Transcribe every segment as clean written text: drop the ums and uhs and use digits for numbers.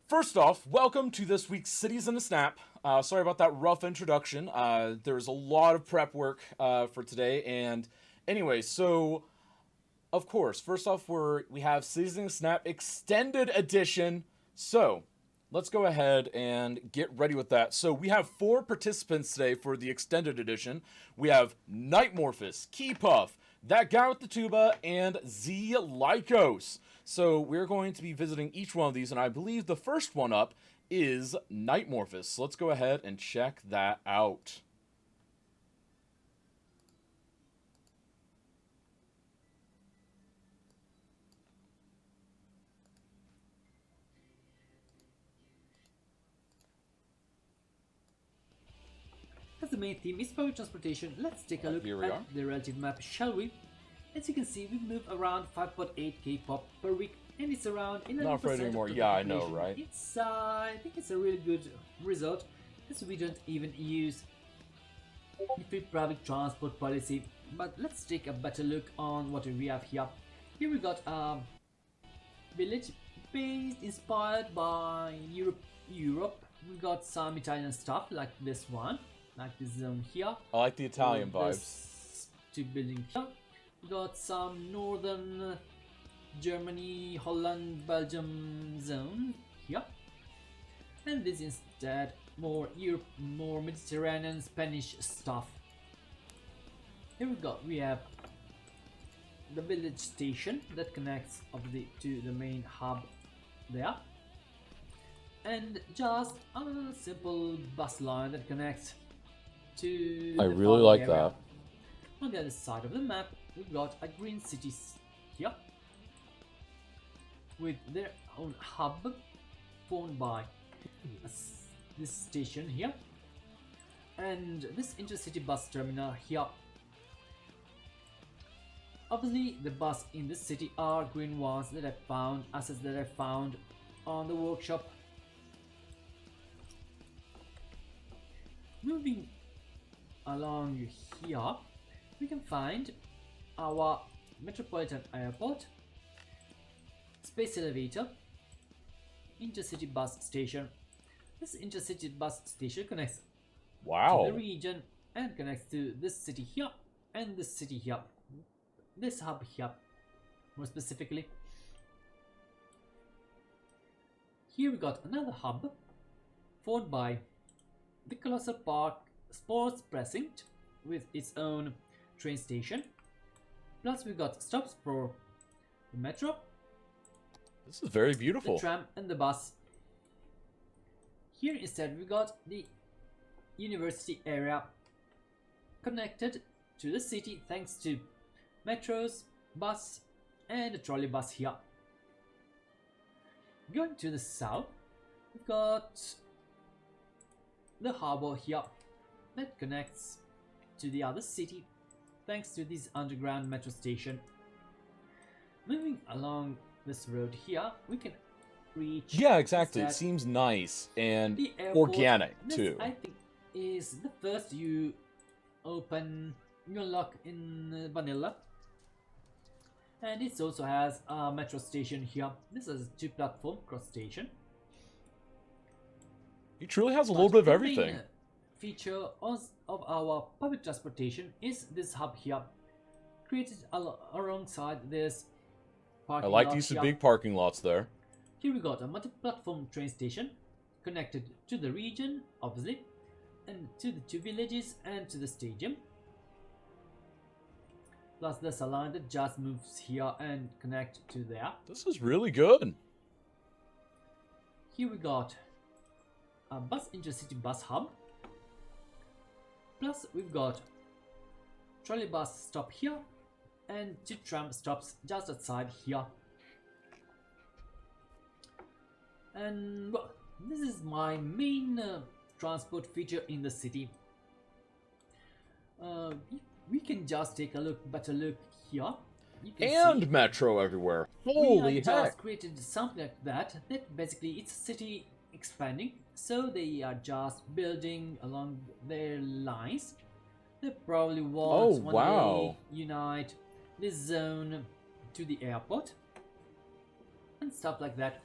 First off, welcome to this week's Cities in a Snap. Sorry about that rough introduction. There's a lot of prep work for today, and anyway, so of course, first off, we have Cities in a Snap Extended Edition. So let's go ahead and get ready with that. So we have 4 participants today for the Extended Edition. We have Nightmorphus, Keypuff, that guy with the tuba, and Z Lycos. So we're going to be visiting each one of these, and I believe the first one up is Nightmorphus. So let's go ahead and check that out. As the main theme is public transportation, let's take a look at the relative map, shall we? As you can see, we move around 5.8k pop per week, and it's around 11% Not afraid anymore. Yeah, I know, right? It's I think it's a really good result, as we don't even use the free public transport policy. But let's take a better look on what we have here. Here we got a village based, inspired by Europe. We got some Italian stuff like this one, like this zone here. I like the Italian vibes. Two buildings here. We got some northern Germany, Holland, Belgium zone here, and this instead more Europe, more Mediterranean, Spanish stuff. Here we have the village station that connects to the main hub there, and just a simple bus line that connects to I really like area. that. On the other side of the map, we've got a green city here with their own hub formed by this station here and this intercity bus terminal here. Obviously, the bus in this city are green ones that I found, assets that I found on the workshop. Moving along here, we can find our Metropolitan Airport, space elevator, intercity bus station. This intercity bus station connects to the region and connects to this city here and this city here, this hub here more specifically. Here we got another hub formed by the Colossal Park Sports Precinct with its own train station. Plus we got stops for the metro. This is very beautiful. The tram and the bus. Here instead we got the university area connected to the city thanks to metros, bus and a trolley bus here. Going to the south, we've got the harbor here that connects to the other city thanks to this underground metro station. Moving along this road here, we can reach. Yeah, exactly. It seems nice and organic too. I think is the first you unlock in vanilla, and it also has a metro station here. This is a 2-platform cross station. It truly has a little bit of everything. The main feature of our public transportation is this hub here, created alongside this parking I like lot these here. big parking lots there. Here we got a multi-platform train station connected to the region, obviously, and to the 2 villages and to the stadium. Plus there's a line that just moves here and connect to there. This is really good. Here we got a bus intercity bus hub. Plus we've got trolley bus stop here and 2 tram stops just outside here. And well, this is my main transport feature in the city. We can just take a better look here. You can see metro everywhere. we Holy have heck. just created something like that. That basically it's a city expanding, so they are just building along their lines. They probably want one day unite this zone to the airport and stuff like that.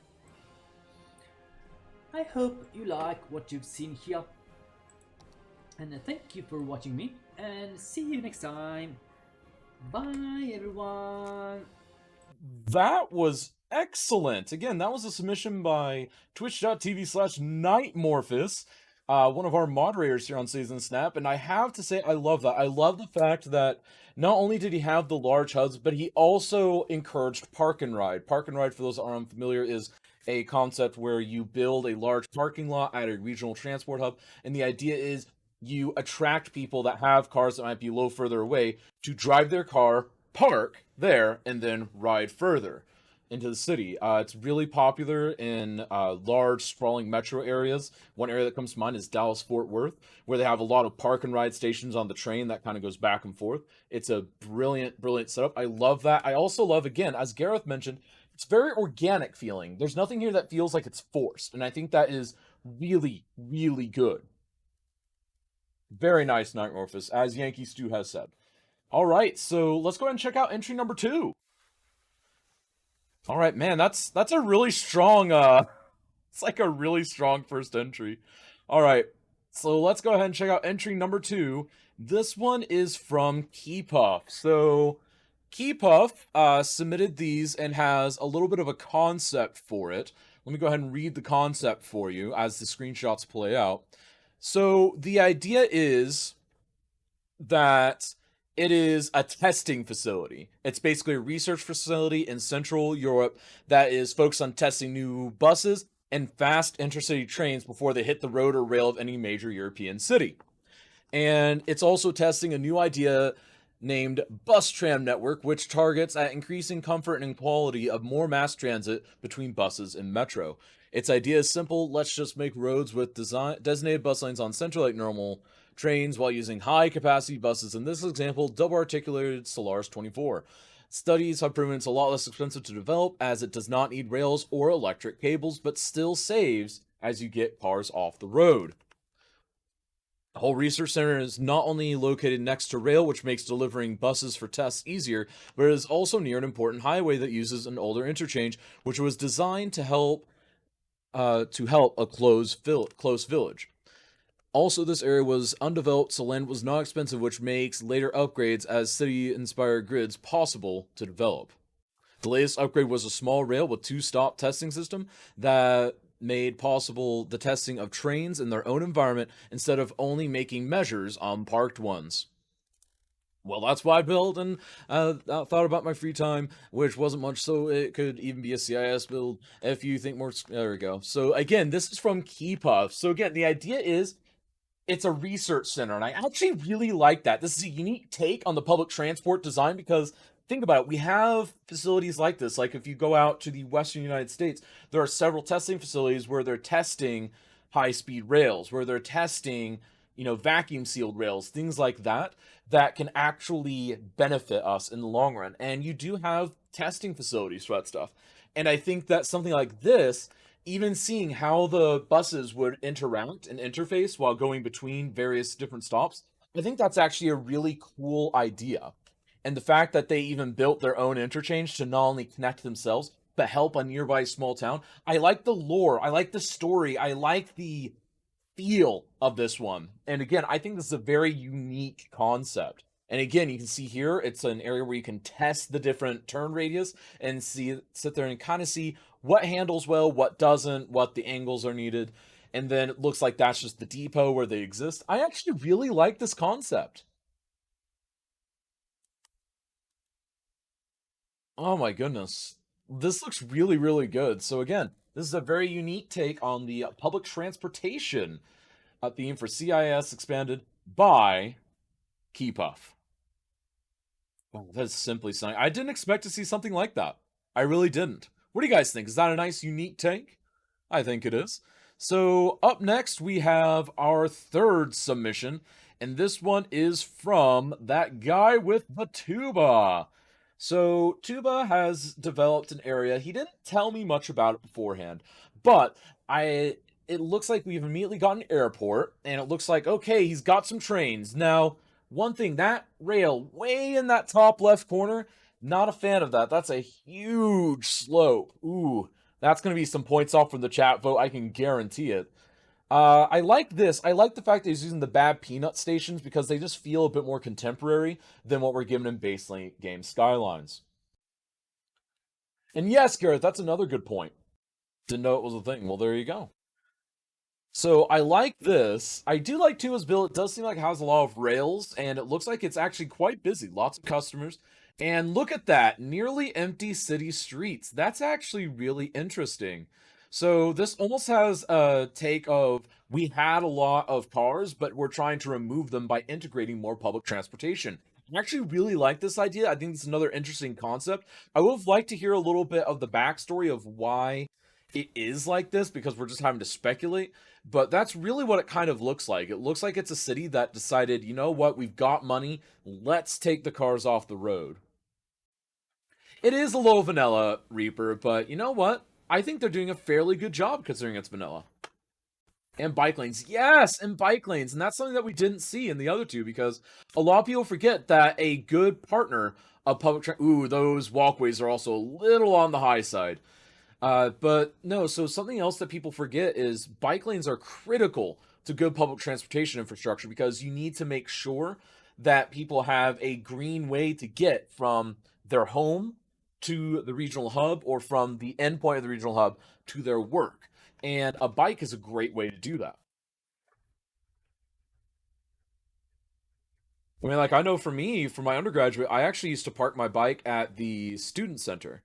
I hope you like what you've seen here. And thank you for watching me, and see you next time. Bye, everyone. That was excellent. Again, that was a submission by twitch.tv/Nightmorphus, one of our moderators here on Season Snap. And I have to say, I love that. I love the fact that not only did he have the large hubs, but he also encouraged park and ride. Park and ride, for those that are unfamiliar, is a concept where you build a large parking lot at a regional transport hub. And the idea is you attract people that have cars that might be a little further away to drive their car, park there, and then ride further into the city. It's really popular in large, sprawling metro areas. One area that comes to mind is Dallas-Fort Worth, where they have a lot of park and ride stations on the train that kind of goes back and forth. It's a brilliant, brilliant setup. I love that. I also love, again, as Gareth mentioned, it's very organic feeling. There's nothing here that feels like it's forced, and I think that is really, really good. Very nice, Nightmorphus, as Yankee Stew has said. All right, so let's go ahead and check out entry number 2. All right, man, that's a really strong it's like a really strong first entry. All right. So let's go ahead and check out entry number 2. This one is from Keypuff. So Keypuff submitted these and has a little bit of a concept for it. Let me go ahead and read the concept for you as the screenshots play out. So the idea is that it is a testing facility. It's basically a research facility in Central Europe that is focused on testing new buses and fast intercity trains before they hit the road or rail of any major European city. And it's also testing a new idea named Bus Tram Network, which targets at increasing comfort and quality of more mass transit between buses and metro. Its idea is simple: let's just make roads with designated bus lanes on Central like normal trains while using high-capacity buses. In this example, double-articulated Solaris 24. Studies have proven it's a lot less expensive to develop, as it does not need rails or electric cables, but still saves as you get cars off the road. The whole research center is not only located next to rail, which makes delivering buses for tests easier, but it is also near an important highway that uses an older interchange, which was designed to help a close village. Also, this area was undeveloped, so land was not expensive, which makes later upgrades as city-inspired grids possible to develop. The latest upgrade was a small rail with 2-stop testing system that made possible the testing of trains in their own environment instead of only making measures on parked ones. Well, that's what I built and thought about my free time, which wasn't much, so it could even be a CIS build if you think more. There we go. So again, this is from Keypuff. So again, the idea is it's a research center, and I actually really like that. This is a unique take on the public transport design because think about it. We have facilities like this. Like if you go out to the Western United States, there are several testing facilities where they're testing high-speed rails, where they're testing, vacuum sealed rails, things like that, that can actually benefit us in the long run. And you do have testing facilities for that stuff. And I think that something like this, even seeing how the buses would interact and interface while going between various different stops, I think that's actually a really cool idea. And the fact that they even built their own interchange to not only connect themselves, but help a nearby small town. I like the lore. I like the story. I like the feel of this one. And again, I think this is a very unique concept. And again, you can see here, it's an area where you can test the different turn radius and sit there and kind of see what handles well, what doesn't, what the angles are needed. And then it looks like that's just the depot where they exist. I actually really like this concept. Oh my goodness. This looks really, really good. So again, this is a very unique take on the public transportation theme for CIS expanded by Keypuff. Wow, that's simply stunning. I didn't expect to see something like that. I really didn't. What do you guys think? Is that a nice, unique take? I think it is. So up next, we have our third submission, and this one is from that guy with the tuba. So Tuba has developed an area. He didn't tell me much about it beforehand, but it looks like we've immediately got an airport, and it looks like, okay, he's got some trains. Now, one thing, that rail way in that top left corner, not a fan of that. That's a huge slope. Ooh, That's going to be some points off from the chat vote. I can guarantee it. I like this. I like the fact that he's using the bad peanut stations because they just feel a bit more contemporary than what we're given in base game Skylines. And yes, Gareth, that's another good point. Didn't know it was a thing. Well, there you go. So I like this. I do like too his build. It does seem like it has a lot of rails, and it looks like it's actually quite busy. Lots of customers. And look at that, nearly empty city streets. That's actually really interesting. So this almost has a take of we had a lot of cars, but we're trying to remove them by integrating more public transportation. I actually really like this idea. I think it's another interesting concept. I would have liked to hear a little bit of the backstory of why it is like this because we're just having to speculate. But that's really what it kind of looks like. It looks like it's a city that decided, you know what, we've got money, let's take the cars off the road. It is a little vanilla, Reaper, but you know what? I think they're doing a fairly good job considering it's vanilla. And bike lanes. Yes, and bike lanes. And that's something that we didn't see in the other two because a lot of people forget that a good partner of public ooh, those walkways are also a little on the high side. But no, so something else that people forget is bike lanes are critical to good public transportation infrastructure because you need to make sure that people have a green way to get from their home to the regional hub or from the endpoint of the regional hub to their work. And a bike is a great way to do that. I mean, like, I know for me, for my undergraduate, I actually used to park my bike at the student center,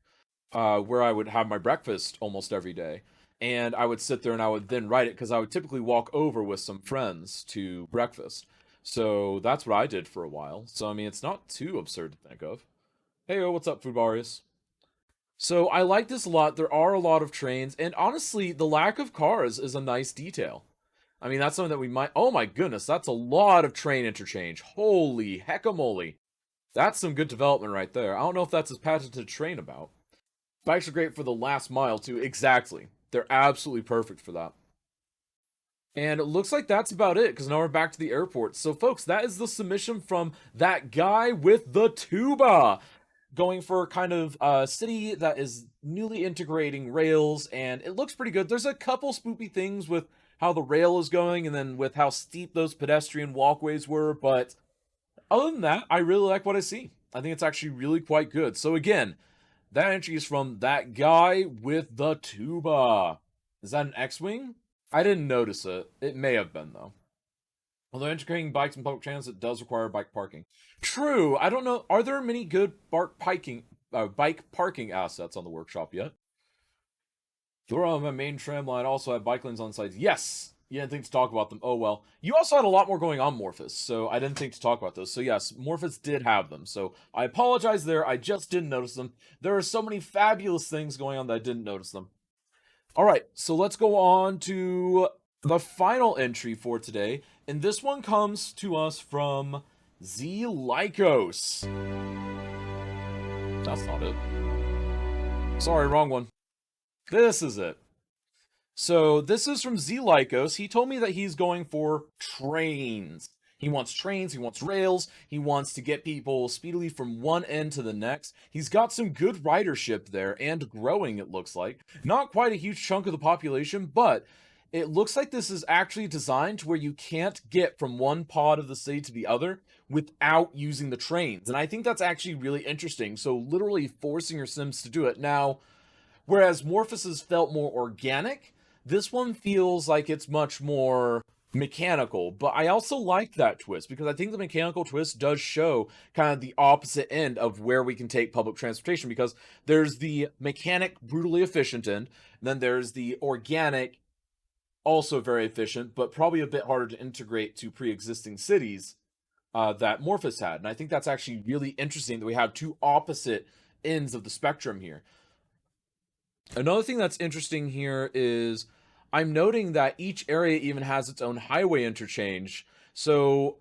where I would have my breakfast almost every day. And I would sit there and I would then write it because I would typically walk over with some friends to breakfast. So that's what I did for a while. So, I mean, it's not too absurd to think of. Hey, what's up, Fubarius? So I like this a lot. There are a lot of trains, and honestly, the lack of cars is a nice detail. I mean, that's something that we might. Oh my goodness, that's a lot of train interchange. Holy heckamole. That's some good development right there. I don't know if that's his patented train about. Bikes are great for the last mile, too. Exactly. They're absolutely perfect for that. And it looks like that's about it, because now we're back to the airport. So, folks, that is the submission from that guy with the tuba. Going for kind of a city that is newly integrating rails, and it looks pretty good. There's a couple spoopy things with how the rail is going, and then with how steep those pedestrian walkways were, but other than that, I really like what I see. I think it's actually really quite good. So again, that entry is from that guy with the tuba. Is that an X-Wing? I didn't notice it. It may have been, though. Although integrating bikes and public transit does require bike parking. True. I don't know. Are there many good bike parking assets on the workshop yet? They're on my main tram line also have bike lanes on sides. Yes! You didn't think to talk about them. Oh well. You also had a lot more going on, Morphus, so I didn't think to talk about those. So yes, Morphus did have them. So I apologize there. I just didn't notice them. There are so many fabulous things going on that I didn't notice them. Alright, so let's go on to the final entry for today. And this one comes to us from Z Lycos. That's not it. Sorry, wrong one. This is it. So this is from Z Lycos. He told me that he's going for trains. He wants trains, he wants rails, he wants to get people speedily from one end to the next. He's got some good ridership there and growing, it looks like. Not quite a huge chunk of the population, but it looks like this is actually designed to where you can't get from one pod of the city to the other without using the trains. And I think that's actually really interesting. So literally forcing your Sims to do it. Now, whereas Morphus's felt more organic, this one feels like it's much more mechanical. But I also like that twist because I think the mechanical twist does show kind of the opposite end of where we can take public transportation because there's the mechanic, brutally efficient end, and then there's the organic, also very efficient, but probably a bit harder to integrate to pre-existing cities that Morphus had. And I think that's actually really interesting that we have two opposite ends of the spectrum here. Another thing that's interesting here is I'm noting that each area even has its own highway interchange. So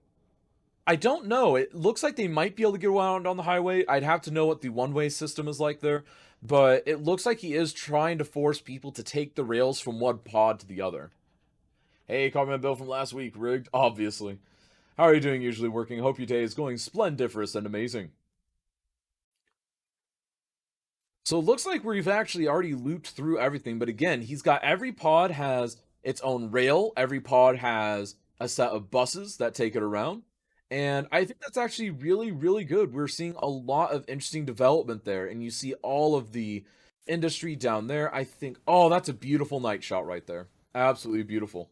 I don't know. It looks like they might be able to get around on the highway. I'd have to know what the one-way system is like there. But it looks like he is trying to force people to take the rails from one pod to the other. Hey, comment Bill from last week. Rigged, obviously. How are you doing usually working? Hope your day is going splendiferous and amazing. So it looks like we've actually already looped through everything, but again, he's got every pod has its own rail, every pod has a set of buses that take it around. And I think that's actually really, really good. We're seeing a lot of interesting development there, and you see all of the industry down there. I think, oh, that's a beautiful night shot right there. Absolutely beautiful.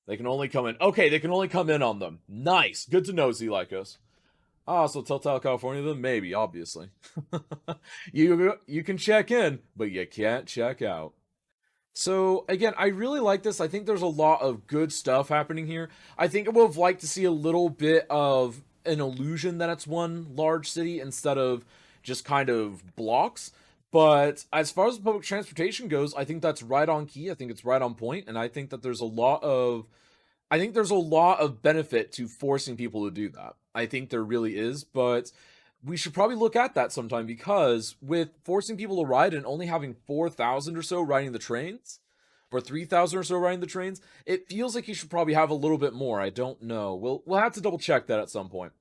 They can only come in. Okay, they can only come in on them. Nice. Good to know, Z Lycos. Ah, so Telltale California then? Maybe, obviously. You can check in, but you can't check out. So again, I really like this. I think there's a lot of good stuff happening here. I think I would have liked to see a little bit of an illusion that it's one large city instead of just kind of blocks. But as far as public transportation goes, I think that's right on key. I think it's right on point, and I think there's a lot of benefit to forcing people to do that. I think there really is, but we should probably look at that sometime because with forcing people to ride and only having 4,000 or so riding the trains, or 3,000 or so riding the trains, it feels like you should probably have a little bit more. I don't know. We'll have to double check that at some point.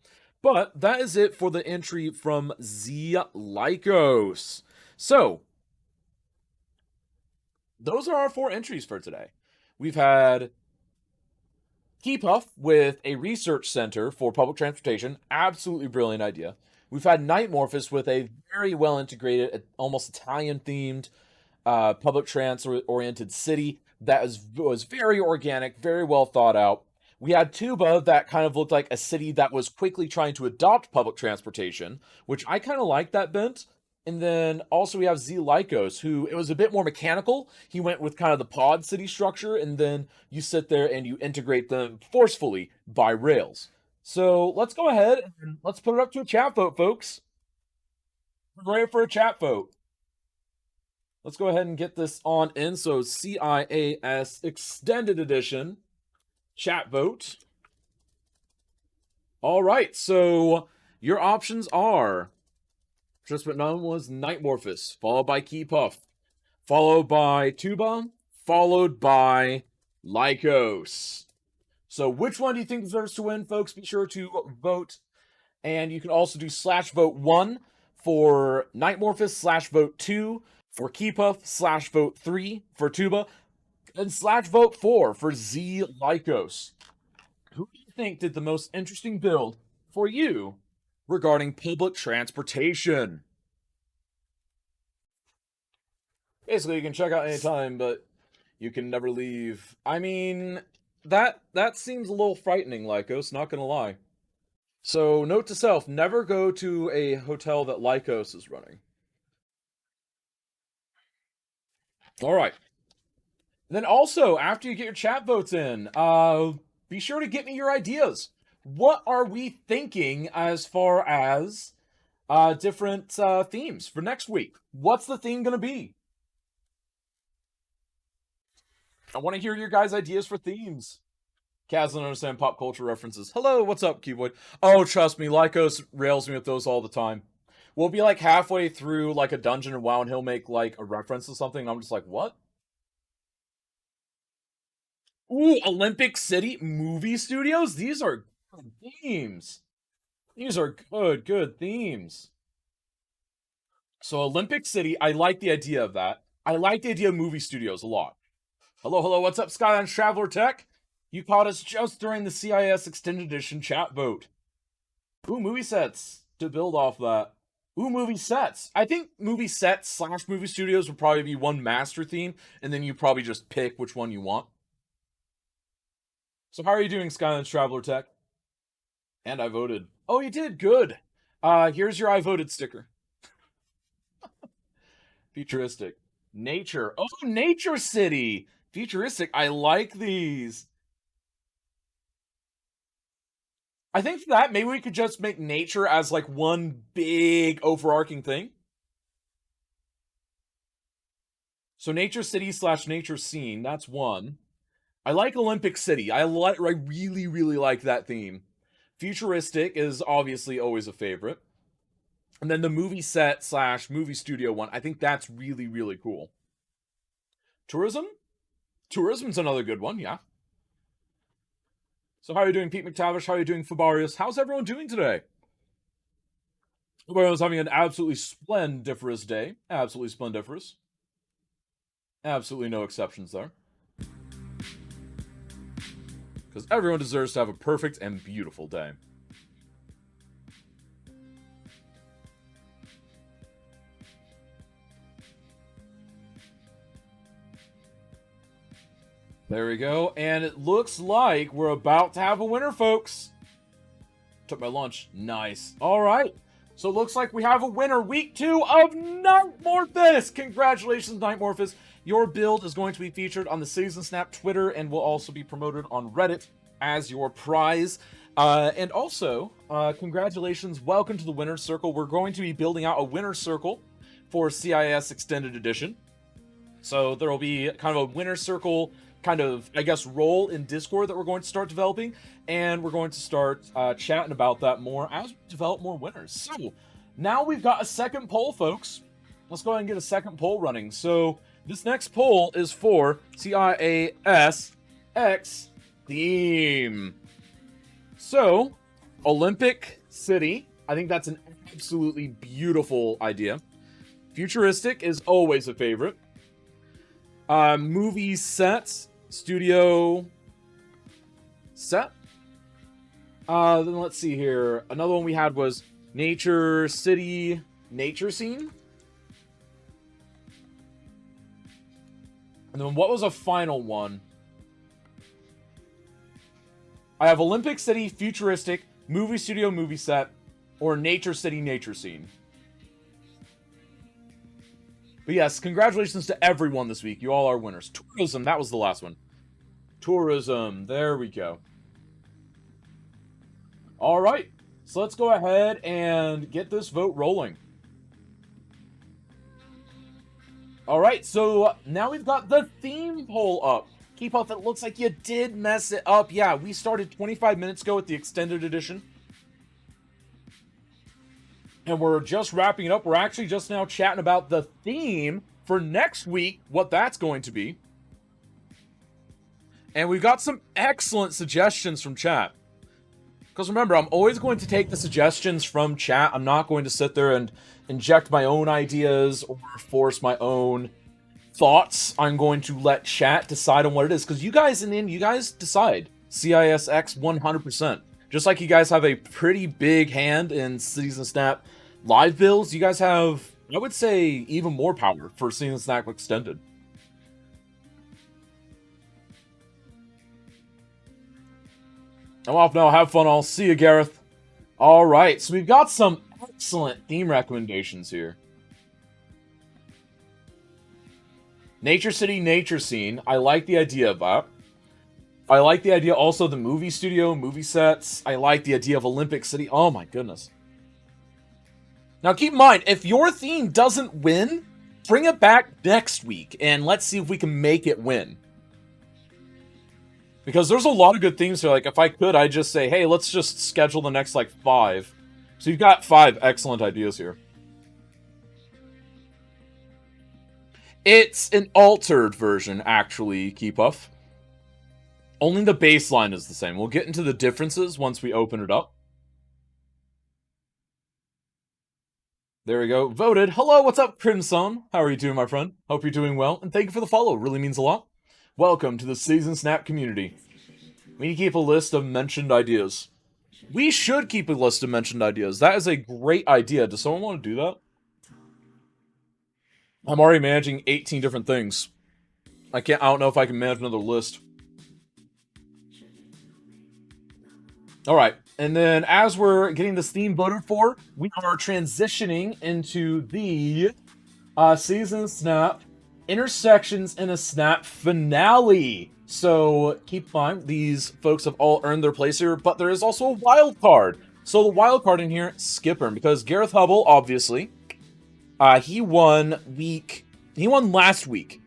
But that is it for the entry from Z Lycos. So, those are our four entries for today. We've had Keepuff with a research center for public transportation. Absolutely brilliant idea. We've had Nightmorphus with a very well integrated, almost Italian themed public trans oriented city that was very organic, very well thought out. We had Tuba that kind of looked like a city that was quickly trying to adopt public transportation, which I kind of like that bent. And then also we have Z Lycos, who it was a bit more mechanical. He went with kind of the pod city structure, and then you sit there and you integrate them forcefully by rails. So let's go ahead and let's put it up to a chat vote, folks. We're ready for a chat vote. Let's go ahead and get this on in. So CIAS Extended Edition chat vote. All right, so your options are just but none was Nightmorphus, followed by Keepuff, followed by Tuba, followed by Lycos. So which one do you think deserves to win, folks? Be sure to vote. And you can also do /vote1 for Nightmorphus, /vote2 for Keepuff, /vote3 for Tuba, and /vote4 for Z Lycos. Who do you think did the most interesting build for you regarding public transportation? Basically, you can check out anytime, but you can never leave. I mean, that seems a little frightening, Lycos, not gonna lie. So, note to self, never go to a hotel that Lycos is running. Alright. Then also, after you get your chat votes in, be sure to get me your ideas. What are we thinking as far as different themes for next week? What's the theme gonna be? I want to hear your guys' ideas for themes. Kaz doesn't understand pop culture references. Hello, what's up, Keyboard? Oh, trust me, Lycos rails me with those all the time. We'll be like halfway through like a dungeon in WoW, and he'll make like a reference to something, and I'm just like, what? Ooh, Olympic City movie studios? These are good themes. These are good themes. So Olympic City, I like the idea of that. I like the idea of movie studios a lot. Hello, what's up, Skyline Traveler Tech? You caught us just during the CIS Extended Edition chat vote. Ooh, movie sets to build off that. Ooh, movie sets. I think movie sets / movie studios would probably be one master theme, and then you probably just pick which one you want. So how are you doing, Skylands Traveler Tech? And I voted. Oh, you did? Good. Here's your I voted sticker. Futuristic. Nature. Oh, Nature City. Futuristic. I like these. I think for that, maybe we could just make nature as like one big overarching thing. So Nature City / Nature Scene, that's one. I like Olympic City. I really, really like that theme. Futuristic is obviously always a favorite. And then the movie set / movie studio one, I think that's really, really cool. Tourism? Tourism's another good one, yeah. So how are you doing, Pete McTavish? How are you doing, Fabarius? How's everyone doing today? Everyone's having an absolutely splendiferous day. Absolutely splendiferous. Absolutely no exceptions there. Because everyone deserves to have a perfect and beautiful day. There we go. And it looks like we're about to have a winner, folks. Took my lunch. Nice. All right. So it looks like we have a winner. Week 2 of Nightmorphous. Congratulations, Nightmorphous. Your build is going to be featured on the Cities and Snap Twitter and will also be promoted on Reddit as your prize. And also, congratulations. Welcome to the Winner's Circle. We're going to be building out a Winner's Circle for CIS Extended Edition. So there will be kind of a Winner's Circle kind of, I guess, role in Discord that we're going to start developing, and we're going to start chatting about that more as we develop more winners. So now we've got a second poll, folks. Let's go ahead and get a second poll running. So this next poll is for CIAS X theme. So Olympic City, I think that's an absolutely beautiful idea. Futuristic is always a favorite. Movie sets, studio set. Then let's see here. Another one we had was Nature City, Nature Scene. And then what was a final one? I have Olympic City, Futuristic, Movie Studio, Movie Set, or Nature City, Nature Scene. But yes, congratulations to everyone this week. You all are winners. Tourism, that was the last one. Tourism, there we go. All right, so let's go ahead and get this vote rolling. All right, so now we've got the theme poll up. Keep up, it looks like you did mess it up. Yeah, we started 25 minutes ago with the extended edition. And we're just wrapping it up. We're actually just now chatting about the theme for next week, what that's going to be. And we've got some excellent suggestions from chat. Because remember, I'm always going to take the suggestions from chat. I'm not going to sit there and inject my own ideas or force my own thoughts. I'm going to let chat decide on what it is. Because you guys, in the end, you guys decide. CISX 100%. Just like you guys have a pretty big hand in Cities and Snap live builds, you guys have, I would say, even more power for Cities and Snap Extended. I'm off now. Have fun all. See you, Gareth. All right, so we've got some excellent theme recommendations here. Nature City, Nature Scene. I like the idea of that. I like the idea also of the movie studio, movie sets. I like the idea of Olympic City. Oh my goodness. Now keep in mind, if your theme doesn't win, bring it back next week and let's see if we can make it win. Because there's a lot of good themes here. Like, if I could, I'd just say, hey, let's just schedule the next, like, 5. So you've got 5 excellent ideas here. It's an altered version, actually, Keepuff. Only the baseline is the same. We'll get into the differences once we open it up. There we go. Voted. Hello, what's up, Crimson? How are you doing, my friend? Hope you're doing well, and thank you for the follow. It really means a lot. Welcome to the Cities and Snap community. We need to keep a list of mentioned ideas. We should keep a list of mentioned ideas. That is a great idea. Does someone want to do that? I'm already managing 18 different things. I don't know if I can manage another list. Alright, and then as we're getting this theme voted for, we are transitioning into the Season Snap Intersections in a Snap finale. So keep in mind, these folks have all earned their place here, but there is also a wild card. So the wild card in here, Skipper, because Gareth Hubble, obviously, he won last week.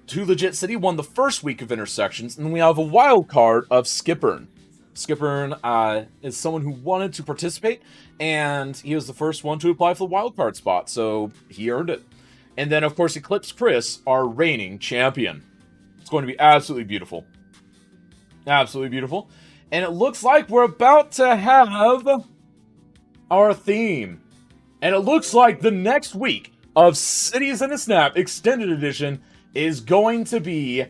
Two Legit City won the first week of Intersections, and we have a wild card of Skipper. Skipper is someone who wanted to participate, and he was the first one to apply for the wild card spot, so he earned it. And then, of course, Eclipse Chris, our reigning champion. It's going to be absolutely beautiful. Absolutely beautiful. And it looks like we're about to have our theme. And it looks like the next week of Cities in a Snap Extended Edition is going to be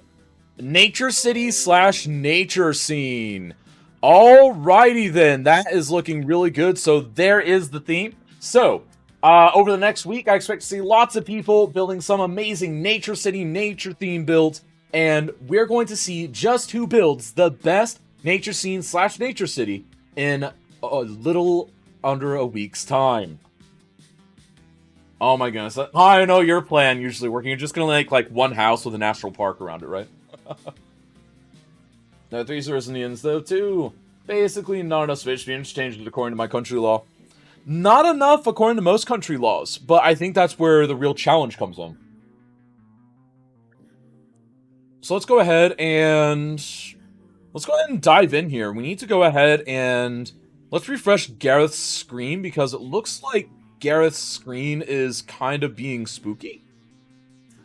Nature City / Nature Scene. Alrighty then, that is looking really good. So there is the theme. So, over the next week, I expect to see lots of people building some amazing Nature City, nature theme builds. And we're going to see just who builds the best Nature Scene / Nature City in a little under a week's time. Oh my goodness. I know your plan usually working. You're just gonna make like one house with a national park around it, right? No, 3 Zeros Indians though too. Basically not enough space to be interchanged according to my country law. Not enough according to most country laws, but I think that's where the real challenge comes in. So let's go ahead and dive in here. We need to go ahead and let's refresh Gareth's screen because it looks like Gareth's screen is kind of being spooky.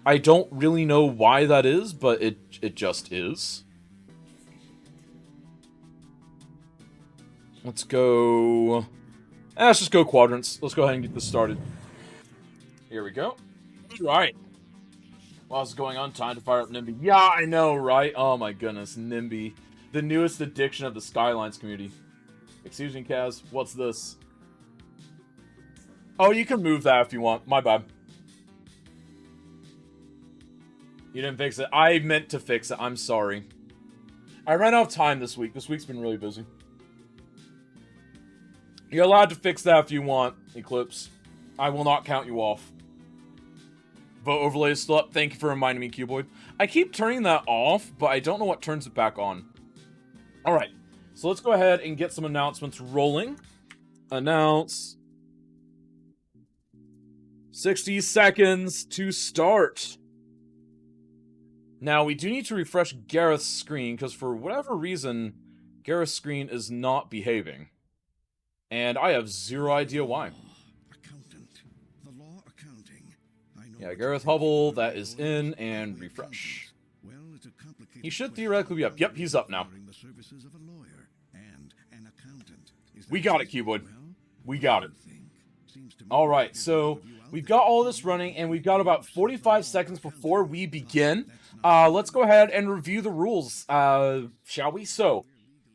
I don't really know why that is, but it just is. Let's go... let's just go quadrants. Let's go ahead and get this started. Here we go. Right. While this is going on, time to fire up NIMBY. Yeah, I know, right? Oh my goodness, NIMBY. The newest addiction of the Skylines community. Excuse me, Kaz. What's this? Oh, you can move that if you want. My bad. You didn't fix it. I meant to fix it. I'm sorry. I ran out of time this week. This week's been really busy. You're allowed to fix that if you want, Eclipse. I will not count you off. Vote overlay is still up. Thank you for reminding me, Cuboid. I keep turning that off, but I don't know what turns it back on. Alright. So let's go ahead and get some announcements rolling. Announce. 60 seconds to start. Now, we do need to refresh Gareth's screen, because for whatever reason, Gareth's screen is not behaving. And I have zero idea why. Yeah, Gareth Hubble, that is in, and refresh. He should theoretically be up. Yep, he's up now. We got it, Cuboid. We got it. Alright, so we've got all this running, and we've got about 45 seconds before we begin. Let's go ahead and review the rules, shall we? So,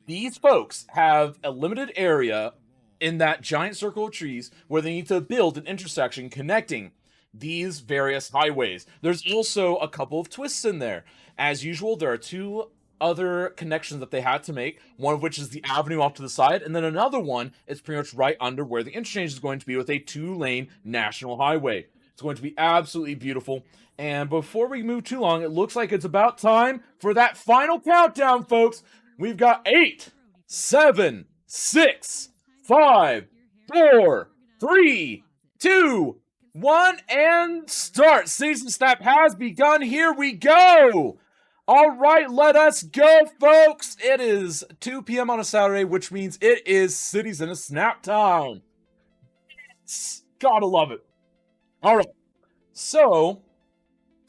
these folks have a limited area in that giant circle of trees where they need to build an intersection connecting these various highways. There's also a couple of twists in there. As usual, there are 2 other connections that they had to make, one of which is the avenue off to the side, and then another one is pretty much right under where the interchange is going to be with a 2-lane national highway. It's going to be absolutely beautiful. And before we move too long, it looks like it's about time for that final countdown, folks. We've got 8, 7, 6, 5, 4, 3, 2, 1, and start. Season Snap has begun. Here we go. All right, let us go, folks. It is 2 p.m. on a Saturday, which means it is Cities in a Snap time. Gotta love it. All right. So,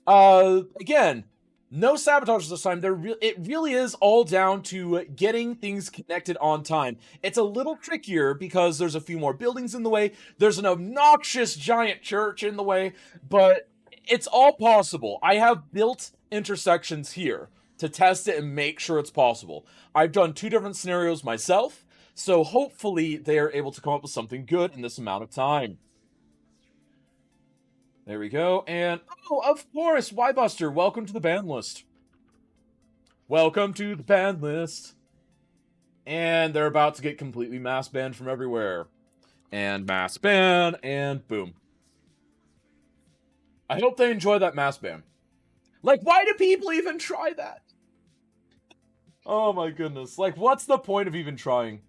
again, no sabotage this time. It really is all down to getting things connected on time. It's a little trickier because there's a few more buildings in the way. There's an obnoxious giant church in the way, but it's all possible. I have built intersections here to test it and make sure it's possible. I've done 2 different scenarios myself, so hopefully they are able to come up with something good in this amount of time. There we go, and oh, of course, Ybuster, welcome to the ban list. Welcome to the ban list. And they're about to get completely mass banned from everywhere. And mass ban, and boom. I hope they enjoy that mass ban. Like, why do people even try that? Oh my goodness. Like, what's the point of even trying?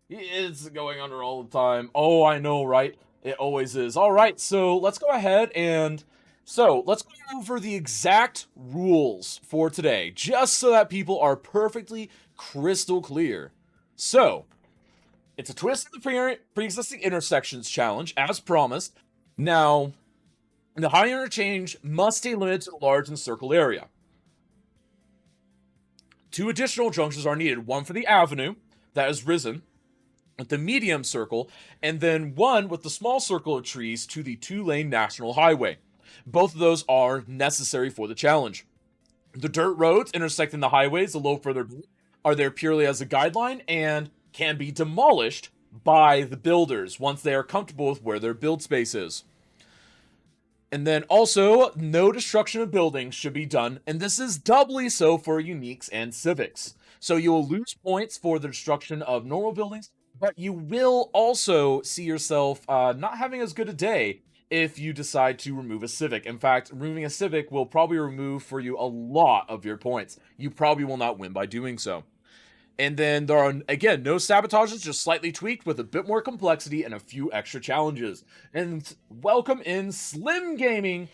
It's going under all the time. Oh, I know, right? It always is. Alright, so let's go ahead and... let's go over the exact rules for today, just so that people are perfectly crystal clear. So, it's a twist of the pre-existing intersections challenge, as promised. Now, the high interchange must stay limited to the large encircled area. 2 additional junctions are needed, one for the avenue that has risen, with the medium circle, and then one with the small circle of trees to the 2-lane national highway. Both of those are necessary for the challenge. The dirt roads intersecting the highways a little further are there purely as a guideline and can be demolished by the builders once they are comfortable with where their build space is. And then also, no destruction of buildings should be done, and this is doubly so for uniques and civics. So you will lose points for the destruction of normal buildings, but you will also see yourself not having as good a day if you decide to remove a civic. In fact, removing a civic will probably remove for you a lot of your points. You probably will not win by doing so. And then there are, again, no sabotages, just slightly tweaked with a bit more complexity and a few extra challenges. And welcome in Slim Gaming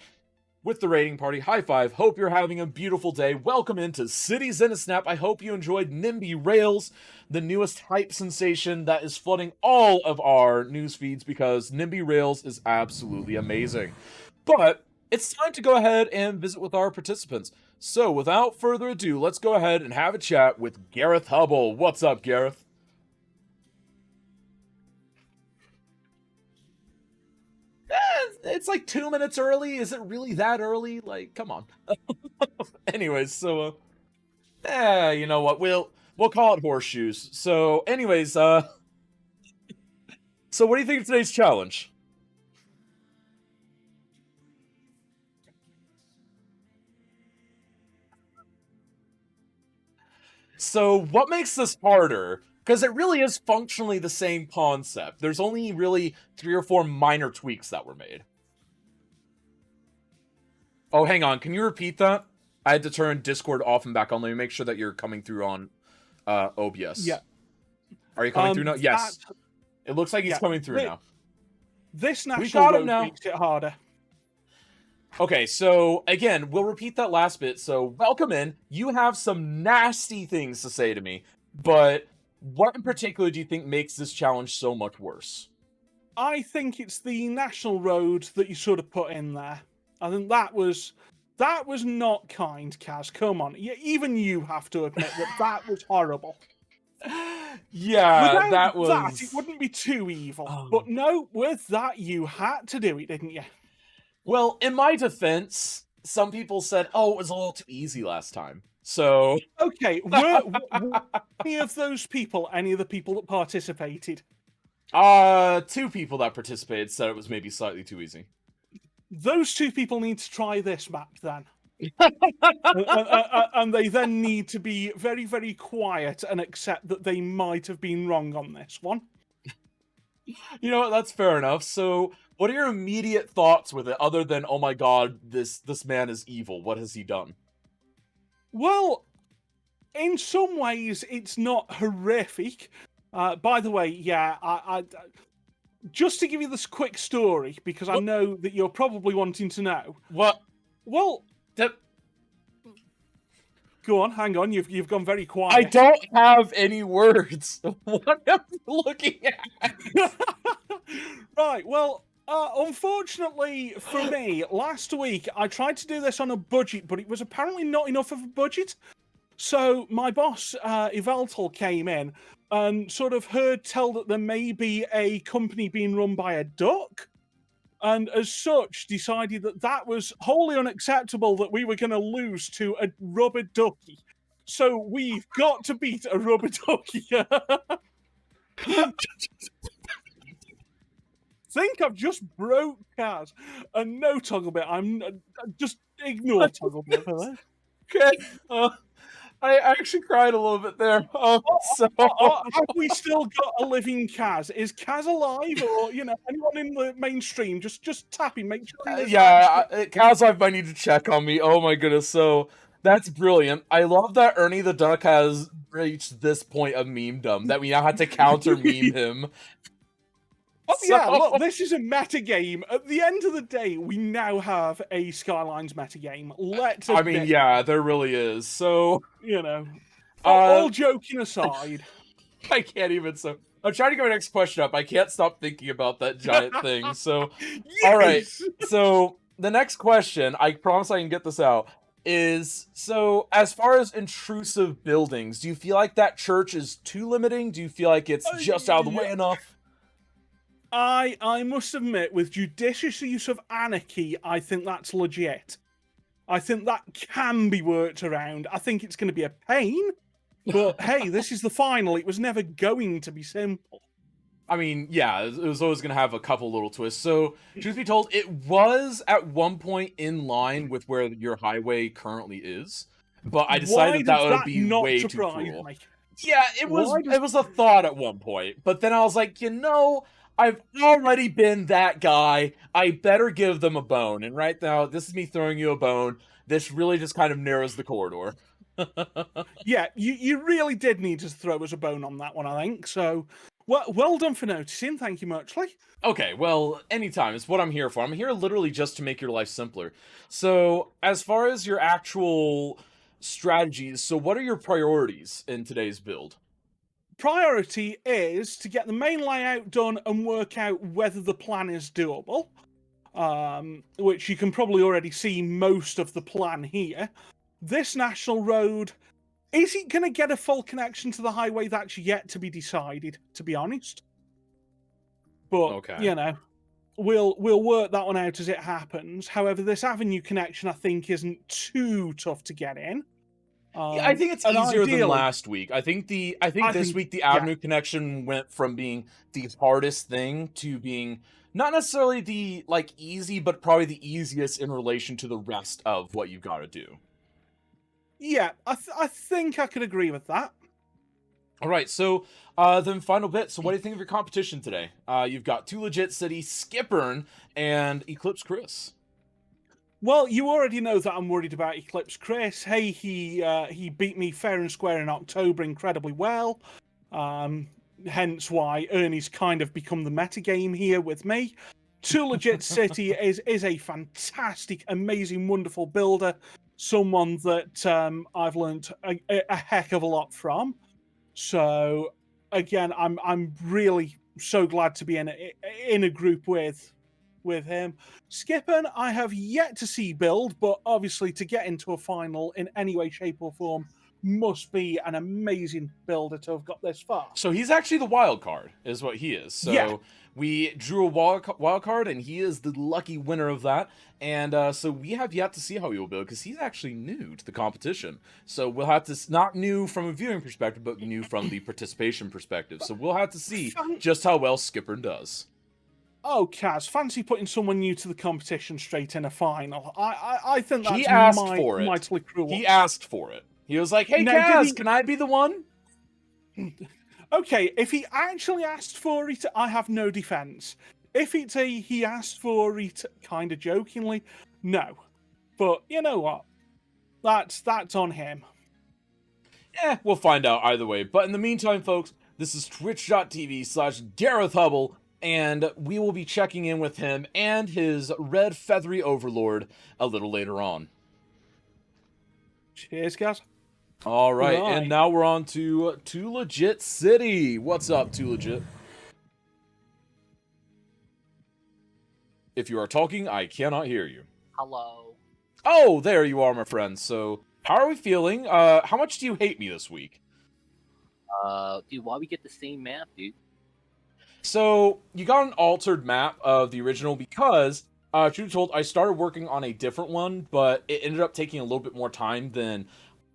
with the rating party. High five. Hope you're having a beautiful day. Welcome into Cities in a Snap. I hope you enjoyed NIMBY Rails, the newest hype sensation that is flooding all of our news feeds because NIMBY Rails is absolutely amazing. But it's time to go ahead and visit with our participants. So, without further ado, let's go ahead and have a chat with Gareth Hubble. What's up, Gareth? It's like 2 minutes early. Is it really that early? Like, come on. Anyways, so, you know what? We'll call it horseshoes. So, anyways, so what do you think of today's challenge? So, what makes this harder? Because it really is functionally the same concept. There's only really 3 or 4 minor tweaks that were made. Oh, hang on. Can you repeat that? I had to turn Discord off and back on. Let me make sure that you're coming through on OBS. Yeah. Are you coming through now? Yes. It looks like he's coming through now. This national got him road now. makes it harder. Okay, so again, we'll repeat that last bit. So welcome in. You have some nasty things to say to me, but what in particular do you think makes this challenge so much worse? I think it's the national road that you sort of put in there. I think that was not kind, Kaz. Come on, even you have to admit that was horrible. Yeah, Without that was. That, it wouldn't be too evil. But no, with that, you had to do it, didn't you? Well, in my defense, some people said, "Oh, it was a little too easy last time." So okay, were any of those people any of the people that participated? 2 people that participated said it was maybe slightly too easy. Those 2 people need to try this map then. And they then need to be very, very quiet and accept that they might have been wrong on this one. You know what? That's fair enough. So, what are your immediate thoughts with it, other than, oh my god, this man is evil? What has he done? Well, in some ways, it's not horrific. By the way, yeah, I just to give you this quick story, because I know that you're probably wanting to know. What? Well, go on, hang on, you've gone very quiet. I don't have any words. What am I looking at? Right, well, unfortunately for me, last week I tried to do this on a budget, but it was apparently not enough of a budget. So my boss, Ivaltal, came in and sort of heard tell that there may be a company being run by a duck, and as such decided that that was wholly unacceptable, that we were going to lose to a rubber ducky. So we've got to beat a rubber ducky. Think I've just broke Kaz, and no toggle bit. I'm just ignore toggle bit for that. Okay. I actually cried a little bit there. Have we still got a living Kaz? Is Kaz alive, or anyone in the mainstream? Just tap him, make sure. Kaz, I might need to check on me. Oh my goodness, so that's brilliant. I love that Ernie the Duck has reached this point of memedom that we now have to counter meme him. Oh, yeah, look, this is a metagame. At the end of the day, we now have a Skylines metagame. I mean, yeah, there really is. So, all joking aside. I can't even, I'm trying to get my next question up. I can't stop thinking about that giant thing. So, Yes! All right. So, the next question, I promise I can get this out. is, so as far as intrusive buildings, do you feel like that church is too limiting? Do you feel like it's just out of the way enough? I must admit, with judicious use of anarchy, I think that's legit. I think that can be worked around. I think it's going to be a pain, but hey, this is the final. It was never going to be simple. I mean, yeah, it was always going to have a couple little twists. So, truth be told, it was at one point in line with where your highway currently is, but I Why decided that does would that be not way too surprise cruel. me? Yeah, it was a thought at one point, but then I was like, I've already been that guy. I better give them a bone. And right now, this is me throwing you a bone. This really just kind of narrows the corridor. Yeah, you really did need to throw us a bone on that one, I think. So, well done for noticing. Thank you muchly. Okay, well, anytime. It's what I'm here for. I'm here literally just to make your life simpler. So, as far as your actual strategies, so what are your priorities in today's build? Priority is to get the main layout done and work out whether the plan is doable. Which you can probably already see most of the plan here. This national road, is it going to get a full connection to the highway? That's yet to be decided, to be honest. But, Okay. we'll work that one out as it happens. However, this avenue connection, I think, isn't too tough to get in. Yeah, I think it's easier than last week. I think this week the avenue connection went from being the hardest thing to being not necessarily the easy, but probably the easiest in relation to the rest of what you've got to do. Yeah, I think I could agree with that. All right, so then final bit. So what do you think of your competition today? You've got Two Legit City, Skippern, and Eclipse Chris. Well, you already know that I'm worried about Eclipse Chris. Hey, he beat me fair and square in October incredibly well. Hence why Ernie's kind of become the metagame here with me. Two Legit City is a fantastic, amazing, wonderful builder. Someone that I've learned a heck of a lot from. So again, I'm really so glad to be in a group with him. Skippern, I have yet to see build, but obviously to get into a final in any way, shape, or form must be an amazing builder to have got this far. So he's actually the wild card, is what he is. So yeah. We drew a wild card, and he is the lucky winner of that. And so we have yet to see how he will build, because he's actually new to the competition. So we'll have to, not new from a viewing perspective, but new from the participation perspective. So we'll have to see just how well Skippern does. Oh, Kaz, fancy putting someone new to the competition straight in a final. I think that's mightily cruel. He asked for it. He was like, hey, Kaz, can I be the one? Okay, if he actually asked for it, I have no defense. If it's he asked for it kind of jokingly, no. But you know what? That's on him. We'll find out either way. But in the meantime, folks, this is twitch.tv/Gareth Hubble, and we will be checking in with him and his red feathery overlord a little later on. Cheers, guys. All right, and now we're on to Two Legit City. What's up, Two Legit? If you are talking, I cannot hear you. Hello. Oh, there you are, my friend. So, how are we feeling? How much do you hate me this week? Dude, why we get the same map, dude? So, you got an altered map of the original because, truth be told, I started working on a different one, but it ended up taking a little bit more time than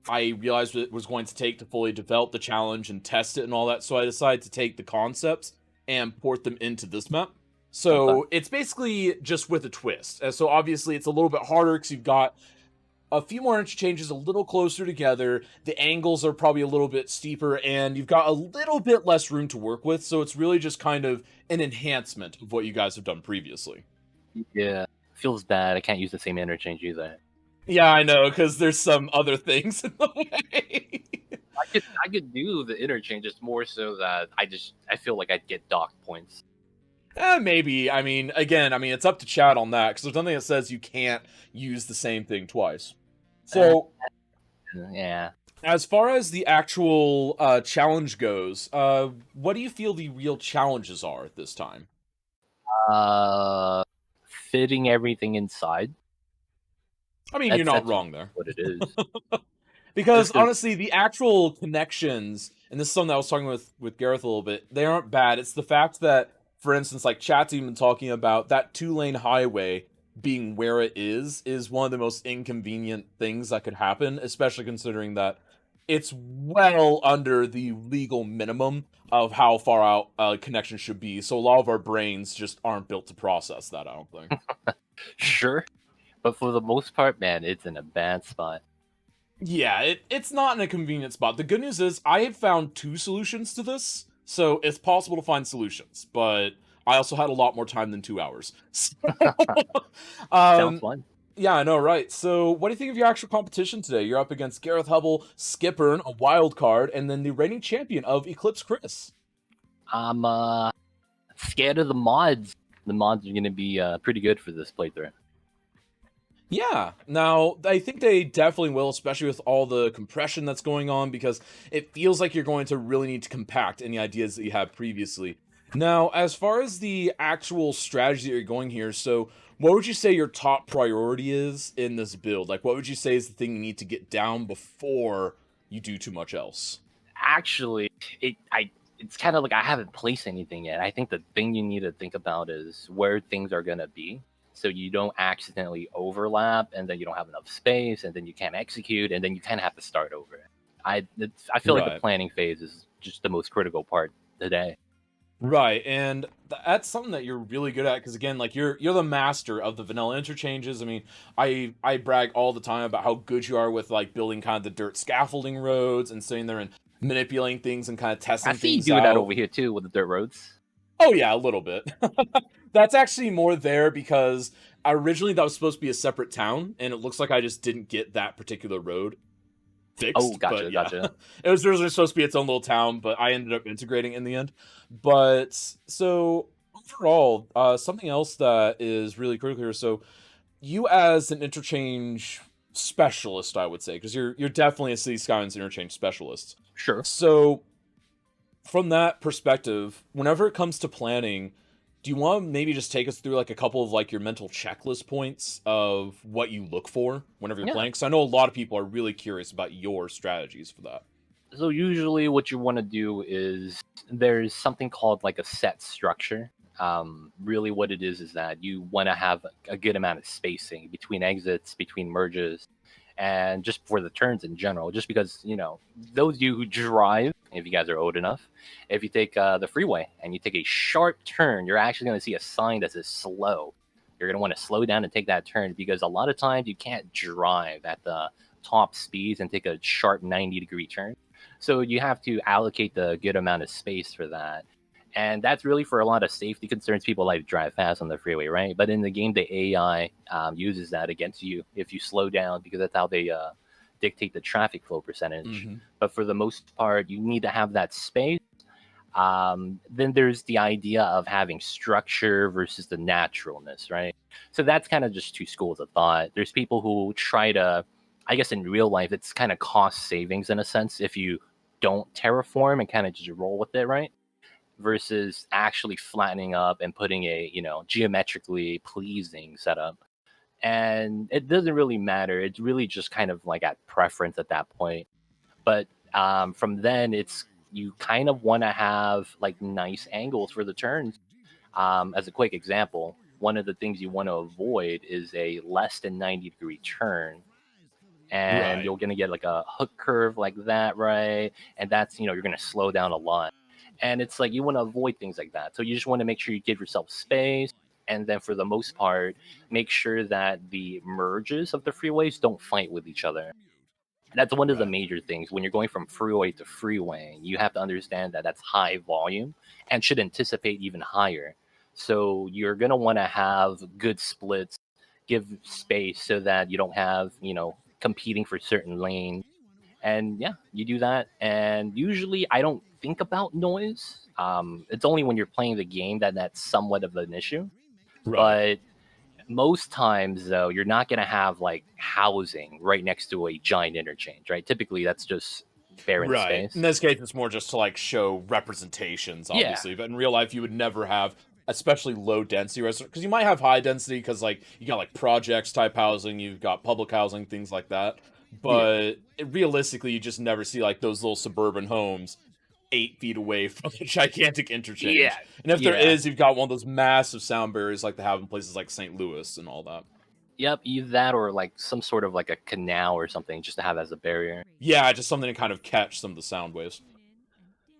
I realized it was going to take to fully develop the challenge and test it and all that. So I decided to take the concepts and port them into this map. So It's basically just with a twist. So obviously it's a little bit harder because you've got a few more interchanges a little closer together. The angles are probably a little bit steeper, and you've got a little bit less room to work with. So it's really just kind of an enhancement of what you guys have done previously. Yeah, feels bad. I can't use the same interchange either. Yeah, I know, because there's some other things in the way. I could do the interchange, just more so that I feel like I'd get docked points. Maybe. I mean, again, it's up to chat on that, because there's nothing that says you can't use the same thing twice. So, yeah. As far as the actual challenge goes, what do you feel the real challenges are at this time? Fitting everything inside. I mean, you're not That's wrong there. what it is. Because Just 'cause honestly, the actual connections, and this is something I was talking with Gareth a little bit, they aren't bad. It's the fact that, for instance, like chat's even talking about that 2-lane highway being where it is one of the most inconvenient things that could happen, especially considering that it's well under the legal minimum of how far out a connection should be. So a lot of our brains just aren't built to process that, I don't think. sure, but for the most part, man, it's in a bad spot. Yeah, it's not in a convenient spot. The good news is I have found 2 solutions to this, so it's possible to find solutions, but I also had a lot more time than 2 hours. So, Sounds um, fun. yeah, I know, right? So, what do you think of your actual competition today? You're up against Gareth Hubble, Skipper, a wild card, and then the reigning champion of Eclipse, Chris. I'm scared of the mods. The mods are gonna be pretty good for this playthrough. Yeah, now I think they definitely will, especially with all the compression that's going on, because it feels like you're going to really need to compact any ideas that you had previously. Now, as far as the actual strategy that you're going here, so what would you say your top priority is in this build? Like, what would you say is the thing you need to get down before you do too much else? Actually, it's kind of like I haven't placed anything yet. I think the thing you need to think about is where things are gonna be, so you don't accidentally overlap, and then you don't have enough space, and then you can't execute, and then you kind of have to start over. I feel like the Right. planning phase is just the most critical part today. Right, and that's something that you're really good at because again, like you're the master of the vanilla interchanges. I mean, I brag all the time about how good you are with like building kind of the dirt scaffolding roads and sitting there and manipulating things and kind of I testing see you things doing that out. over here too with the dirt roads. Oh yeah, a little bit. That's actually more there because originally that was supposed to be a separate town, and it looks like I just didn't get that particular road Oh, fixed, but gotcha, yeah. gotcha. It was originally supposed to be its own little town, but I ended up integrating in the end. But so overall, something else that is really critical here. So you as an interchange specialist, I would say, because you're definitely a City Skylines interchange specialist. Sure. So from that perspective, whenever it comes to planning, do you want to maybe just take us through like a couple of like your mental checklist points of what you look for whenever you're Yeah. playing? Because I know a lot of people are really curious about your strategies for that. So usually, what you want to do is there's something called like a set structure. Really, what it is that you want to have a good amount of spacing between exits, between merges, and just for the turns in general. Just because those of you who drive, if you guys are old enough, if you take the freeway and you take a sharp turn, you're actually going to see a sign that says slow. You're going to want to slow down and take that turn because a lot of times you can't drive at the top speeds and take a sharp 90-degree turn. So you have to allocate the good amount of space for that. And that's really for a lot of safety concerns. People like to drive fast on the freeway, right? But in the game, the AI uses that against you if you slow down because that's how they dictate the traffic flow percentage. Mm-hmm. But for the most part, you need to have that space. Then there's the idea of having structure versus the naturalness, right? So that's kind of just two schools of thought. There's people who try to, I guess in real life, it's kind of cost savings in a sense if you don't terraform and kind of just roll with it, right? Versus actually flattening up and putting a geometrically pleasing setup. And it doesn't really matter. It's really just kind of like at preference at that point. But from then, it's you kind of want to have like nice angles for the turns. As a quick example, one of the things you want to avoid is a less than 90-degree turn, and Right. you're gonna get like a hook curve like that, right? And that's you're gonna slow down a lot. And it's like you want to avoid things like that. So you just want to make sure you give yourself space. And then for the most part, make sure that the merges of the freeways don't fight with each other. That's one of the Right. major things when you're going from freeway to freeway. You have to understand that that's high volume and should anticipate even higher. So you're going to want to have good splits, give space so that you don't have, competing for certain lanes. And yeah, you do that. And usually I don't think about noise. It's only when you're playing the game that that's somewhat of an issue. Right. But most times, though, you're not going to have like housing right next to a giant interchange, right? Typically, that's just barren Right. In space. this case, it's more just to like show representations, Yeah, obviously, but in real life, you would never have especially low density residential, because you might have high density because like you got like projects type housing, you've got public housing, things like that. But realistically, you just never see like those little suburban homes 8 feet away from a gigantic interchange. Yeah, And if there yeah. is, you've got one of those massive sound barriers like they have in places like St. Louis and all that. Yep, either that or like some sort of like a canal or something just to have as a barrier. Yeah, just something to kind of catch some of the sound waves.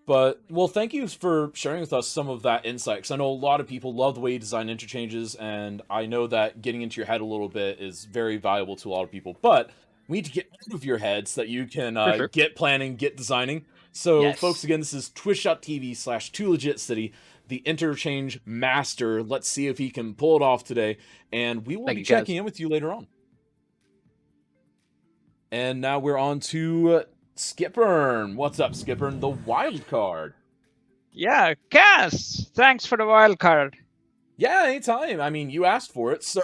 But, well, thank you for sharing with us some of that insight, because I know a lot of people love the way you design interchanges, and I know that getting into your head a little bit is very valuable to a lot of people. But we need to get out of your head so that you can sure. get planning, get designing. So, Yes. folks, again, this is twitch.tv/2legitcity, the interchange master. Let's see if he can pull it off today, and we will Thank be you, guys. checking in with you later on. And now we're on to Skipburn. What's up, Skipburn? The wild card. Yeah, Cass, thanks for the wild card. Yeah, anytime. I mean, you asked for it. So,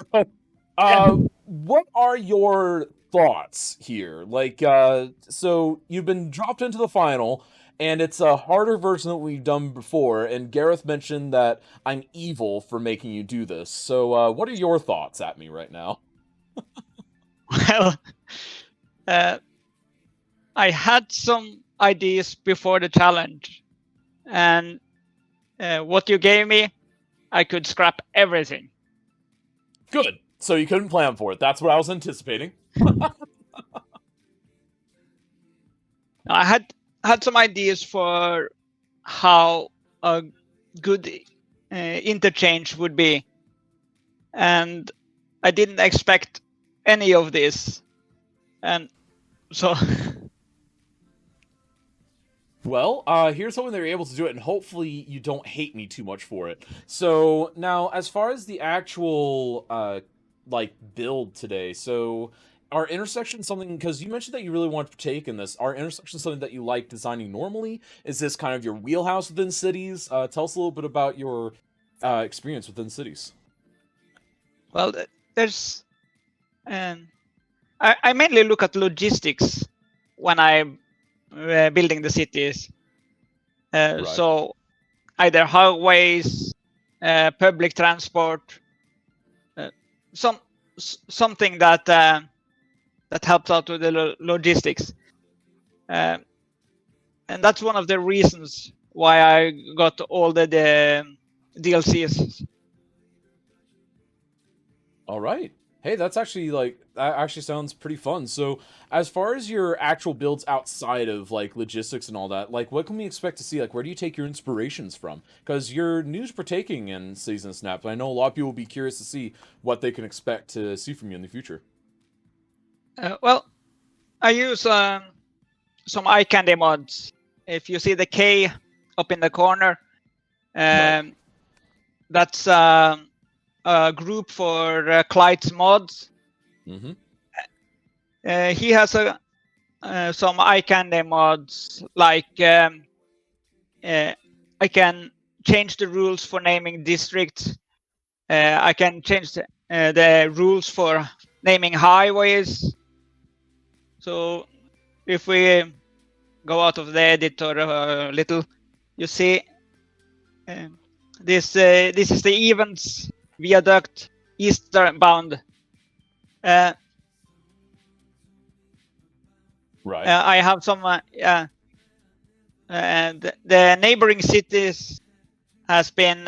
what are your thoughts here? Like, so you've been dropped into the final, and it's a harder version than we've done before. And Gareth mentioned that I'm evil for making you do this. So, what are your thoughts at me right now? Well, I had some ideas before the challenge, and what you gave me, I could scrap everything. Good. So you couldn't plan for it. That's what I was anticipating. I had some ideas for how a good interchange would be, and I didn't expect any of this, and so Well, here's hoping they're able to do it, and hopefully you don't hate me too much for it. So, now, as far as the actual, like, build today, so, are intersections something, because you mentioned that you really want to partake in this, are intersections something that you like designing normally? Is this kind of your wheelhouse within cities? Tell us a little bit about your experience within cities. well, there's I mainly look at logistics when I'm building the cities. Right. So either highways, public transport, something that that helps out with the logistics, and that's one of the reasons why I got all the DLCs. All right. Hey, that's actually like that actually sounds pretty fun. So, as far as your actual builds outside of like logistics and all that, like what can we expect to see? Like, where do you take your inspirations from? Because you're news partaking in Season Snap, and I know a lot of people will be curious to see what they can expect to see from you in the future. Well, I use some eye candy mods. If you see the K up in the corner, Right. that's a group for Clyde's mods. Mm-hmm. He has some eye candy mods, like I can change the rules for naming districts. I can change the rules for naming highways. So if we go out of the editor a little, you see this is the Evans Viaduct eastbound. Right. I have some, and the neighboring cities has been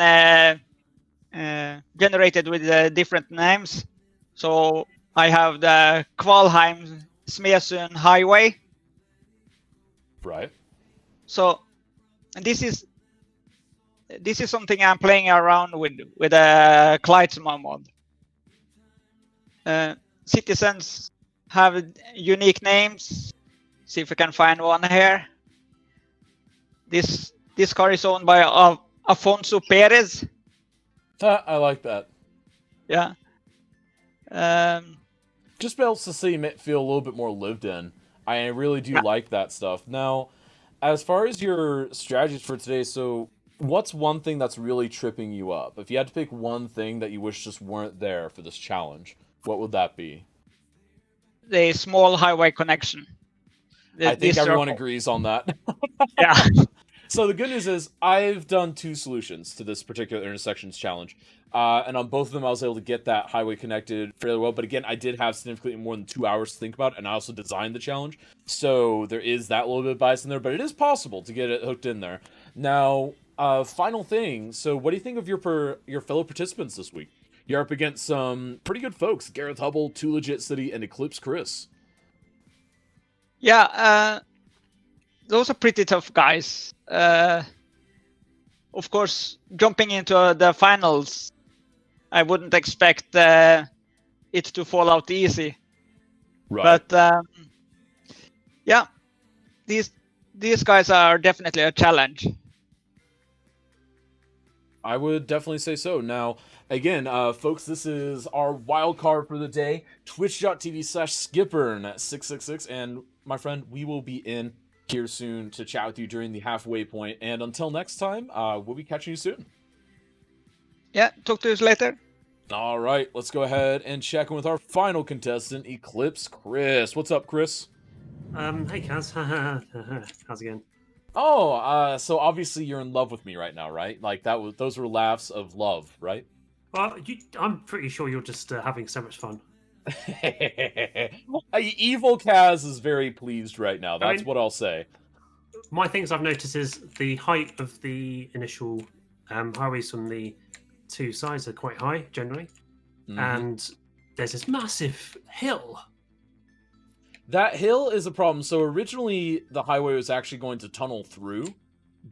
generated with different names. So I have the Kvalheim Smedsund Highway. Right. So this is something I'm playing around with a Kleidsma mod. Citizens have unique names. See if we can find one here. This car is owned by Afonso Perez. I like that. Yeah. Just helps to see it feel a little bit more lived in. I really do like that stuff. Now, as far as your strategies for today, so what's one thing that's really tripping you up? If you had to pick one thing that you wish just weren't there for this challenge, what would that be? The small highway connection. I think everyone agrees on that. Yeah. So the good news is I've done 2 solutions to this particular intersections challenge. And on both of them, I was able to get that highway connected fairly well. But again, I did have significantly more than 2 hours to think about it, and I also designed the challenge. So there is that little bit of bias in there, but it is possible to get it hooked in there. Now, final thing. So what do you think of your fellow participants this week? You're up against some pretty good folks. Gareth Hubble, Too Legit City, and Eclipse Chris. Yeah, those are pretty tough guys. Of course, jumping into the finals, I wouldn't expect it to fall out easy. Right. But yeah, these guys are definitely a challenge. I would definitely say so. Now, again, folks, this is our wild card for the day. Twitch.tv/Skipburn666. And my friend, we will be in here soon to chat with you during the halfway point. And until next time, we'll be catching you soon. Yeah, talk to you later. All right, let's go ahead and check in with our final contestant, Eclipse Chris. What's up, Chris? Hey, Kaz. How's it going? Oh, so obviously you're in love with me right now, right? Like those were laughs of love, right? Well, I'm pretty sure you're just having so much fun. Evil Kaz is very pleased right now. That's what I'll say. My things I've noticed is the height of the initial highways from the 2 sides are quite high generally, and there's this massive hill. That hill is a problem. So originally the highway was actually going to tunnel through,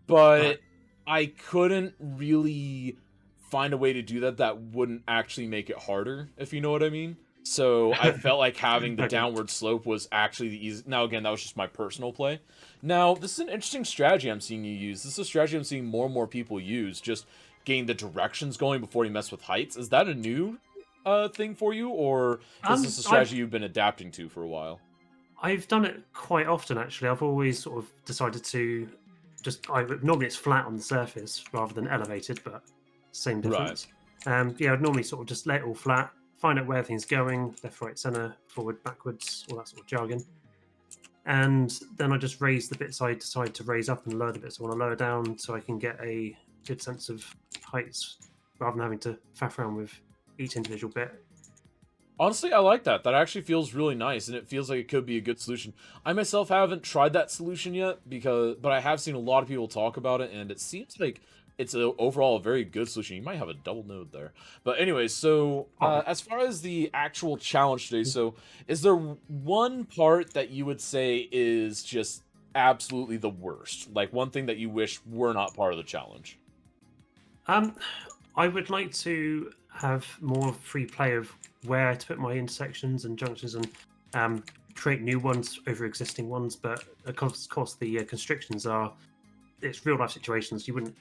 but I couldn't really find a way to do that wouldn't actually make it harder, if you know what I mean. So I felt like having the downward slope was actually the easy. Now again, that was just my personal play. Now, this is an interesting strategy I'm seeing you use. This is a strategy I'm seeing more and more people use, just getting the directions going before you mess with heights. Is that a new thing for you, or is this a strategy you've been adapting to for a while? I've done it quite often, actually. I've always sort of decided to normally it's flat on the surface rather than elevated, but same difference. Right. Yeah, I'd normally sort of just let it all flat, find out where everything's going, left, right, center, forward, backwards, all that sort of jargon. And then I just raise the bits I decide to raise up and lower the bits I want to lower down, so I can get a good sense of heights rather than having to faff around with each individual bit. Honestly, I like that. That actually feels really nice, and it feels like it could be a good solution. I myself haven't tried that solution yet, but I have seen a lot of people talk about it, and it seems like it's overall a very good solution. You might have a double node there. But anyway, so as far as the actual challenge today, so is there one part that you would say is just absolutely the worst? Like one thing that you wish were not part of the challenge? I would like to have more free play of where to put my intersections and junctions and create new ones over existing ones, but of course the constrictions it's real life situations. You wouldn't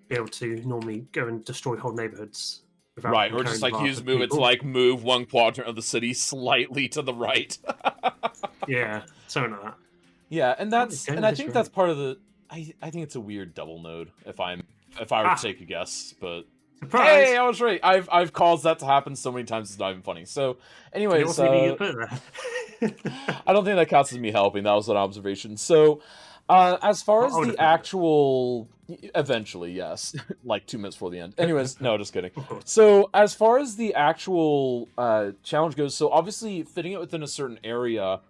be able to normally go and destroy whole neighborhoods without right, or just like use move it to like move one quadrant of the city slightly to the right. Yeah, something like that. Yeah, and I think that's part of the I think it's a weird double node if I were to take a guess, but surprise! Hey, I was right. I've caused that to happen so many times it's not even funny. So, anyways, I don't think that counts as me helping. That was an observation. So, as far as the actual, eventually, yes, like 2 minutes before the end. Anyways, no, just kidding. So, as far as the actual challenge goes, so obviously fitting it within a certain area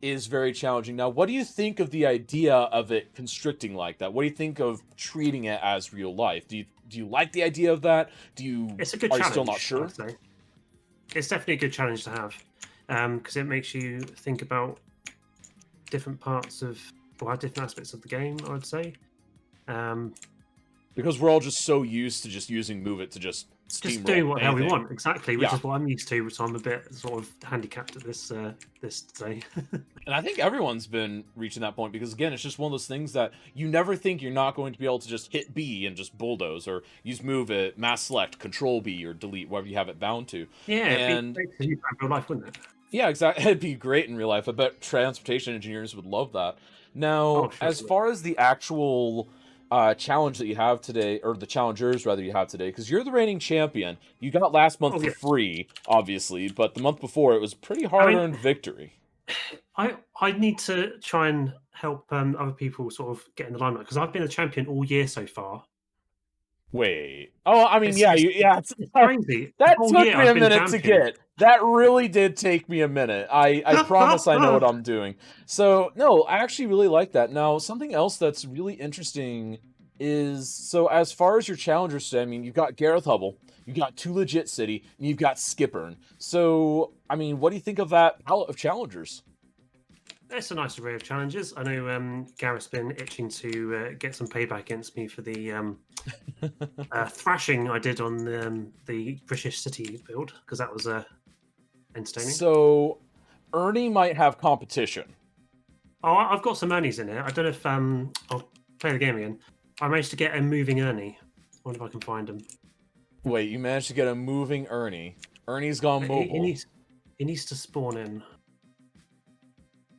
is very challenging. Now, what do you think of the idea of it constricting like that? What do you think of treating it as real life? Do you like the idea of that? It's a good challenge. Are you still not sure? It's definitely a good challenge to have, because it makes you think about different parts of, or different aspects of the game, I would say. Because we're all just so used to just using Move It to just doing what the hell we want, exactly, which is what I'm used to, so I'm a bit sort of handicapped at this today. And I think everyone's been reaching that point, because again, it's just one of those things that you never think you're not going to be able to just hit B and just bulldoze, or use Move It, Mass Select, Control B, or Delete, whatever you have it bound to. Yeah, and it'd be great in real life, wouldn't it? Yeah, exactly. It'd be great in real life. I bet transportation engineers would love that. Now, as far as the actual challenge that you have today, or the challengers rather you have today, because you're the reigning champion. You got last month for free, obviously, but the month before it was pretty hard-earned victory. I need to try and help other people sort of get in the limelight? Because I've been a champion all year so far. Wait. Oh, I mean, It's it's crazy. that The whole took year me I've a been minute to champion. get. That really did take me a minute. I promise I know what I'm doing. So, no, I actually really like that. Now, something else that's really interesting is, so as far as your challengers today, I mean, you've got Gareth Hubble, you've got Too Legit City, and you've got Skippern. So, I mean, what do you think of that palette of challengers? It's a nice array of challenges. I know Gareth's been itching to get some payback against me for the thrashing I did on the British City build, because that was entertaining. So, Ernie might have competition. Oh, I've got some Ernies in here. I don't know if I'll play the game again. I managed to get a moving Ernie. I wonder if I can find him. Wait, you managed to get a moving Ernie. Ernie's gone mobile. He needs to spawn in.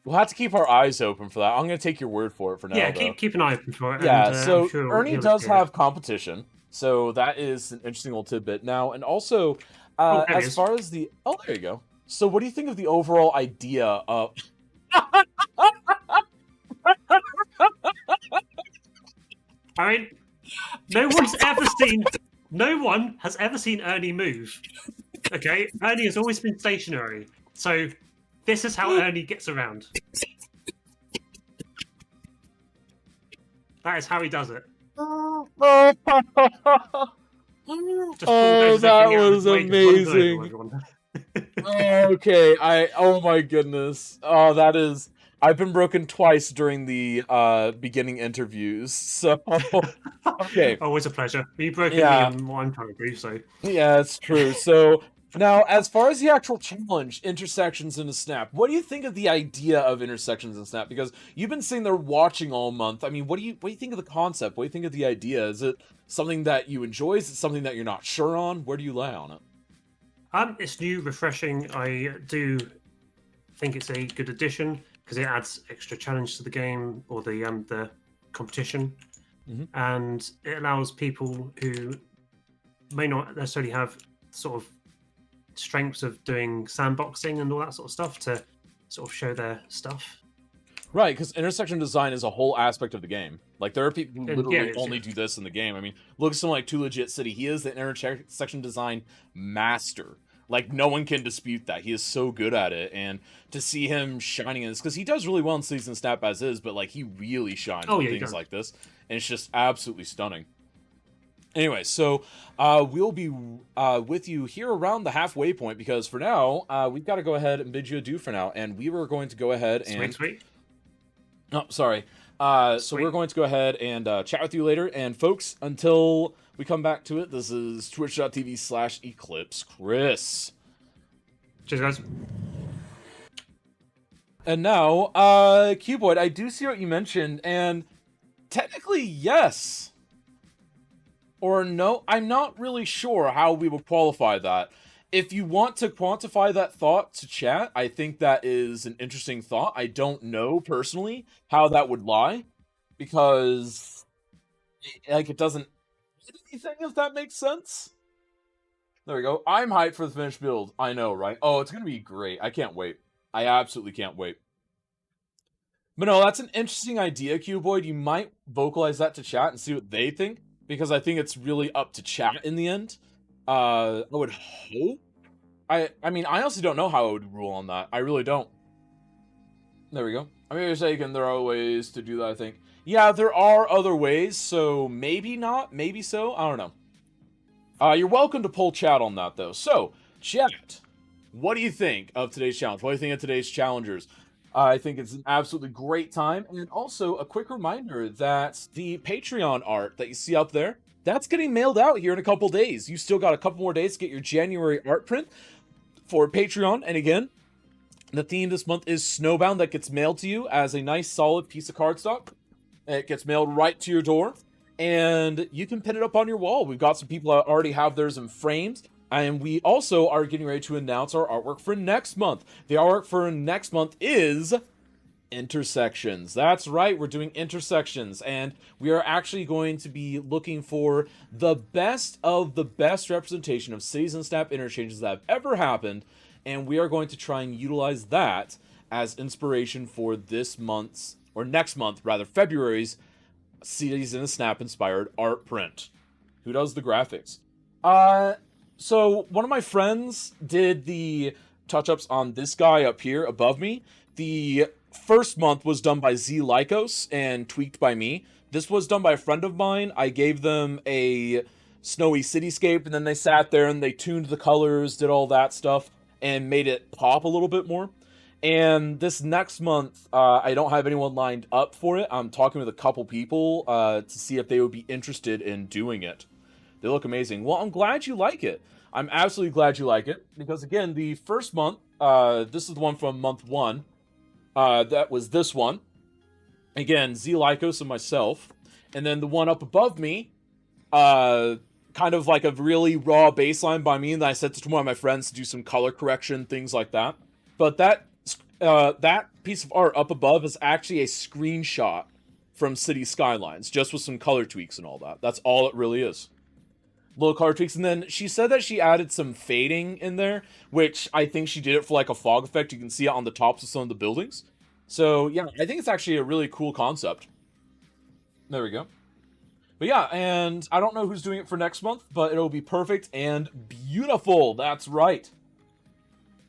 We'll have to keep our eyes open for that. I'm going to take your word for it for now. Yeah, though. keep an eye open for it. Yeah, and, so I'm sure Ernie he'll does appear. have competition, so that is an interesting little tidbit. Now, and also, there he as is. far as the... Oh, there you go. So what do you think of the overall idea of... I mean, no one has ever seen Ernie move. Okay, Ernie has always been stationary. So this is how Ernie gets around. That is how he does it. Just bulldozes that everything out of was his way, just runs over amazing. everyone. Okay, oh my goodness. Oh, that is... I've been broken twice during the beginning interviews, so... Okay. Always a pleasure. You broke me on what I'm trying to do, so... Yeah, it's true. So, now, as far as the actual challenge, intersections in a snap, what do you think of the idea of intersections in snap? Because you've been sitting there watching all month. I mean, what do you think of the concept? What do you think of the idea? Is it something that you enjoy? Is it something that you're not sure on? Where do you lie on it? It's new, refreshing. I do think it's a good addition because it adds extra challenge to the game or the competition, and it allows people who may not necessarily have sort of strengths of doing sandboxing and all that sort of stuff to sort of show their stuff. Right, because intersection design is a whole aspect of the game. Like, there are people who literally only do this in the game. I mean, look at someone like Too Legit City. He is the intersection design master. Like, no one can dispute that. He is so good at it. And to see him shining in this, because he does really well in Season Snap as is, but, like, he really shines in things like this. And it's just absolutely stunning. Anyway, so we'll be with you here around the halfway point, because for now, we've got to go ahead and bid you adieu for now. And we were going to go ahead and... Sweet. Oh, sorry. So we're going to go ahead and chat with you later. And folks, until we come back to it, this is twitch.tv/Eclipse Chris. Cheers, guys. And now, Cuboid, I do see what you mentioned, and technically, yes. Or no, I'm not really sure how we would qualify that. If you want to quantify that thought to chat, I think that is an interesting thought. I don't know, personally, how that would lie. Because, like, it doesn't... anything, if that makes sense? There we go. I'm hyped for the finished build. I know, right? Oh, it's gonna be great. I can't wait. I absolutely can't wait. But no, that's an interesting idea, Cuboid. You might vocalize that to chat and see what they think. Because I think it's really up to chat in the end. I would hope. I mean, I honestly don't know how I would rule on that. I really don't. There we go. I mean, you're saying there are ways to do that, I think. Yeah, there are other ways, so maybe not, maybe so. I don't know. You're welcome to poll chat on that, though. So, chat, what do you think of today's challenge? What do you think of today's challengers? I think it's an absolutely great time. And also, a quick reminder that the Patreon art that you see up there, that's getting mailed out here in a couple days. You still got a couple more days to get your January art print for Patreon. And again, the theme this month is Snowbound. That gets mailed to you as a nice, solid piece of cardstock. It gets mailed right to your door. And you can pin it up on your wall. We've got some people that already have theirs in frames. And we also are getting ready to announce our artwork for next month. The artwork for next month is intersections. That's right, we're doing intersections. And we are actually going to be looking for the best of the best representation of cities and snap interchanges that have ever happened. And we are going to try and utilize that as inspiration for this month's or next month, rather, February's Cities in a Snap inspired art print. Who does the graphics? So one of my friends did the touch-ups on this guy up here above me. The first month was done by Z Lycos and tweaked by me. This was done by a friend of mine. I gave them a snowy cityscape, and then they sat there and they tuned the colors, did all that stuff, and made it pop a little bit more. And this next month, I don't have anyone lined up for it. I'm talking with a couple people to see if they would be interested in doing it. They look amazing. Well, I'm glad you like it. I'm absolutely glad you like it, because again, the first month, this is the one from month 1, that was this one. Again, Z Lycos and myself. And then the one up above me, kind of like a really raw baseline by me, and then I sent it to one of my friends to do some color correction, things like that. But that piece of art up above is actually a screenshot from City Skylines, just with some color tweaks and all that. That's all it really is. Little color tweaks, and then she said that she added some fading in there, which I think she did it for like a fog effect. You can see it on the tops of some of the buildings. So yeah, I think it's actually a really cool concept. There we go. But yeah, and I don't know who's doing it for next month, but it'll be perfect and beautiful. That's right.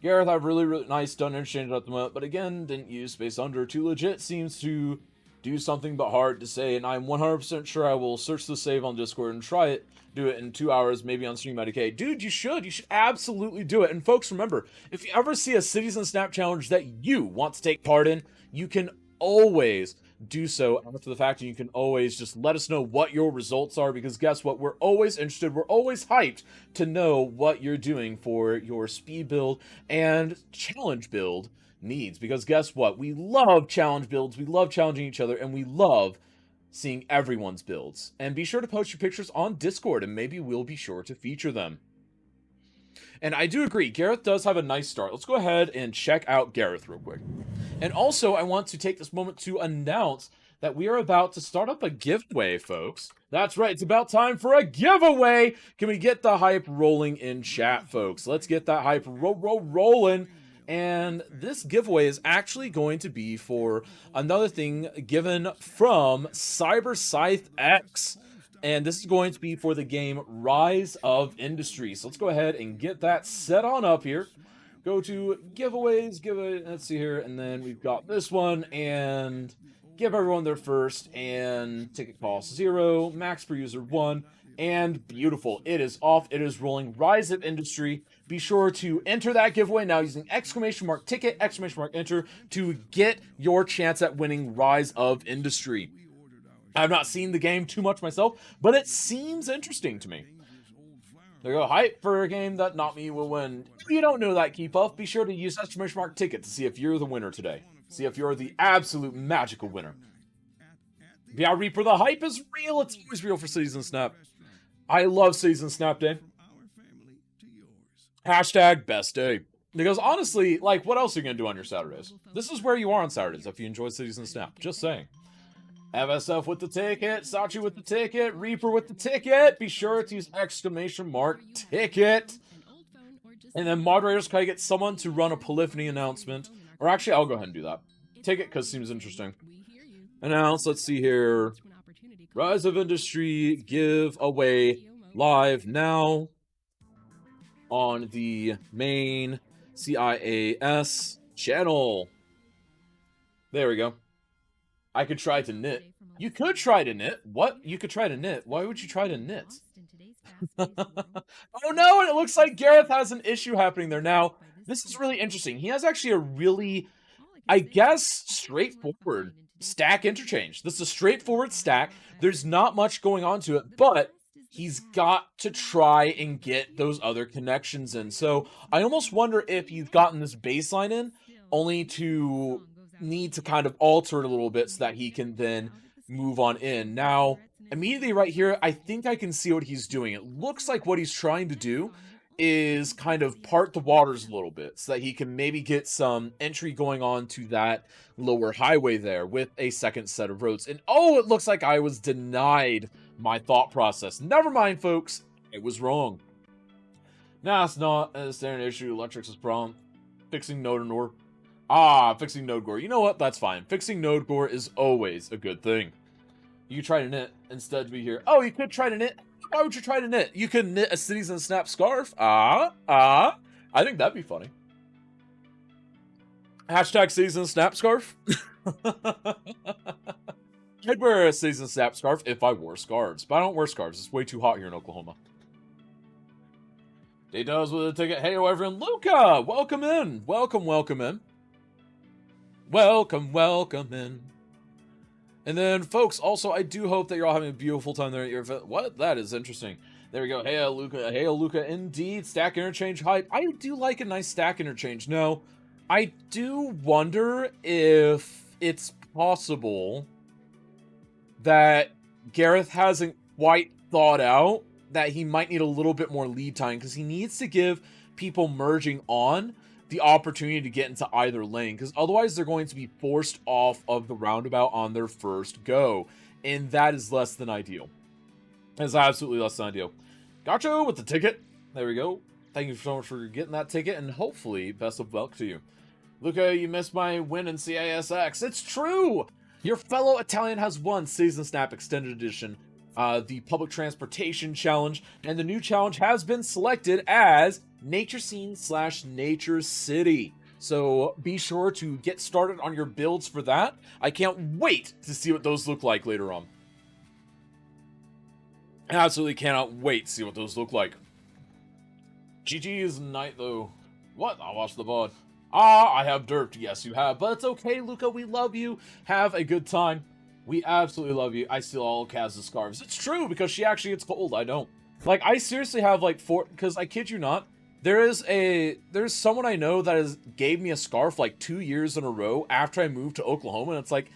Gareth, I have really nice done interchange at the moment, but again, didn't use Space Under. Too legit seems to do something but hard to say, and I'm 100% sure I will search the save on Discord and try it. Do it in 2 hours, maybe on Stream Medicaid. Dude, you should absolutely do it. And folks, remember, if you ever see a Cities in Snap challenge that you want to take part in, you can always do so after the fact, and you can always just let us know what your results are, because guess what? We're always interested, we're always hyped to know what you're doing for your speed build and challenge build needs, because guess what? We love challenge builds, we love challenging each other, and we love seeing everyone's builds. And be sure to post your pictures on Discord, and maybe we'll be sure to feature them. And I do agree, Gareth does have a nice start. Let's go ahead and check out Gareth real quick. And also, I want to take this moment to announce that we are about to start up a giveaway, folks. That's right, it's about time for a giveaway! Can we get the hype rolling in chat, folks? Let's get that hype rolling. And this giveaway is actually going to be for another thing given from Cyber Scythe X. And this is going to be for the game Rise of Industry. So let's go ahead and get that set on up here. Go to giveaways, let's see here, and then we've got this one, and give everyone their first, and ticket cost 0, max per user 1, and beautiful. It is off, it is rolling. Rise of Industry. Be sure to enter that giveaway now using !ticket, !enter to get your chance at winning Rise of Industry. I've not seen the game too much myself, but it seems interesting to me. There you go, hype for a game that not me will win. If you don't know that, keep up. Be sure to use !ticket to see if you're the winner today. See if you're the absolute magical winner. Yeah, Reaper, the hype is real. It's always real for Cities in Snap. I love Cities in Snap Day. Hashtag best day. Because honestly, like, what else are you going to do on your Saturdays? This is where you are on Saturdays if you enjoy Cities in Snap. Just saying. FSF with the ticket, Sachi with the ticket, Reaper with the ticket. Be sure to use !ticket. And then moderators, can I get someone to run a polyphony announcement? Or actually, I'll go ahead and do that. Ticket, because it seems interesting. Announce, let's see here. Rise of Industry giveaway live now on the main CIAS channel. There we go. I could try to knit. You could try to knit. What? You could try to knit? Why would you try to knit? Oh no, and it looks like Gareth has an issue happening there. Now, this is really interesting. He has actually a really, I guess, straightforward stack interchange. This is a straightforward stack. There's not much going on to it, but he's got to try and get those other connections in. So I almost wonder if he's gotten this baseline in only to need to kind of alter it a little bit so that he can then move on in. Now, immediately right here, I think I can see what he's doing. It looks like what he's trying to do is kind of part the waters a little bit so that he can maybe get some entry going on to that lower highway there with a second set of roads. And oh, it looks like I was denied my thought process. Never mind, folks. I was wrong. Nah, it's not a standard issue. Electrics is prompt. Fixing node and or. Ah, fixing node gore. You know what? That's fine. Fixing node gore is always a good thing. You could try to knit instead to be here. Oh, you could try to knit. Why would you try to knit? You could knit a Cities in a Snap scarf. I think that'd be funny. Hashtag Cities in a Snap scarf. I'd wear a Cities in a Snap scarf if I wore scarves, but I don't wear scarves. It's way too hot here in Oklahoma. Day does with a ticket. Hey, everyone. Luca, welcome in. Welcome in. Welcome in. And then, folks, also, I do hope that you're all having a beautiful time there at your event. What? That is interesting. There we go. Hey, Luca. Hey, Luca. Indeed. Stack interchange hype. I do like a nice stack interchange. No, I do wonder if it's possible that Gareth hasn't quite thought out that he might need a little bit more lead time, because he needs to give people merging on the opportunity to get into either lane, because otherwise they're going to be forced off of the roundabout on their first go, and that is less than ideal. That's absolutely less than ideal. Gotcha with the ticket. There we go. Thank you so much for getting that ticket, and hopefully best of luck to you. Luca, you missed my win in CISX. It's true! Your fellow Italian has won Season Snap Extended Edition, the Public Transportation Challenge, and the new challenge has been selected as Nature Scene / Nature City. So be sure to get started on your builds for that. I can't wait to see what those look like later on. Absolutely cannot wait to see what those look like. GG's night though. What? I watched the VOD. I have derped. Yes, you have. But it's okay, Luca. We love you. Have a good time. We absolutely love you. I steal all Kaz's scarves. It's true, because she actually gets cold. I don't. Like, I seriously have like 4, because I kid you not, there's someone I know that gave me a scarf like 2 years in a row after I moved to Oklahoma, and it's like,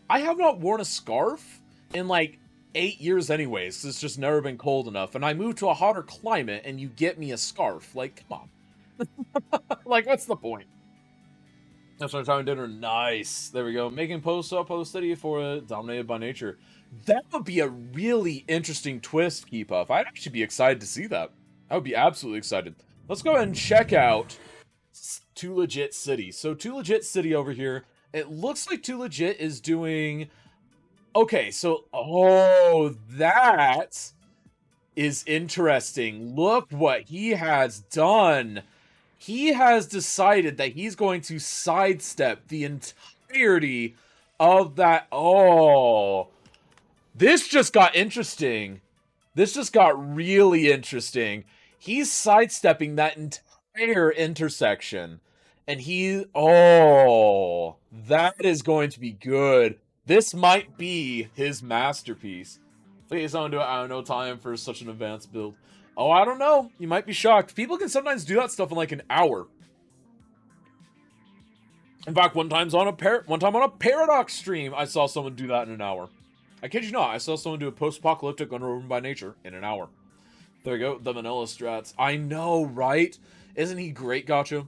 I have not worn a scarf in like 8 years anyways, because it's just never been cold enough, and I moved to a hotter climate, and you get me a scarf. Like, come on. Like, what's the point? That's what I'm having dinner. Nice. There we go. Making post city for Dominated by Nature. That would be a really interesting twist, Keep Up. I'd actually be excited to see that. I would be absolutely excited. Let's go ahead and check out Too Legit City. So Too Legit City over here. It looks like Too Legit is doing... Okay, so... Oh, that is interesting. Look what he has done. He has decided that he's going to sidestep the entirety of that. Oh, this just got interesting. This just got really interesting. He's sidestepping that entire intersection. And oh, that is going to be good. This might be his masterpiece. Please don't do it. I have no time for such an advanced build. Oh, I don't know. You might be shocked. People can sometimes do that stuff in like an hour. In fact, one time on a Paradox stream, I saw someone do that in an hour. I kid you not. I saw someone do a post-apocalyptic Unruled by Nature in an hour. There you go. The vanilla strats. I know, right? Isn't he great, Gotcha?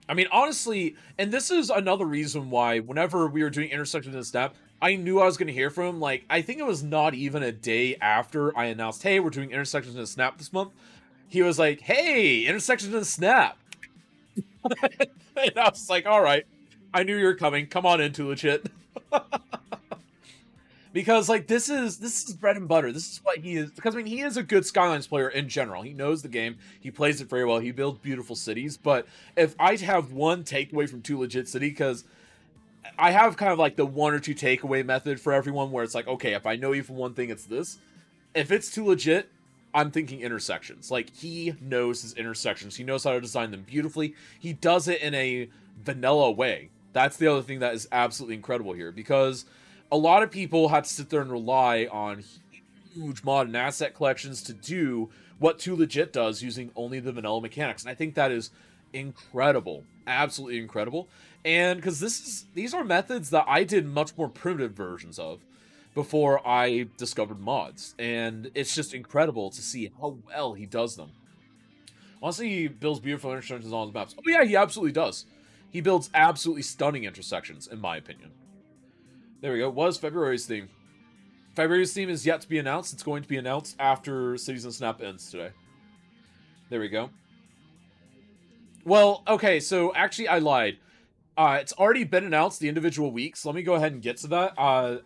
I mean, honestly, and this is another reason why whenever we were doing Intersections in Snap, I knew I was going to hear from him. Like, I think it was not even a day after I announced, hey, we're doing Intersections in Snap this month. He was like, hey, Intersections in Snap. And I was like, all right, I knew you were coming. Come on into legit. Because, like, this is bread and butter. This is what he is. Because, I mean, he is a good Skylines player in general. He knows the game. He plays it very well. He builds beautiful cities. But if I have one takeaway from Too Legit City, because I have kind of like the 1 or 2 takeaway method for everyone, where it's like, okay, if I know you for one thing, it's this. If it's Too Legit, I'm thinking intersections. Like, he knows his intersections. He knows how to design them beautifully. He does it in a vanilla way. That's the other thing that is absolutely incredible here, because a lot of people have to sit there and rely on huge mod and asset collections to do what Too Legit does using only the vanilla mechanics. And I think that is incredible. Absolutely incredible. And because these are methods that I did much more primitive versions of before I discovered mods. And it's just incredible to see how well he does them. Honestly, he builds beautiful intersections on his maps. Oh yeah, he absolutely does. He builds absolutely stunning intersections, in my opinion. There we go. What is February's theme? February's theme is yet to be announced. It's going to be announced after Cities in Snap ends today. There we go. Well, okay, so actually I lied. It's already been announced the individual weeks. Let me go ahead and get to that. I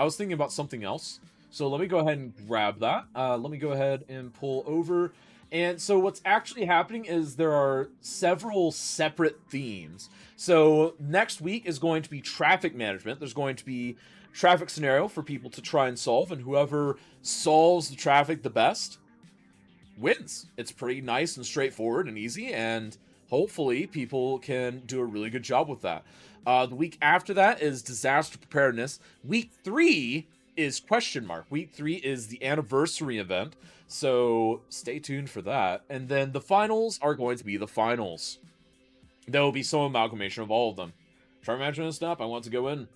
was thinking about something else. So let me go ahead and grab that. Let me go ahead and pull over. And so what's actually happening is there are several separate themes. So next week is going to be traffic management. There's going to be traffic scenario for people to try and solve, and whoever solves the traffic the best wins. It's pretty nice and straightforward and easy, and hopefully people can do a really good job with that. The week after that is disaster preparedness. Week 3 is question mark. Week 3 is the anniversary event, so stay tuned for that. And then the finals are going to be the finals. There will be some amalgamation of all of them. Try management snap. I want to go in.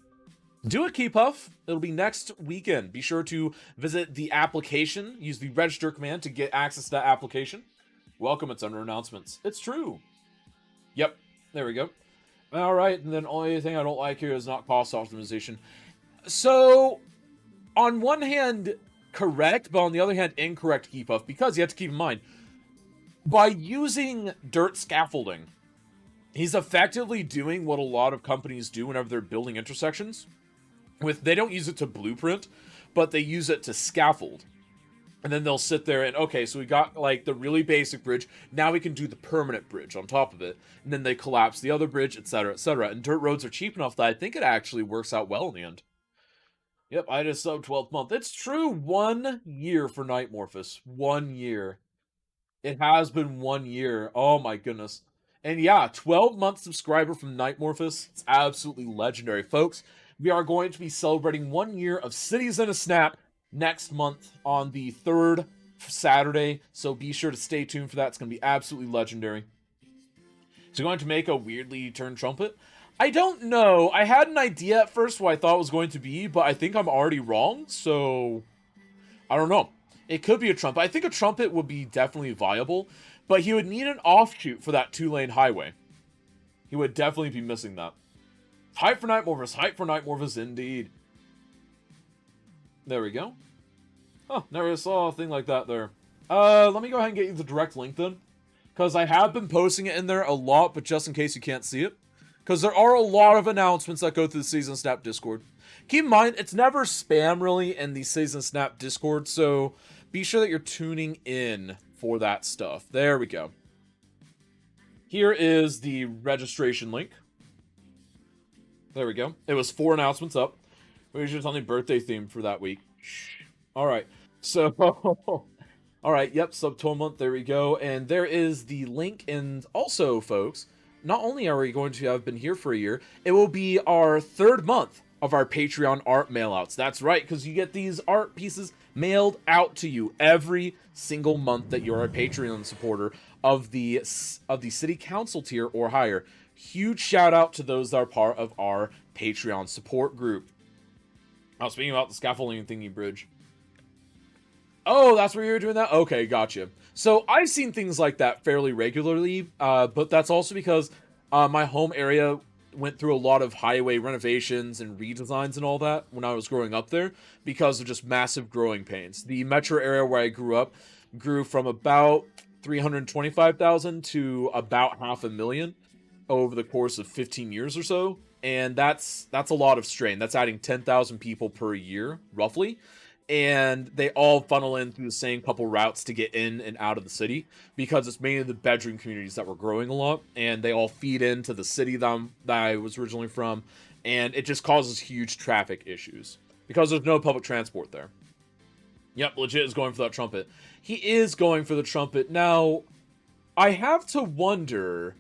Do it, Keypuff. It'll be next weekend. Be sure to visit the application. Use the register command to get access to that application. Welcome, it's under announcements. It's true. Yep, there we go. All right, and then only thing I don't like here is not cost optimization. So, on one hand, correct, but on the other hand, incorrect, Keypuff, because you have to keep in mind, by using dirt scaffolding, he's effectively doing what a lot of companies do whenever they're building intersections. They don't use it to blueprint, but they use it to scaffold. And then they'll sit there and, okay, so we got, like, the really basic bridge. Now we can do the permanent bridge on top of it. And then they collapse the other bridge, etc., etc. And dirt roads are cheap enough that I think it actually works out well in the end. Yep, I just subbed 12th month. It's true, 1 year for Nightmorphous. 1 year. It has been 1 year. Oh my goodness. And yeah, 12-month subscriber from Nightmorphous. It's absolutely legendary, folks. We are going to be celebrating 1 year of Cities in a Snap next month on the 3rd Saturday, so be sure to stay tuned for that. It's going to be absolutely legendary. Is it going to make a weirdly turned trumpet? I don't know. I had an idea at first what I thought it was going to be, but I think I'm already wrong, so I don't know. It could be a trumpet. I think a trumpet would be definitely viable, but he would need an offshoot for that 2-lane highway. He would definitely be missing that. Hype for Nightmorphous. Hype for Nightmorphous indeed. There we go. Oh, never saw a thing like that there. Let me go ahead and get you the direct link then. Because I have been posting it in there a lot, but just in case you can't see it. Because there are a lot of announcements that go through the Season Snap Discord. Keep in mind, it's never spam really in the Season Snap Discord, so be sure that you're tuning in for that stuff. There we go. Here is the registration link. There we go. It was 4 announcements up. We were just on the birthday theme for that week. Alright. So, alright, yep, sub 12 month, there we go. And there is the link. And also, folks, not only are we going to have been here for a year, it will be our 3rd month of our Patreon art mailouts. That's right, because you get these art pieces mailed out to you every single month that you're a Patreon supporter of the City Council tier or higher. Huge shout out to those that are part of our Patreon support group. Oh, speaking about the scaffolding thingy bridge. Oh, that's where you were doing that? Okay, gotcha. So I've seen things like that fairly regularly, but that's also because my home area went through a lot of highway renovations and redesigns and all that when I was growing up there because of just massive growing pains. The metro area where I grew up grew from about 325,000 to about 500,000 over the course of 15 years or so, and that's a lot of strain. That's adding 10,000 people per year, roughly, and they all funnel in through the same couple routes to get in and out of the city, because it's mainly the bedroom communities that were growing a lot, and they all feed into the city that I was originally from, and it just causes huge traffic issues, because there's no public transport there. Yep, legit is going for that trumpet. He is going for the trumpet. Now, I have to wonder,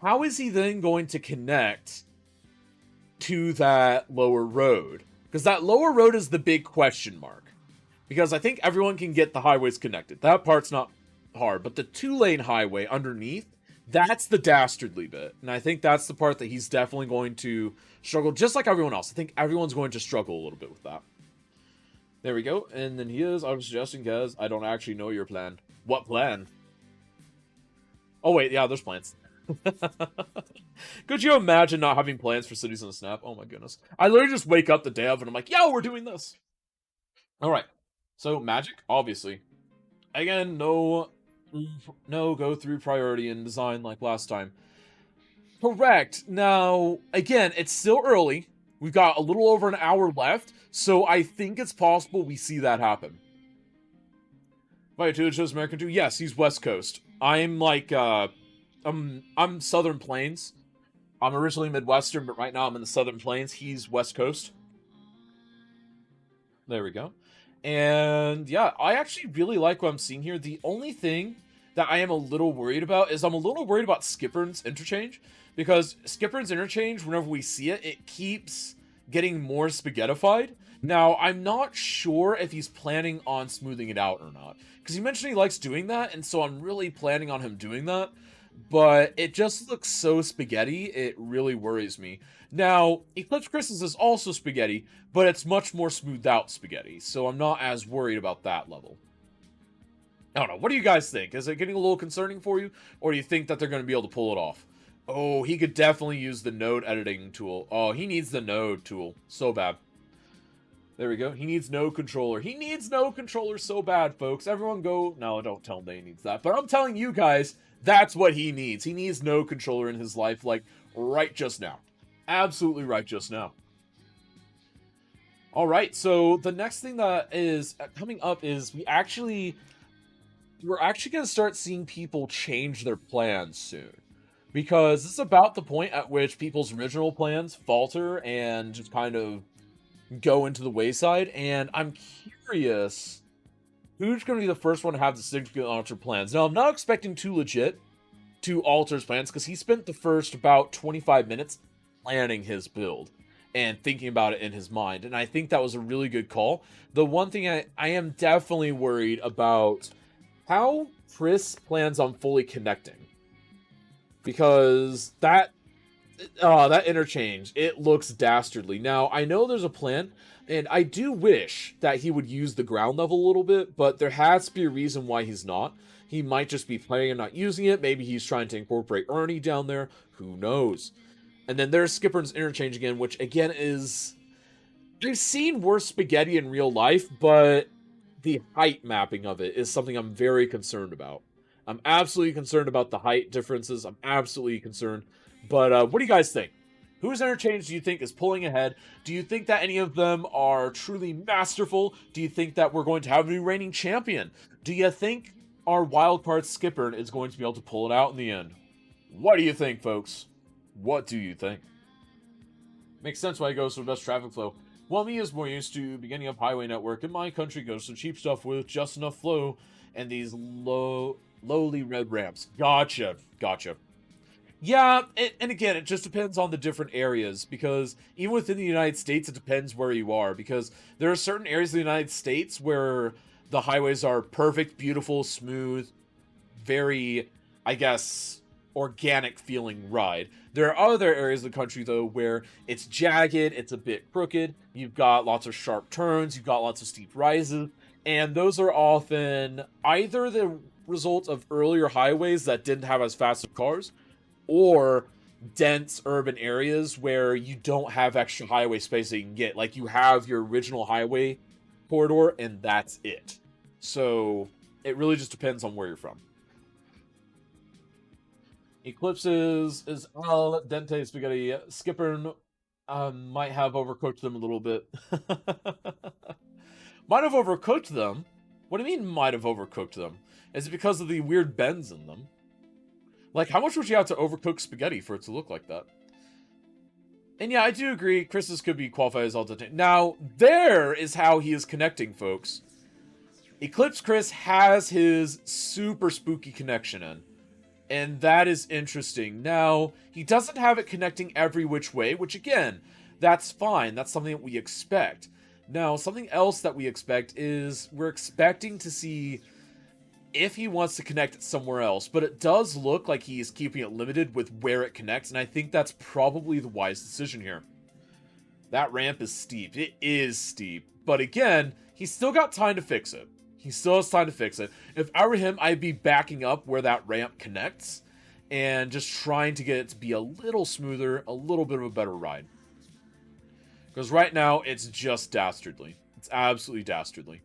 how is he then going to connect to that lower road? Because that lower road is the big question mark. Because I think everyone can get the highways connected. That part's not hard. But the 2-lane highway underneath, that's the dastardly bit. And I think that's the part that he's definitely going to struggle, just like everyone else. I think everyone's going to struggle a little bit with that. There we go. And then he is, I'm suggesting, Kaz, I don't actually know your plan. What plan? Oh, wait, yeah, there's plans. Could you imagine not having plans for Cities in a Snap? Oh my goodness. I literally just wake up the day of and I'm like, yo, we're doing this. Alright. So, magic, obviously. Again, no go through priority and design like last time. Correct. Now, again, it's still early. We've got a little over an hour left, so I think it's possible we see that happen. Via chose American too? Yes, he's West Coast. I'm like, I'm Southern Plains. I'm originally Midwestern, but right now I'm in the Southern Plains. He's West Coast. There we go. And yeah, I actually really like what I'm seeing here. The only thing that I am a little worried about is I'm a little worried about Skippern's interchange, because Skippern's interchange, whenever we see it, it keeps getting more spaghettified. Now, I'm not sure if he's planning on smoothing it out or not, because he mentioned he likes doing that, and so I'm really planning on him doing that, but it just looks so spaghetti, it really worries me. Now, Eclipse Chris's is also spaghetti, but it's much more smoothed out spaghetti, so I'm not as worried about that level. I don't know, what do you guys think? Is it getting a little concerning for you, or do you think that they're going to be able to pull it off? Oh, he could definitely use the node editing tool. Oh, he needs the node tool so bad. There we go. He needs no controller. He needs no controller so bad, folks. Everyone go... No, don't tell him that he needs that. But I'm telling you guys, that's what he needs. He needs no controller in his life, like, right just now. Absolutely right just now. Alright, so the next thing that is coming up is we're actually going to start seeing people change their plans soon. Because this is about the point at which people's original plans falter and just kind of go into the wayside. And I'm curious who's going to be the first one to have the significant alter plans. Now, I'm not expecting Too Legit to alter his plans, because he spent the first about 25 minutes planning his build and thinking about it in his mind. And I think that was a really good call. The one thing I am definitely worried about how Chris plans on fully connecting. Because that interchange, it looks dastardly. Now, I know there's a plan, and I do wish that he would use the ground level a little bit, but there has to be a reason why he's not. He might just be planning on not using it. Maybe he's trying to incorporate Ernie down there. Who knows? And then there's Skipper's interchange again, which again is... I've seen worse spaghetti in real life, but the height mapping of it is something I'm very concerned about. I'm absolutely concerned about the height differences. I'm absolutely concerned. But what do you guys think? Whose interchange do you think is pulling ahead? Do you think that any of them are truly masterful? Do you think that we're going to have a new reigning champion? Do you think our wildcard Skipper is going to be able to pull it out in the end? What do you think, folks? What do you think? Makes sense why it goes for the best traffic flow. While me is more used to beginning of highway network, in my country goes to cheap stuff with just enough flow and these lowly red ramps. Gotcha. Yeah, and again, it just depends on the different areas, because even within the United States, it depends where you are, because there are certain areas of the United States where the highways are perfect, beautiful, smooth, very, I guess, organic feeling ride. There are other areas of the country, though, where it's jagged, it's a bit crooked, you've got lots of sharp turns, you've got lots of steep rises, and those are often either the result of earlier highways that didn't have as fast of cars, or dense urban areas where you don't have extra highway space that you can get. Like, you have your original highway corridor, and that's it. So, it really just depends on where you're from. Eclipse is al dente spaghetti. Skipper might have overcooked them a little bit. Might have overcooked them? What do you mean might have overcooked them? Is it because of the weird bends in them? Like, how much would you have to overcook spaghetti for it to look like that? And yeah, I do agree, Chris's could be qualified as al dente. Now, there is how he is connecting, folks. Eclipse Chris has his super spooky connection in. And that is interesting. Now, he doesn't have it connecting every which way, which again, that's fine. That's something that we expect. Now, something else that we expect is we're expecting to see if he wants to connect it somewhere else, but it does look like he is keeping it limited with where it connects, and I think that's probably the wise decision here. That ramp is steep. It is steep. But again, he's still got time to fix it. He still has time to fix it. If I were him, I'd be backing up where that ramp connects and just trying to get it to be a little smoother, a little bit of a better ride. Because right now, it's just dastardly. It's absolutely dastardly.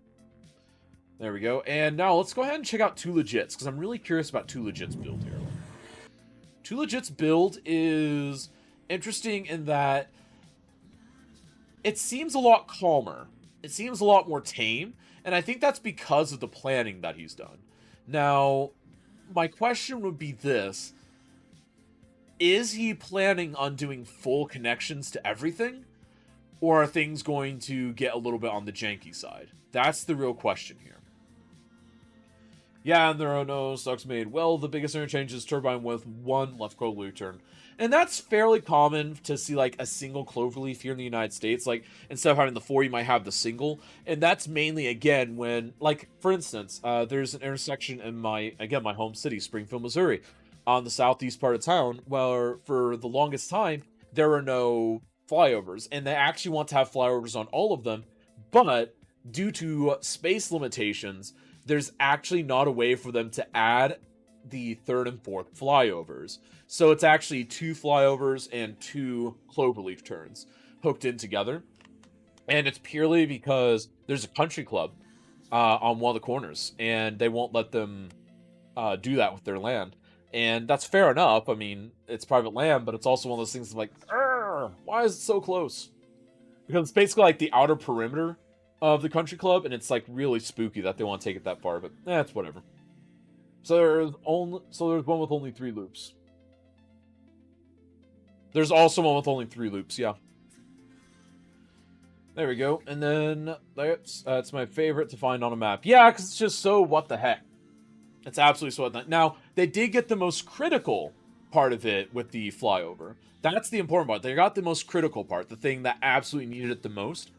There we go. And now let's go ahead and check out Too Legit's, because I'm really curious about Too Legit's build here. Too Legit's build is interesting in that it seems a lot calmer. It seems a lot more tame, and I think that's because of the planning that he's done. Now, my question would be this. Is he planning on doing full connections to everything? Or are things going to get a little bit on the janky side? That's the real question here. Yeah, and there are no stocks made. Well, the biggest interchange is turbine with one left cloverleaf turn. And that's fairly common to see, like, a single cloverleaf here in the United States. Like, instead of having the 4, you might have the single. And that's mainly, again, when, like, for instance, there's an intersection in my home city, Springfield, Missouri, on the southeast part of town, where for the longest time, there were no flyovers. And they actually want to have flyovers on all of them. But due to space limitations, there's actually not a way for them to add the 3rd and 4th flyovers. So it's actually 2 flyovers and 2 cloverleaf turns hooked in together. And it's purely because there's a country club on one of the corners, and they won't let them do that with their land. And that's fair enough. I mean, it's private land, but it's also one of those things like, why is it so close? Because it's basically like the outer perimeter of the country club, and it's like really spooky that they want to take it that far, but it's whatever. So there's one with only 3 loops. There's also one with only 3 loops, yeah. There we go. And then that's my favorite to find on a map. Yeah, because it's just so what the heck. It's absolutely so what the heck. Now, they did get the most critical part of it with the flyover. That's the important part. They got the most critical part, the thing that absolutely needed it the most.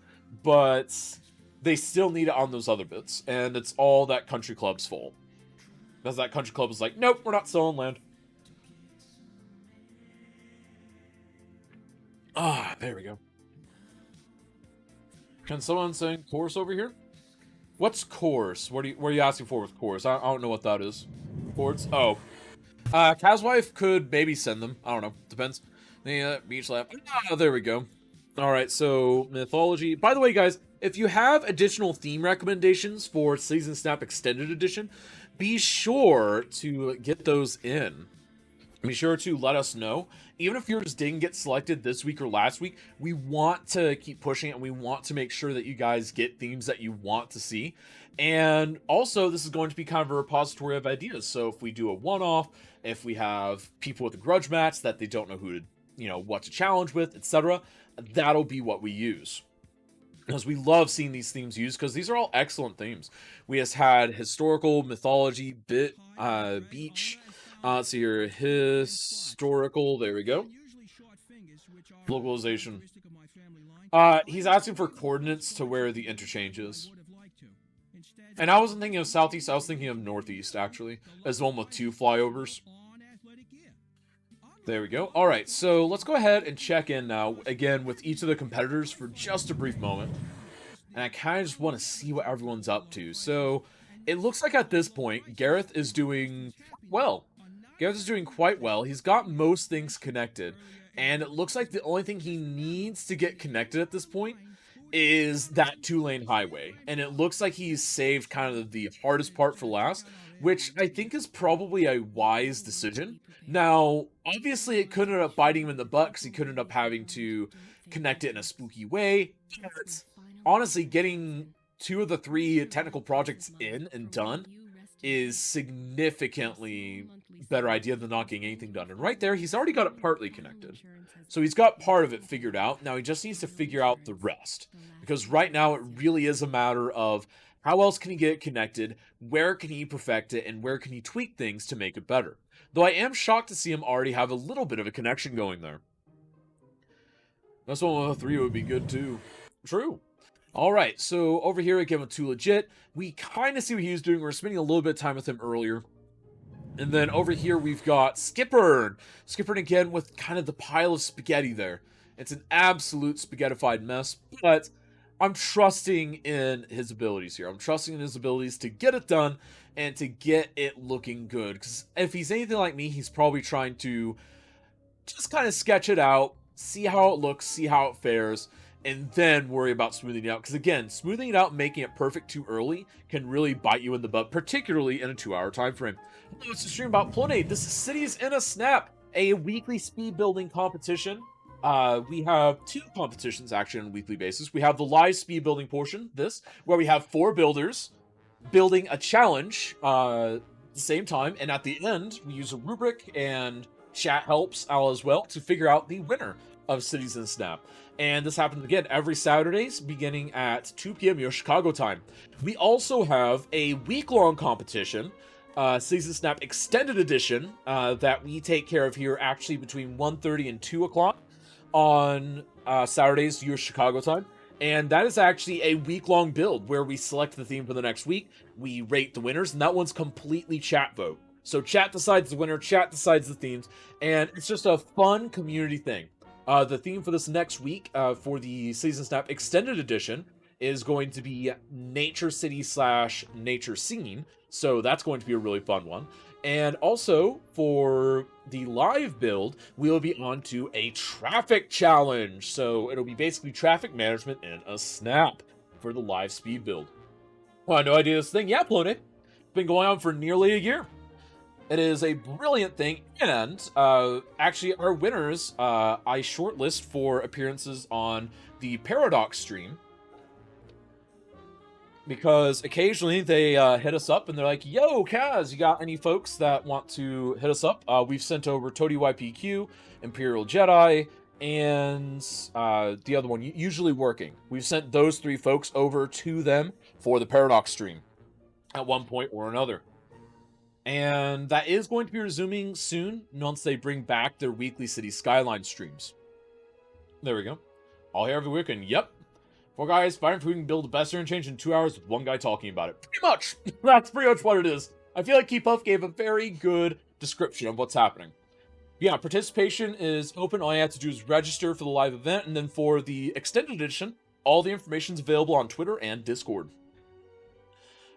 But they still need it on those other bits. And it's all that country club's fault. Because that country club was like, nope, we're not selling land. There we go. Can someone sing chorus over here? What's chorus? What are you asking for with chorus? I don't know what that is. Chords? Oh. Kazwife could maybe send them. I don't know. Depends. The beach lab. There we go. Alright, so mythology. By the way, guys, if you have additional theme recommendations for Season Snap Extended Edition, be sure to get those in. Be sure to let us know. Even if yours didn't get selected this week or last week, we want to keep pushing it, and we want to make sure that you guys get themes that you want to see. And also, this is going to be kind of a repository of ideas. So if we do a one-off, if we have people with a grudge match that they don't know who to, what to challenge with, etc., that'll be what we use. Because we love seeing these themes used, because these are all excellent themes. We just had historical, mythology, beach. Let's see here. Historical. There we go. Localization. He's asking for coordinates to where the interchange is. And I wasn't thinking of southeast. I was thinking of northeast, actually. As one with 2 flyovers. There we go. All right, so let's go ahead and check in now, again, with each of the competitors for just a brief moment. And I kind of just want to see what everyone's up to. So it looks like at this point, Gareth is doing well. Gareth is doing quite well. He's got most things connected. And it looks like the only thing he needs to get connected at this point is that 2-lane highway. And it looks like he's saved kind of the hardest part for last, which I think is probably a wise decision. Now, obviously it could end up biting him in the butt because he could end up having to connect it in a spooky way. But honestly, getting 2 of the 3 technical projects in and done is significantly better idea than not getting anything done. And right there, he's already got it partly connected. So he's got part of it figured out. Now he just needs to figure out the rest. Because right now it really is a matter of how else can he get it connected, where can he perfect it, and where can he tweak things to make it better. Though I am shocked to see him already have a little bit of a connection going there. That's one of the 3 would be good too. True. Alright, so over here again with Too Legit, we kind of see what he was doing. We were spending a little bit of time with him earlier. And then over here we've got Skipper. Skipper again with kind of the pile of spaghetti there. It's an absolute spaghettified mess, but I'm trusting in his abilities here. I'm trusting in his abilities to get it done and to get it looking good. Because if he's anything like me, he's probably trying to just kind of sketch it out, see how it looks, see how it fares, and then worry about smoothing it out. Because again, smoothing it out and making it perfect too early can really bite you in the butt, particularly in a 2-hour time frame. Hello, it's a stream about Plunade. This is Cities in a Snap. a weekly speed building competition. We have 2 competitions actually on a weekly basis. We have the live speed building portion, where we have 4 builders building a challenge at the same time, and at the end, we use a rubric, and chat helps out as well to figure out the winner of Cities in Snap. And this happens again every Saturdays, beginning at 2 p.m. your Chicago time. We also have a week-long competition, Cities in Snap Extended Edition, that we take care of here actually between 1:30 and 2 o'clock on Saturdays, your Chicago time. And that is actually a week-long build where we select the theme for the next week, we rate the winners, and that one's completely chat vote. So chat decides the winner, chat decides the themes, and it's just a fun community thing. The theme for this next week, for the Season Snap Extended Edition, is going to be Nature City / Nature Scene, so that's going to be a really fun one. And also, for the live build, we'll be on to a traffic challenge. So it'll be basically traffic management in a snap for the live speed build. Well, no idea this thing. Yeah, Plone. It's been going on for nearly a year. It is a brilliant thing, and actually our winners, I shortlist for appearances on the Paradox stream, because occasionally they hit us up and they're like, yo, Kaz, you got any folks that want to hit us up? We've sent over Toady YPQ, Imperial Jedi, and the other one, usually working. We've sent those 3 folks over to them for the Paradox stream at one point or another. And that is going to be resuming soon once they bring back their weekly City Skyline streams. There we go. All here every weekend. Yep. 4 guys fighting for who can build the best interchange in 2 hours with 1 guy talking about it. Pretty much. That's pretty much what it is. I feel like Keepuff gave a very good description of what's happening. Yeah, participation is open. All you have to do is register for the live event. And then for the extended edition, all the information is available on Twitter and Discord.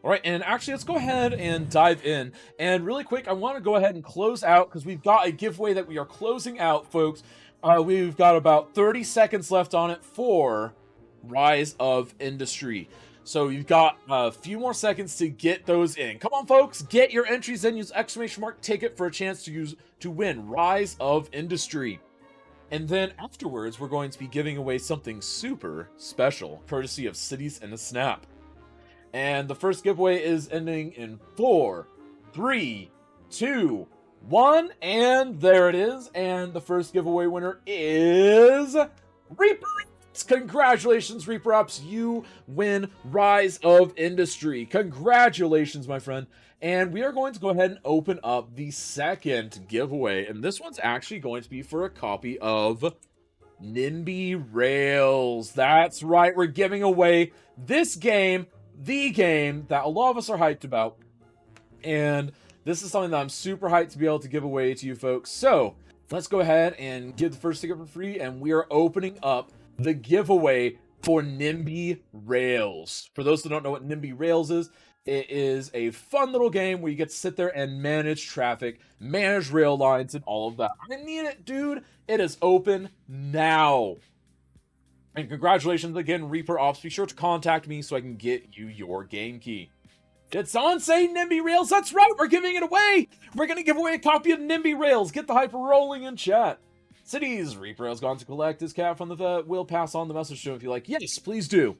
All right, and actually, let's go ahead and dive in. And really quick, I want to go ahead and close out, because we've got a giveaway that we are closing out, folks. We've got about 30 seconds left on it for Rise of Industry. So you've got a few more seconds to get those in. Come on, folks, get your entries in. Use !ticket for a chance to win Rise of Industry. And then afterwards, we're going to be giving away something super special, courtesy of Cities in a Snap. And the first giveaway is ending in 4, 3, 2, 1, and there it is. And the first giveaway winner is Reaper Ups. Congratulations, Reaper Ups. You win Rise of Industry. Congratulations, my friend. And we are going to go ahead and open up the second giveaway. And this one's actually going to be for a copy of NIMBY Rails. That's right, we're giving away this game, the game that a lot of us are hyped about. And this is something that I'm super hyped to be able to give away to you folks. So let's go ahead and give the first ticket for free. And we are opening up the giveaway for NIMBY Rails. For those that don't know what NIMBY Rails is, it is a fun little game where you get to sit there and manage traffic, manage rail lines, and all of that. I need it, dude. It is open now. And congratulations again, Reaper Ops. Be sure to contact me so I can get you your game key. Did someone say NIMBY Rails? That's right, we're giving it away! We're gonna give away a copy of NIMBY Rails. Get the hype rolling in chat. Cities, Reaper has gone to collect his cat from the vet. We'll pass on the message to him if you like. Yes, please do.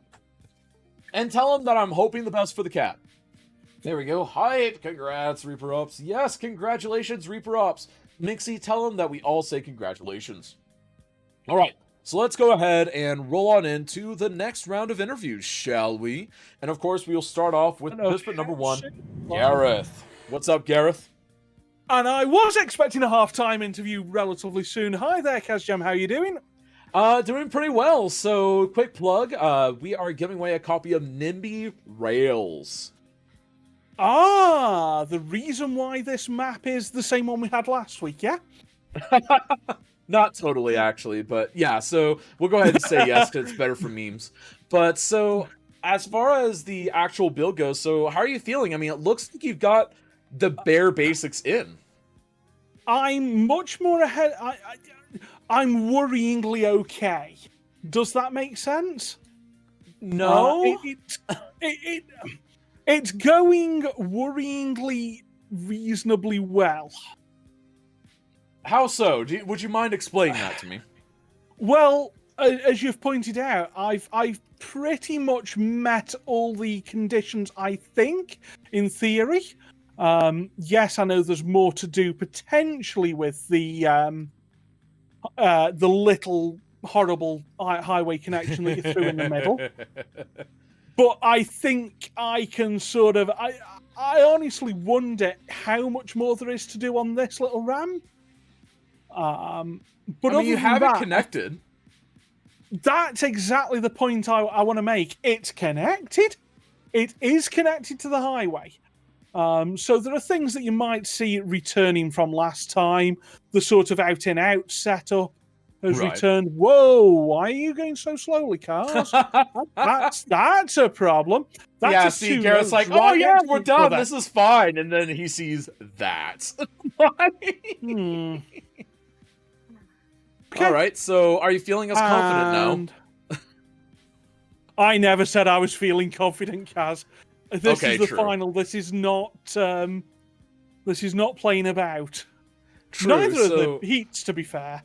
And tell him that I'm hoping the best for the cat. There we go. Hype! Congrats, Reaper Ops. Yes, congratulations, Reaper Ops. Mixie, tell him that we all say congratulations. Alright. So let's go ahead and roll on into the next round of interviews, shall we? And of course, we'll start off with participant number 1, Gareth. What's up, Gareth? And I was expecting a halftime interview relatively soon. Hi there, Kazjam. How are you doing? Doing pretty well. So, quick plug. We are giving away a copy of NIMBY Rails. Ah, the reason why this map is the same one we had last week, yeah? Not totally, actually, but yeah, so we'll go ahead and say yes, because it's better for memes. But so, as far as the actual build goes, so how are you feeling? I mean, it looks like you've got the bare basics in. I'm much more ahead. I'm worryingly okay. Does that make sense? No. It's going worryingly reasonably well. How so? Would you mind explaining that to me? Well, as you've pointed out, I've pretty much met all the conditions, I think, in theory. Yes, I know there's more to do potentially with the little horrible highway connection that you threw in the middle. But I think I can sort of... I honestly wonder how much more there is to do on this little ramp. But I mean, other you than have that, it connected. That's exactly the point I want to make. It's connected. It is connected to the highway. So there are things that you might see returning from last time. The sort of out-and-out setup has Right. returned. Whoa, why are you going so slowly, cars? That's a problem. That's yeah, just see, two Garrett's roads like, oh right yeah, next to we're each done. other. This is fine. And then he sees that. Hmm. All right, so are you feeling as confident now? And I never said I was feeling confident, Kaz. This Okay, is the true. final. This is not playing about. True, Neither so... of the heats, to be fair.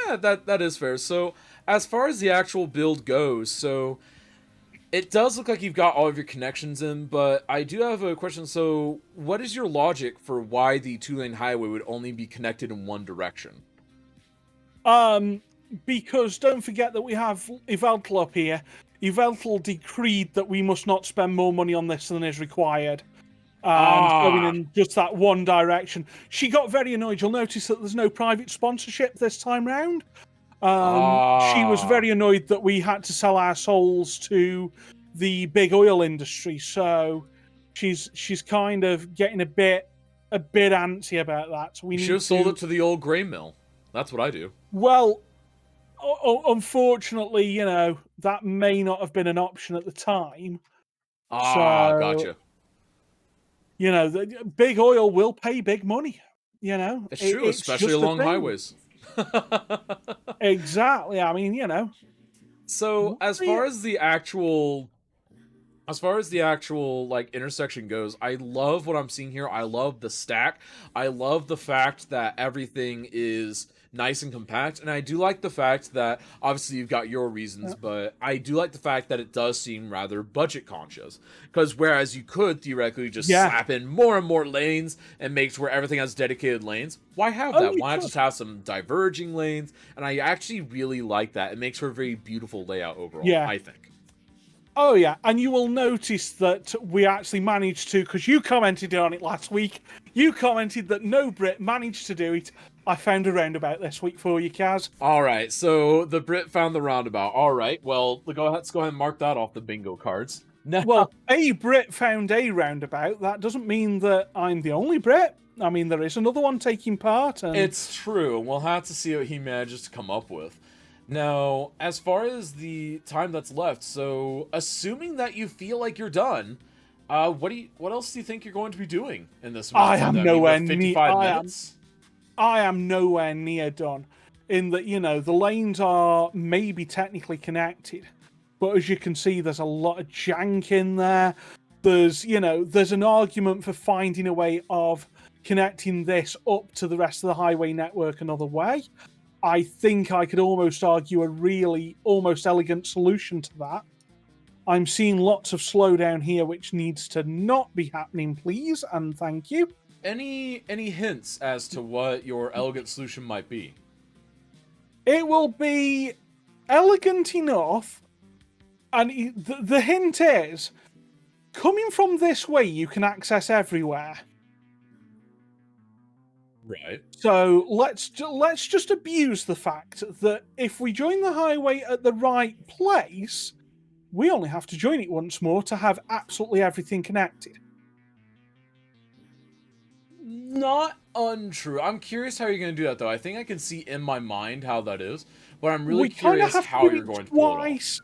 Yeah, that is fair. So, as far as the actual build goes, so it does look like you've got all of your connections in, but I do have a question. So, what is your logic for why the two-lane highway would only be connected in one direction? Because don't forget that we have Yveltal up here. Yveltal decreed that we must not spend more money on this than is required. Going in just that one direction. She got very annoyed. You'll notice that there's no private sponsorship this time round. She was very annoyed that we had to sell our souls to the big oil industry. So she's kind of getting a bit antsy about that. So we You should have sold it to the old grain mill. That's what I do. Well, unfortunately, you know, that may not have been an option at the time. Gotcha. You know, the big oil will pay big money. You know, It's true, especially just a along thing. highways. Exactly. I mean, you know. So, as far as the actual like intersection goes, I love what I'm seeing here. I love the stack. I love the fact that everything is nice and compact, and I do like the fact that obviously you've got your reasons, but I do like the fact that it does seem rather budget conscious, because whereas you could theoretically just slap in more and more lanes and make sure everything has dedicated lanes, why have that? Why not just have some diverging lanes? And I actually really like that. It makes for a very beautiful layout overall, I think. Oh yeah, and you will notice that we actually managed to, because you commented on it last week, you commented that no Brit managed to do it. I found a roundabout this week for you, Kaz. Alright, so the Brit found the roundabout. Alright, well, let's go ahead and mark that off the bingo cards. Well, a Brit found a roundabout. That doesn't mean that I'm the only Brit. I mean, there is another one taking part. And it's true. We'll have to see what he manages to come up with. Now, as far as the time that's left, so assuming that you feel like you're done, what else do you think you're going to be doing in this match? I am nowhere near. 55 minutes? I am nowhere near done. In that, you know, the lanes are maybe technically connected, but as you can see, there's a lot of jank in there. There's an argument for finding a way of connecting this up to the rest of the highway network another way. I think I could almost argue a really almost elegant solution to that. I'm seeing lots of slowdown here, which needs to not be happening, please, and thank you. Any hints as to what your elegant solution might be? It will be elegant enough, and the hint is, coming from this way, you can access everywhere. Right. So let's just abuse the fact that if we join the highway at the right place, we only have to join it once more to have absolutely everything connected. Not untrue. I'm curious how you're going to do that, though. I think I can see in my mind how that is, but I'm really curious how you're going to pull it off.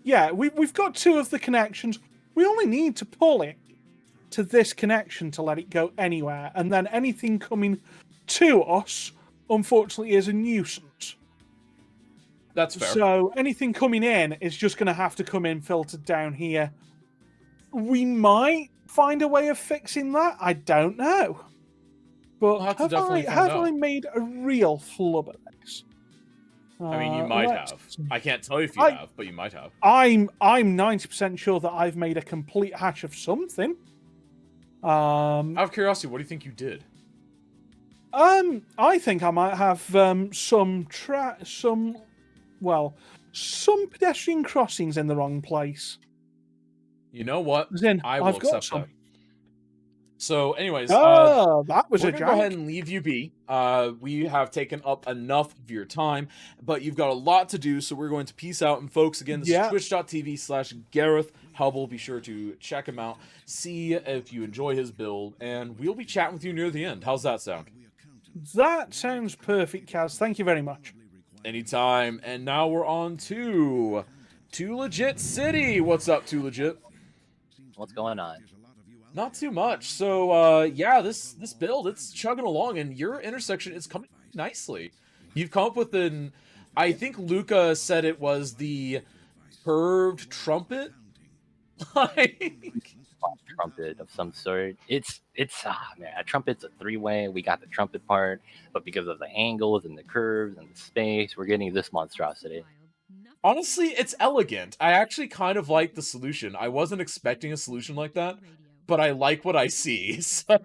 Yeah, we've got two of the connections. We only need to pull it to this connection to let it go anywhere, and then anything coming to us, unfortunately, is a nuisance. That's fair. So anything coming in is just going to have to come in filtered down here. We might find a way of fixing that. I don't know. but We'll have to have definitely find have out. I made a real flub at this? I mean, you might let's- have. I can't tell you if you I- have, but you might have. I'm 90% sure that I've made a complete hash of something. Out of curiosity, what do you think you did? I think I might have some pedestrian crossings in the wrong place. You know what? As in, I will I've got accept some. that. So, anyways, That was we're a gonna go ahead jank. and leave you be. We have taken up enough of your time, but you've got a lot to do, so we're going to peace out. And folks, again, this Yeah. is twitch.tv/Gareth Hubble. Be sure to check him out, see if you enjoy his build, and we'll be chatting with you near the end. How's that sound? That sounds perfect, Kaz. Thank you very much. Anytime. And now we're on to Too Legit City. What's up, Too Legit? What's going on? Not too much. So, yeah, this build, it's chugging along, and your intersection is coming nicely. You've come up with I think Luca said it was the curved trumpet. Like, Trumpet of some sort. It's man, a trumpet's a three-way. We got the trumpet part, but because of the angles and the curves and the space, we're getting this monstrosity. honestly, it's elegant. I actually kind of like the solution. I wasn't expecting a solution like that, but I like what I see. So,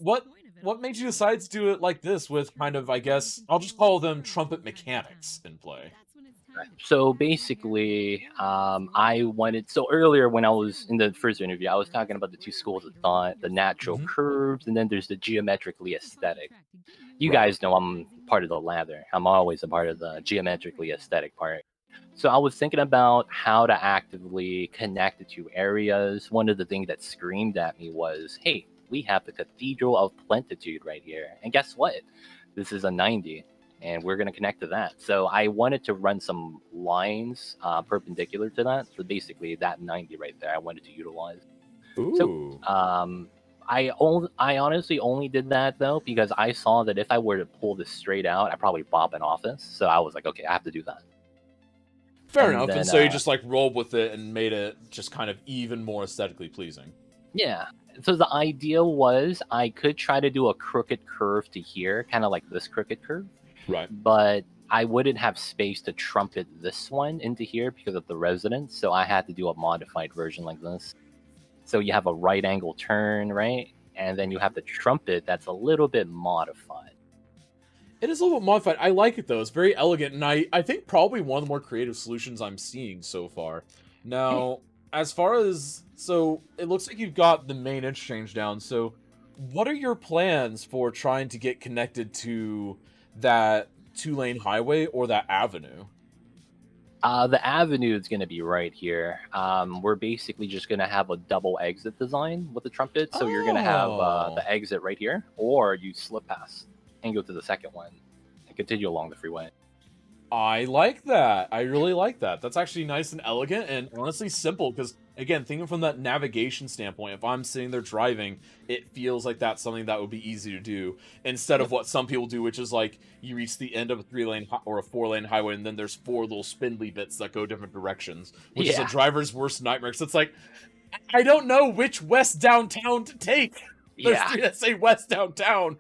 what made you decide to do it like this with kind of, I guess, I'll just call them trumpet mechanics in play? So basically, I wanted. So earlier, when I was in the first interview, I was talking about the two schools of thought: the natural Mhm. curves, and then there's the geometrically aesthetic. You Right. guys know I'm part of the latter. I'm always a part of the geometrically aesthetic part. So I was thinking about how to actively connect the two areas. One of the things that screamed at me was, "Hey, we have the Cathedral of Plentitude right here, and guess what? This is a 90." And we're going to connect to that. So I wanted to run some lines perpendicular to that. So basically, that 90 right there, I wanted to utilize. Ooh. I honestly only did that though because I saw that if I were to pull this straight out, I'd probably bop an office. So I was like, okay, I have to do that. Fair And enough. then, And so you just like rolled with it and made it just kind of even more aesthetically pleasing. Yeah. So the idea was I could try to do a crooked curve to here, kind of like this crooked curve. Right. But I wouldn't have space to trumpet this one into here because of the resonance, so I had to do a modified version like this. So you have a right angle turn, right? And then you have the trumpet that's a little bit modified. It is a little bit modified. I like it though. It's very elegant, and I think probably one of the more creative solutions I'm seeing so far. Now, as far as so it looks like you've got the main interchange down. So what are your plans for trying to get connected to that 2-lane highway or that avenue? The avenue is going to be right here. We're basically just going to have a double exit design with the trumpet. So you're going to have the exit right here, or you slip past and go to the second one and continue along the freeway. I like that. I really like that. That's actually nice and elegant and honestly simple because, again, thinking from that navigation standpoint, if I'm sitting there driving, it feels like that's something that would be easy to do instead of what some people do, which is like you reach the end of a 3-lane or a 4-lane highway and then there's 4 little spindly bits that go different directions, which is a driver's worst nightmare. So it's like, I don't know which west downtown to take. There's 3 that say west downtown.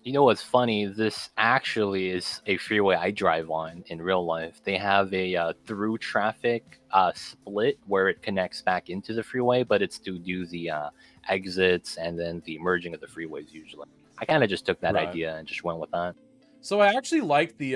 You know what's funny? This actually is a freeway I drive on in real life. They have a through traffic split where it connects back into the freeway, but it's to do the exits and then the merging of the freeways usually. I kind of just took that idea and just went with that. So I actually like the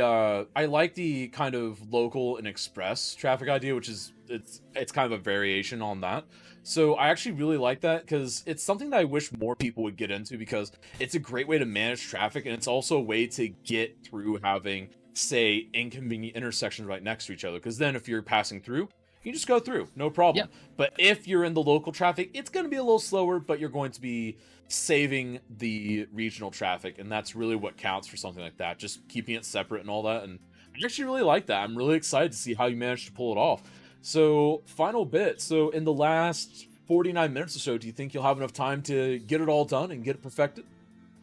kind of local and express traffic idea, which is it's kind of a variation on that. So I actually really like that because it's something that I wish more people would get into because it's a great way to manage traffic and it's also a way to get through having, say, inconvenient intersections right next to each other. Because then if you're passing through, you just go through, no problem. Yeah. But if you're in the local traffic, it's going to be a little slower, but you're going to be saving the regional traffic, and that's really what counts for something like that, just keeping it separate and all that. And I actually really like that. I'm really excited to see how you managed to pull it off. So, final bit. So, in the last 49 minutes or so, do you think you'll have enough time to get it all done and get it perfected?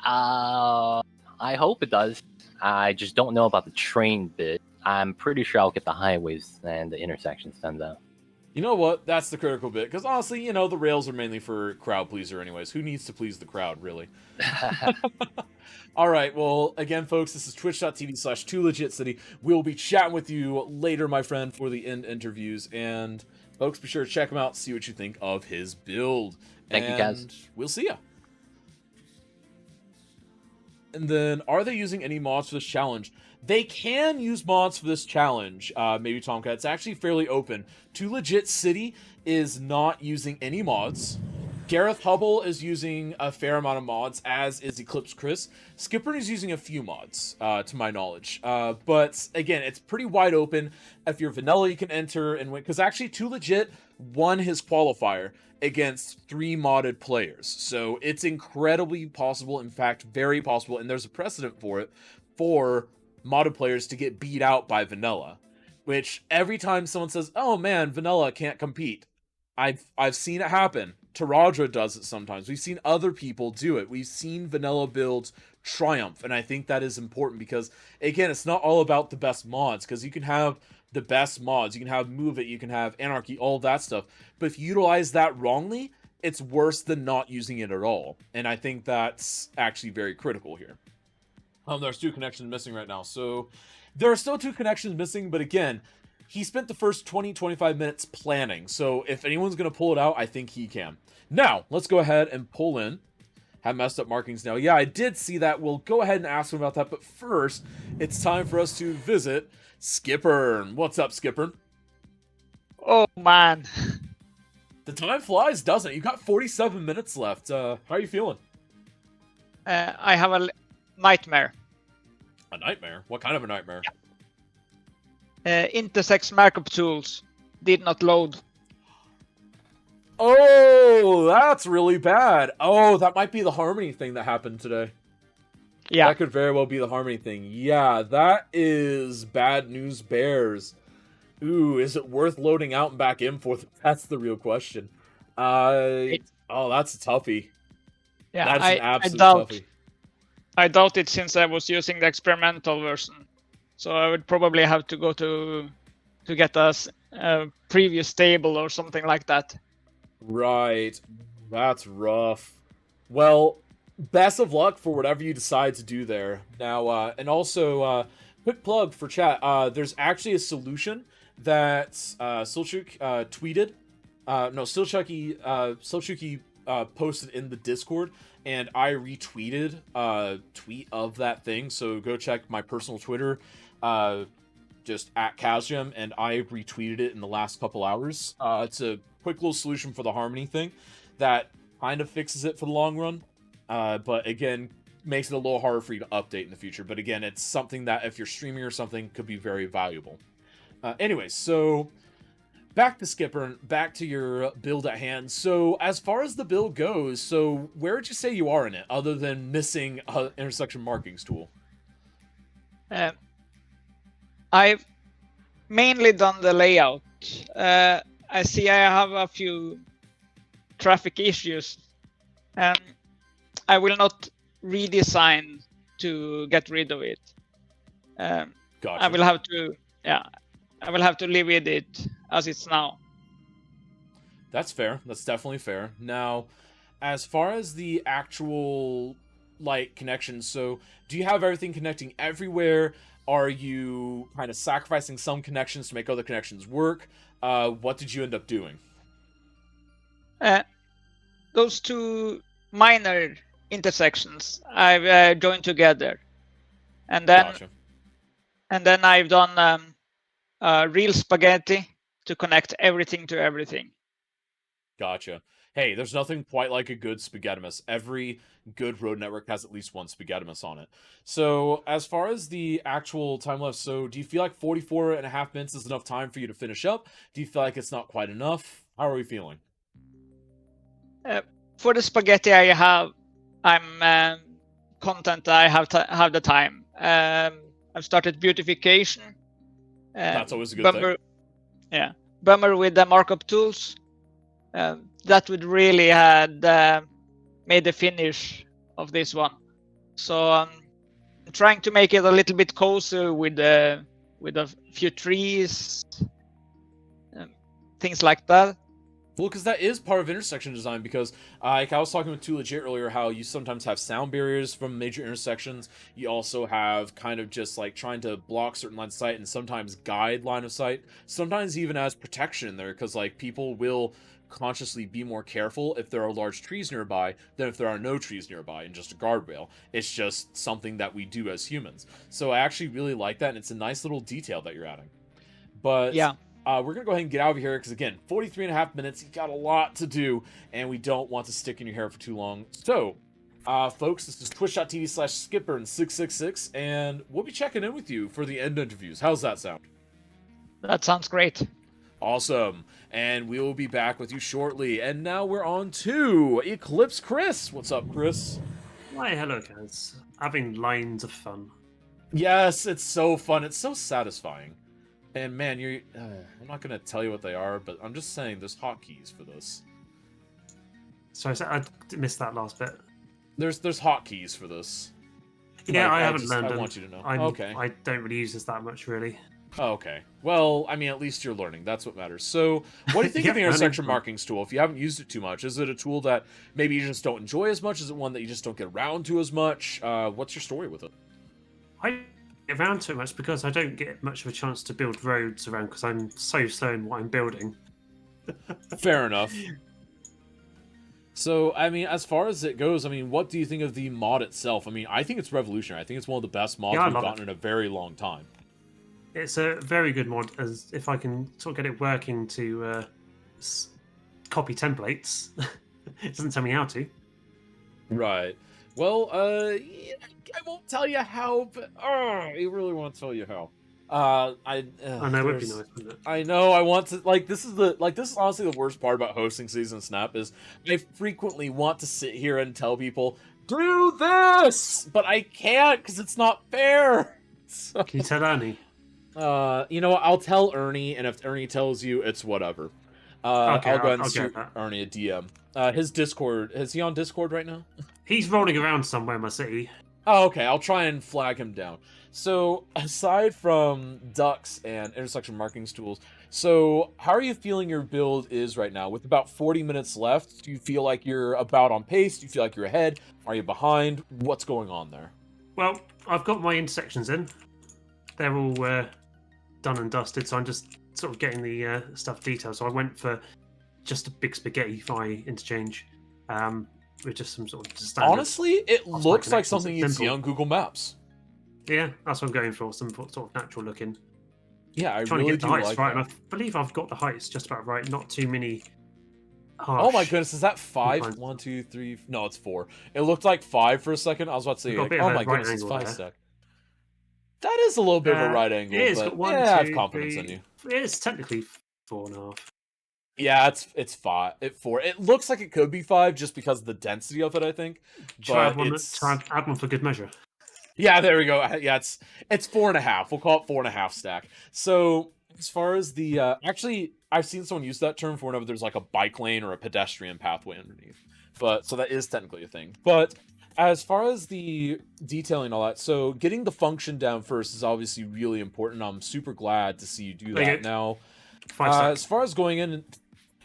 I hope it does. I just don't know about the train bit. I'm pretty sure I'll get the highways and the intersections done though. You know what? That's the critical bit. Because honestly, you know, the rails are mainly for crowd pleaser anyways. Who needs to please the crowd, really? All right, well, again, folks, this is twitch.tv/2legitcity. We'll be chatting with you later, my friend, for the end interviews. And, folks, be sure to check him out, see what you think of his build. Thank you, guys. We'll see ya. And then, are they using any mods for this challenge? They can use mods for this challenge, maybe Tomcat. It's actually fairly open. 2legitcity is not using any mods. Gareth Hubble is using a fair amount of mods, as is Eclipse Chris. Skipper is using a few mods, to my knowledge. But, again, it's pretty wide open. If you're vanilla, you can enter and win. Because actually, 2legit won his qualifier against 3 modded players. So it's incredibly possible, in fact, very possible, and there's a precedent for it, for modded players to get beat out by vanilla. Which, every time someone says, oh man, vanilla can't compete, I've seen it happen. Taradra does it sometimes. We've seen other people do it. We've seen vanilla builds triumph, and I think that is important because, again, it's not all about the best mods, because you can have the best mods, you can have Move It, you can have Anarchy, all that stuff, but if you utilize that wrongly, it's worse than not using it at all, and I think that's actually very critical here. There's 2 connections missing right now, so there are still 2 connections missing, but again, he spent the first 20-25 minutes planning, so if anyone's going to pull it out, I think he can. Now, let's go ahead and pull in. Have messed up markings now. Yeah, I did see that. We'll go ahead and ask him about that, but first, it's time for us to visit Skipper. What's up, Skipper? Oh man, The time flies, doesn't it? You got 47 minutes left. How are you feeling? I have a nightmare. A nightmare? What kind of a nightmare? Intersex markup tools did not load. Oh, that's really bad. Oh, that might be the Harmony thing that happened today. Yeah, That could very well be the Harmony thing. Yeah, that is bad news bears. Ooh, is it worth loading out and back in for? That's the real question. Oh, that's a toughie. yeah. That's an absolute doubt. toughie. I doubt it since I was using the experimental version. So I would probably have to go to get a previous table or something like that. Right. That's rough. Well, best of luck for whatever you decide to do there. Now, and also, quick plug for chat. There's actually a solution that Silchuk tweeted. Silchuki posted in the Discord, and I retweeted a tweet of that thing. So go check my personal Twitter, just at Kazium, and I retweeted it in the last couple hours. It's a quick little solution for the Harmony thing that kind of fixes it for the long run, but again, makes it a little harder for you to update in the future. But again, it's something that if you're streaming or something could be very valuable. Anyway, so back to Skipper, back to your build at hand. So as far as the build goes, so where would you say you are in it, other than missing an intersection markings tool? I've mainly done the layout. I see I have a few traffic issues, and I will not redesign to get rid of it. Gotcha. I will have to live with it as it's now. That's fair. That's definitely fair. Now, as far as the actual light connections, so do you have everything connecting everywhere? Are you kind of sacrificing some connections to make other connections work? What did you end up doing? Those 2 minor intersections I've joined together, and then Gotcha. I've done real spaghetti to connect everything to everything. Gotcha. Hey, there's nothing quite like a good spaghettimus. Every good road network has at least one spaghettimus on it. So, as far as the actual time left, so do you feel like 44 and a half minutes is enough time for you to finish up? Do you feel like it's not quite enough? How are we feeling? For the spaghetti I'm content. I have the time. I've started beautification. That's always a good thing. Yeah, Bummer with the markup tools. That would really had made the finish of this one. So I'm trying to make it a little bit cozy with a few trees. things like that. Well, because that is part of intersection design, because like I was talking with Too Legit earlier, how you sometimes have sound barriers from major intersections. You also have kind of just like trying to block certain lines of sight and sometimes guide line of sight. Sometimes even as protection there, because like people will consciously be more careful if there are large trees nearby than if there are no trees nearby and just a guardrail. It's just something that we do as humans. So I actually really like that, and it's a nice little detail that you're adding. But Yeah. we're going to go ahead and get out of here because, again, 43 and a half minutes, you got a lot to do, and we don't want to stick in your hair for too long. So, folks, this is twitch.tv/skipper666, and we'll be checking in with you for the end interviews. How's that sound? That sounds great. Awesome. And we will be back with you shortly. And now we're on to Eclipse Chris. What's up, Chris? Why, hello, guys. Having lines of fun. Yes, it's so fun. It's so satisfying. And man, I'm not going to tell you what they are, but I'm just saying there's hotkeys for this. Sorry, I missed that last bit. There's hotkeys for this. Yeah, Like, I haven't learned I them. want you to know. Okay. I don't really use this that much, really. Oh, okay. Well, I mean, at least you're learning. That's what matters. So, what do you think of the intersection markings tool? If you haven't used it too much, is it a tool that maybe you just don't enjoy as much? Is it one that you just don't get around to as much? What's your story with it? I don't get around to it much because I don't get much of a chance to build roads around because I'm so slow in what I'm building. Fair enough. So, I mean, as far as it goes, I mean, what do you think of the mod itself? I mean, I think it's revolutionary. I think it's one of the best mods we've gotten in a very long time. It's a very good mod, as if I can sort of get it working to copy templates. It doesn't tell me how to. Right. Well, I won't tell you how, but I really want to tell you how. I know it would be nice, wouldn't it? I know. I want to this is honestly the worst part about hosting Season Snap is I frequently want to sit here and tell people do this, but I can't because it's not fair. So, can you tell Ernie? You know what? I'll tell Ernie, and if Ernie tells you, it's whatever. Okay, I'll go ahead and shoot Ernie a DM. His Discord, is he on Discord right now? He's rolling around somewhere in my city. Oh, okay. I'll try and flag him down. So, aside from ducks and intersection markings tools, so how are you feeling your build is right now? With about 40 minutes left, do you feel like you're about on pace? Do you feel like you're ahead? Are you behind? What's going on there? Well, I've got my intersections in. They're all done and dusted, so I'm just sort of getting the stuff detailed. So I went for just a big spaghetti fry interchange with just some sort of standard. Honestly, it looks like something you'd see on Google Maps. Yeah, that's what I'm going for. Some sort of natural looking. Yeah, I trying really to get do the heights like right, that. and I believe I've got the heights just about right. Not too many. Harsh. Oh my goodness, is that 5? 1, 2, 3. No, it's 4. It looked like 5 for a second. I was about to say, like, oh my goodness, it's 5 stack. That is a little bit of a right angle, but one, yeah, I have two, confidence three, in you. It's technically 4.5. Yeah, it's 5. 4. It looks like it could be 5 just because of the density of it, I think. Try But add one for good measure. Yeah, there we go. Yeah, it's 4.5. We'll call it 4.5 stack. So as far as the actually, I've seen someone use that term for whenever there's like a bike lane or a pedestrian pathway underneath. But so that is technically a thing. But as far as the detailing and all that, so getting the function down first is obviously really important. I'm super glad to see you do that now. As far as going in,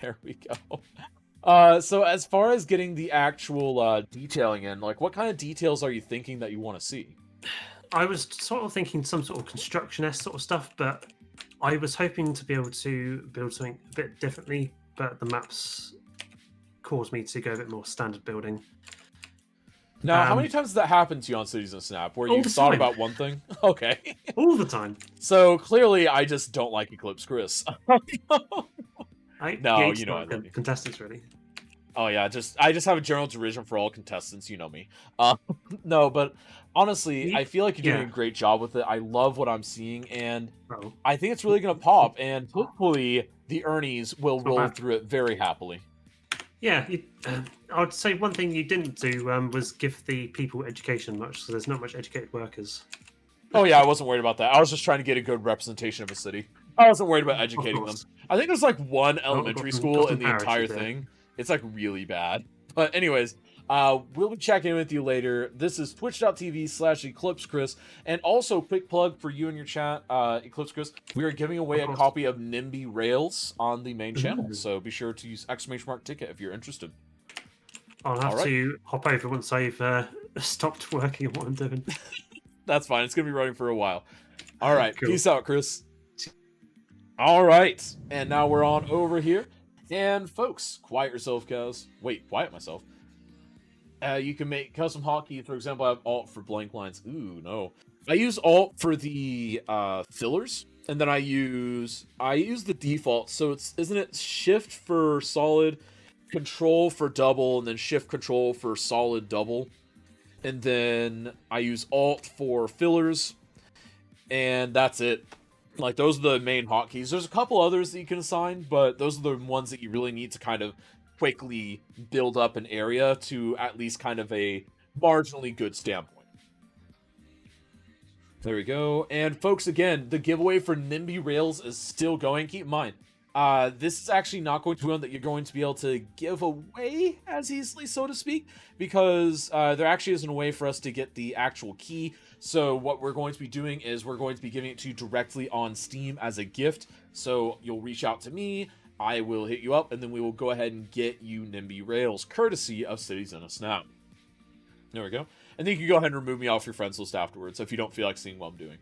there we go. So as far as getting the actual detailing in, like what kind of details are you thinking that you want to see? I was sort of thinking some sort of construction-esque sort of stuff, but I was hoping to be able to build something a bit differently, but the maps caused me to go a bit more standard building. Now, how many times has that happened to you on Cities and Snap, where you've thought about one thing? Okay. All the time. So, clearly, I just don't like Eclipse Chris. No, you know I love you. Contestants, really. Oh, yeah, I just have a general derision for all contestants, you know me. No, but honestly, I feel like you're doing a great job with it. I love what I'm seeing, and I think it's really going to pop, and hopefully the Ernies will roll through it very happily. Yeah, I would say one thing you didn't do was give the people education much, so there's not much educated workers. Oh yeah, I wasn't worried about that. I was just trying to get a good representation of a city. I wasn't worried about educating them. I think there's like one elementary school in the entire thing. It's like really bad. But anyways, We'll be checking in with you later. This is twitch.tv/EclipseChris. And also, quick plug for you and your chat, Eclipse Chris. We are giving away Of a course. copy of NIMBY Rails on the main channel. Ooh. So be sure to use !ticket if you're interested. I'll have Alright. to hop over once I've stopped working on what I'm doing. That's fine. It's going to be running for a while. All right. Cool. Peace out, Chris. All right. And now we're on over here. And folks, quiet yourself, guys. Wait, quiet myself. You can make custom hotkey. For example, I have Alt for blank lines. Ooh, no. I use Alt for the fillers. And then I use the default. So isn't it Shift for solid, Control for double, and then Shift Control for solid double. And then I use Alt for fillers. And that's it. Like, those are the main hotkeys. There's a couple others that you can assign, but those are the ones that you really need to kind of quickly build up an area to at least kind of a marginally good standpoint. There we go. And folks, again, the giveaway for NIMBY Rails is still going. Keep in mind, this is actually not going to be one that you're going to be able to give away as easily, so to speak, because there actually isn't a way for us to get the actual key. So what we're going to be doing is we're going to be giving it to you directly on Steam as a gift. So you'll reach out to me, I will hit you up, and then we will go ahead and get you NIMBY Rails, courtesy of Cities in a Snap. There we go. And then you can go ahead and remove me off your friends list afterwards if you don't feel like seeing what I'm doing.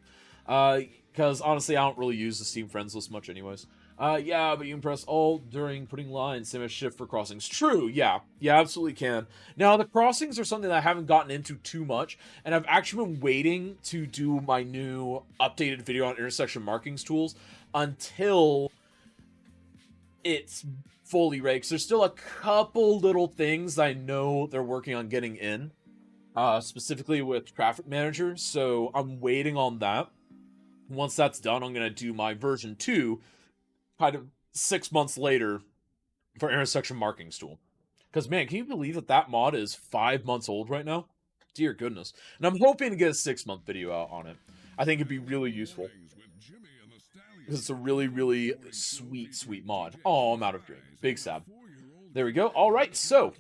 Because honestly, I don't really use the Steam friends list much anyways. Yeah, but you can press Alt during putting lines, same as Shift for crossings. True, yeah. Yeah, absolutely can. Now, the crossings are something that I haven't gotten into too much, and I've actually been waiting to do my new updated video on intersection markings tools until it's fully ready, because there's still a couple little things I know they're working on getting in, specifically with Traffic Manager, so I'm waiting on that. Once that's done, I'm going to do my version 2, kind of 6 months later, for intersection markings tool. Because, man, can you believe that that mod is 5 months old right now? Dear goodness. And I'm hoping to get a 6-month video out on it. I think it'd be really useful. Because it's a really, really sweet, sweet mod. Oh, I'm out of drink. Big stab. There we go. All right, so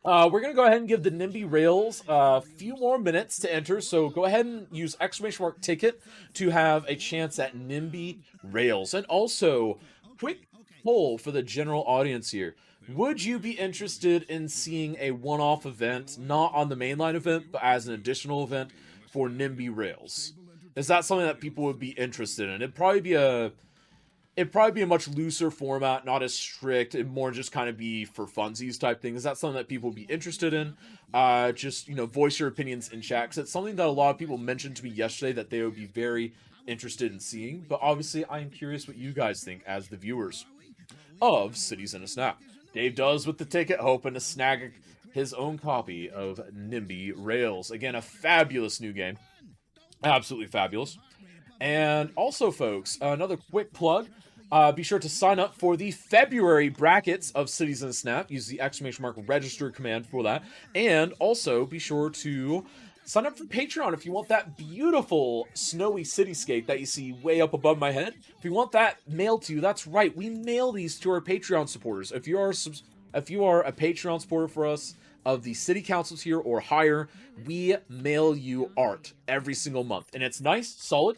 we're going to go ahead and give the NIMBY Rails a few more minutes to enter. So go ahead and use !ticket to have a chance at NIMBY Rails. And also, quick poll for the general audience here. Would you be interested in seeing a one-off event, not on the mainline event, but as an additional event for NIMBY Rails? Is that something that people would be interested in? It'd probably be a much looser format, not as strict, and more just kind of be for funsies type thing. Is that something that people would be interested in? Just, voice your opinions in chat, because it's something that a lot of people mentioned to me yesterday that they would be very interested in seeing. But obviously, I am curious what you guys think as the viewers of Cities in a Snap. Dave does with the ticket, hoping to snag his own copy of NIMBY Rails. Again, a fabulous new game. Absolutely fabulous. And also, folks, another quick plug. Be sure to sign up for the February brackets of Cities in a Snap. Use the !register command for that. And also, be sure to sign up for Patreon if you want that beautiful snowy cityscape that you see way up above my head. If you want that mailed to you, that's right. We mail these to our Patreon supporters. If you are a Patreon supporter for us, of the city councils here or higher, we mail you art every single month. And it's nice, solid,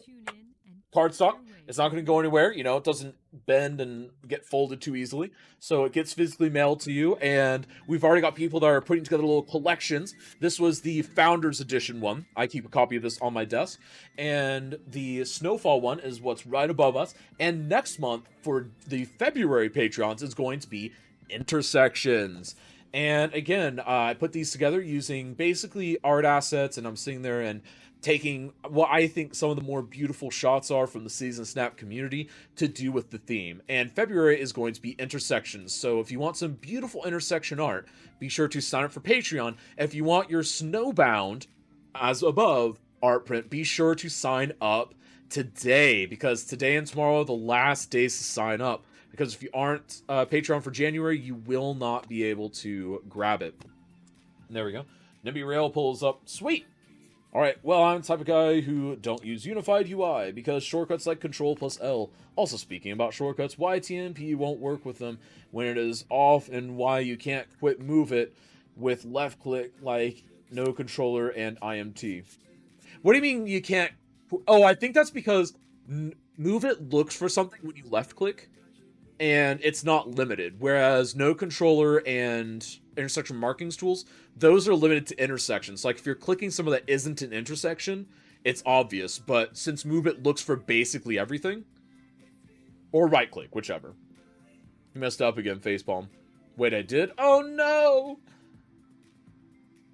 cardstock. It's not going to go anywhere. It doesn't bend and get folded too easily. So it gets physically mailed to you. And we've already got people that are putting together little collections. This was the Founders Edition one. I keep a copy of this on my desk. And the Snowfall one is what's right above us. And next month, for the February Patreons, is going to be Intersections. And again, I put these together using basically art assets, and I'm sitting there and taking what I think some of the more beautiful shots are from the Cities in Snap community to do with the theme. And February is going to be Intersections, so if you want some beautiful intersection art, be sure to sign up for Patreon. If you want your Snowbound, as above, art print, be sure to sign up today, because today and tomorrow are the last days to sign up. Because if you aren't Patreon for January, you will not be able to grab it. And there we go. NIMBY Rail pulls up. Sweet! Alright, well, I'm the type of guy who don't use unified UI, because shortcuts like Control plus L. Also, speaking about shortcuts, why TMP won't work with them when it is off, and why you can't quit move it with left click like no controller and IMT. What do you mean you can't? Oh, I think that's because Move It looks for something when you left click, and it's not limited. Whereas no controller and intersection markings tools, those are limited to intersections. Like if you're clicking somewhere that isn't an intersection, it's obvious. But since Move It looks for basically everything, or right click, whichever. You messed up again, facepalm. Wait, I did? Oh no!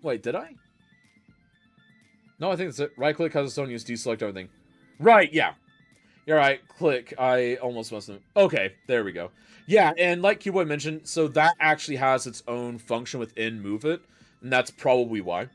Wait, did I? No, I think that's it. Right click has its own use, deselect everything. Right, yeah. You're right, click. I almost must have. Okay, there we go. Yeah, and like Cubeboy mentioned, so that actually has its own function within Move It, and that's probably why.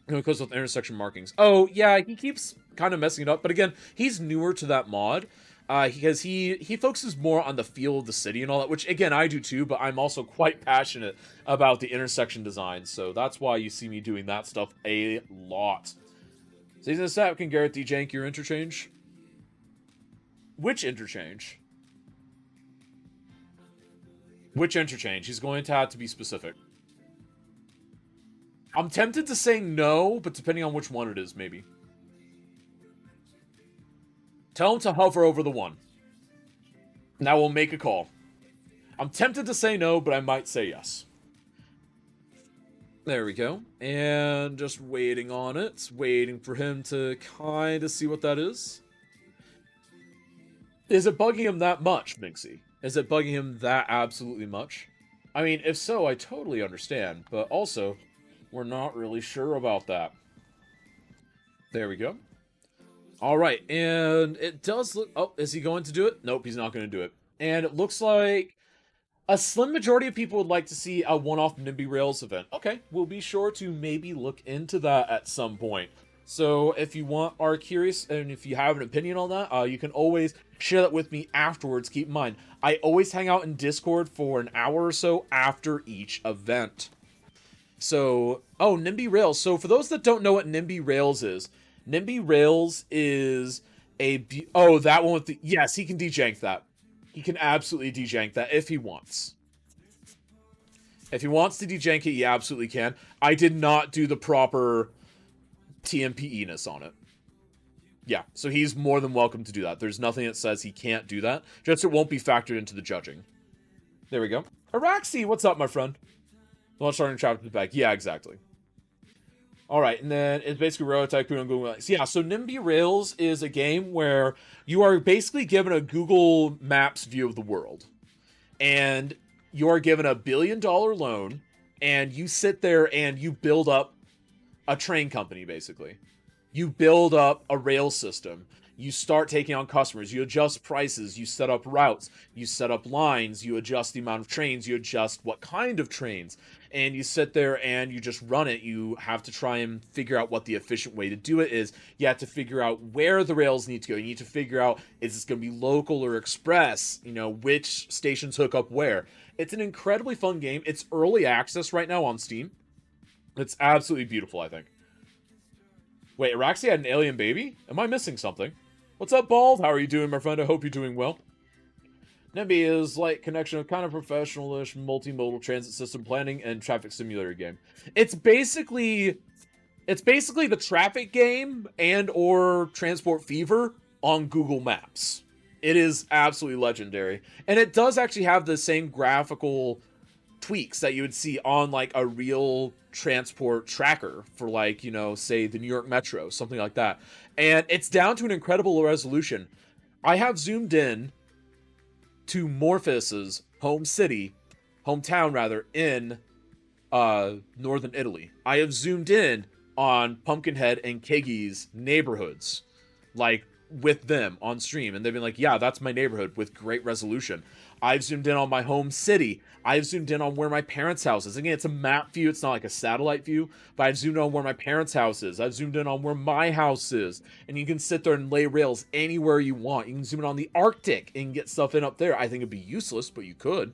Because with intersection markings. Oh, yeah, he keeps kind of messing it up, but again, he's newer to that mod. Because he focuses more on the feel of the city and all that, which again I do too, but I'm also quite passionate about the intersection design, so that's why you see me doing that stuff a lot. Season of Snap, can Garrett dejank your interchange? Which interchange? Which interchange? He's going to have to be specific. I'm tempted to say no, but depending on which one it is, maybe. Tell him to hover over the one. Now we'll make a call. I'm tempted to say no, but I might say yes. There we go. And just waiting on it. Waiting for him to kind of see what that is. Is it bugging him that much, Minxie? Is it bugging him that absolutely much? I mean, if so, I totally understand. But also, we're not really sure about that. There we go. Alright, and it does look... Oh, is he going to do it? Nope, he's not going to do it. And it looks like a slim majority of people would like to see a one-off NIMBY Rails event. Okay, we'll be sure to maybe look into that at some point. So if you are curious and if you have an opinion on that, you can always share that with me afterwards. Keep in mind, I always hang out in Discord for an hour or so after each event. So, oh, NIMBY Rails. So for those that don't know what NIMBY Rails is a... Oh, that one with the... Yes, he can dejank that. He can absolutely dejank that if he wants. If he wants to dejank it, he absolutely can. I did not do the proper TMPE-ness on it. Yeah, so he's more than welcome to do that. There's nothing that says he can't do that. Just it won't be factored into the judging. There we go. Araxi, what's up, my friend? Launch starting chapter back. Yeah, exactly. Alright, and then it's basically Railroad Tycoon on Google Maps. Yeah, so NIMBY Rails is a game where you are basically given a Google Maps view of the world. And you are given $1 billion loan, and you sit there and you build up a train company, basically. You build up a rail system. You start taking on customers. You adjust prices. You set up routes. You set up lines. You adjust the amount of trains. You adjust what kind of trains. And you sit there and you just run it. You have to try and figure out what the efficient way to do it is. You have to figure out where the rails need to go. You need to figure out, is this going to be local or express? You know, which stations hook up where. It's an incredibly fun game. It's early access right now on Steam. It's absolutely beautiful, I think. Wait, Araxi had an alien baby? Am I missing something? What's up, Bald? How are you doing, my friend? I hope you're doing well. NIMBY is like connection of kind of professional-ish multimodal transit system planning and traffic simulator game. It's basically the traffic game and or Transport Fever on Google Maps. It is absolutely legendary. And it does actually have the same graphical tweaks that you would see on like a real transport tracker for like, you know, say the New York Metro, something like that. And it's down to an incredible resolution. I have zoomed in to Morpheus's hometown rather, in northern Italy. I have zoomed in on Pumpkinhead and Kiggy's neighborhoods, like with them on stream, and they've been like, yeah, that's my neighborhood with great resolution. I've zoomed in on my home city. I've zoomed in on where my parents' house is. Again, it's a map view. It's not like a satellite view, but I've zoomed in on where my parents' house is. I've zoomed in on where my house is. And you can sit there and lay rails anywhere you want. You can zoom in on the Arctic and get stuff in up there. I think it'd be useless, but you could.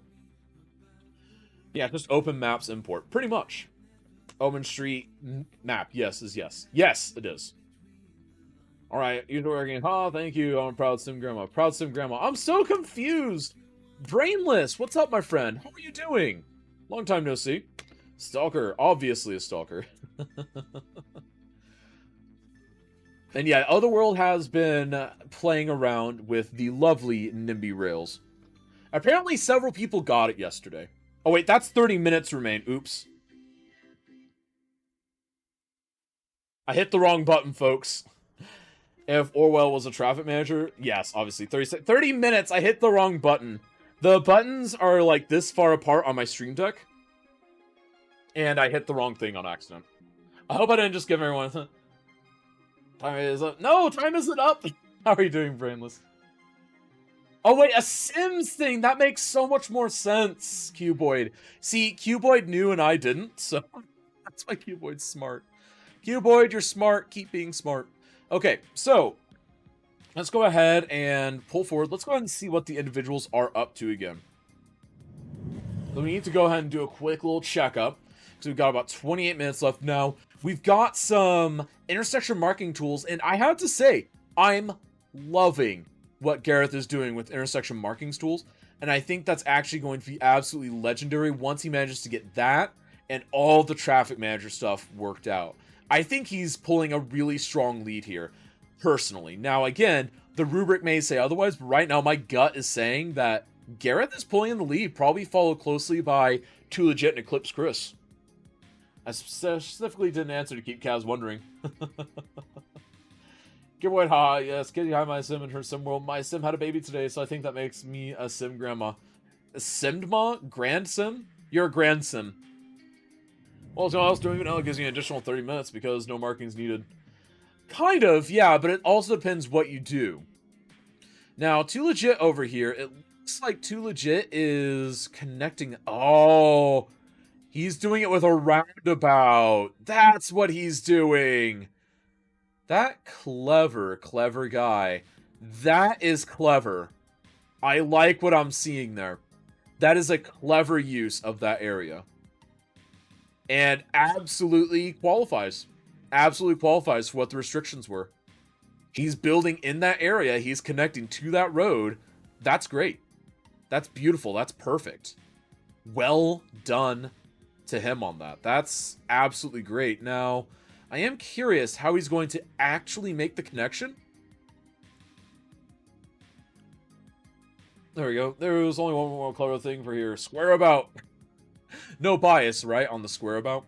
Yeah, just open maps import. Pretty much. Omen Street map. Yes is yes. Yes, it is. All right, you're working. Oh, thank you. I'm a proud sim grandma. Proud sim grandma. I'm so confused. Brainless, what's up, my friend? How are you doing? Long time no see. Stalker, obviously a stalker. And yeah, Otherworld has been playing around with the lovely NIMBY rails. Apparently several people got it yesterday. Oh wait, that's 30 minutes remain. Oops. I hit the wrong button, folks. If Orwell was a traffic manager, yes, obviously. 30 minutes, I hit the wrong button. The buttons are like this far apart on my stream deck. And I hit the wrong thing on accident. I hope I didn't just give everyone... Time is up. No, time isn't up! How are you doing, Brainless? Oh wait, a Sims thing! That makes so much more sense, Cuboid. See, Cuboid knew and I didn't, so... That's why Cuboid's smart. Cuboid, you're smart. Keep being smart. Okay, so... Let's go ahead and pull forward. Let's go ahead and see what the individuals are up to again. So we need to go ahead and do a quick little checkup. So we've got about 28 minutes left now. We've got some intersection marking tools, and I have to say, I'm loving what Gareth is doing with intersection markings tools, and I think that's actually going to be absolutely legendary once he manages to get that and all the traffic manager stuff worked out. I think he's pulling a really strong lead here, personally. Now, again, the rubric may say otherwise, but right now my gut is saying that Gareth is pulling in the lead, probably followed closely by Too Legit and Eclipse Chris. I specifically didn't answer to keep Kaz wondering. Giveaway, haha, yes, Kitty, hi, my sim in her sim world. My sim had a baby today, so I think that makes me a sim grandma. A simdma? Grand sim? You're a grand sim. Well, so else doing it now gives you an additional 30 minutes because no markings needed. Kind of, yeah, but it also depends what you do. Now, Too Legit over here, it looks like Too Legit is connecting... Oh... He's doing it with a roundabout. That's what he's doing. That clever guy. That is clever. I like what I'm seeing there. That is a clever use of that area. And absolutely qualifies. Absolutely qualifies for what the restrictions were. He's building in that area. He's connecting to that road. That's great. That's beautiful. That's perfect. Well done to him on that. That's absolutely great. Now, I am curious how he's going to actually make the connection. There we go. There was only one more clever thing for here. Square about. No bias, right, on the square about.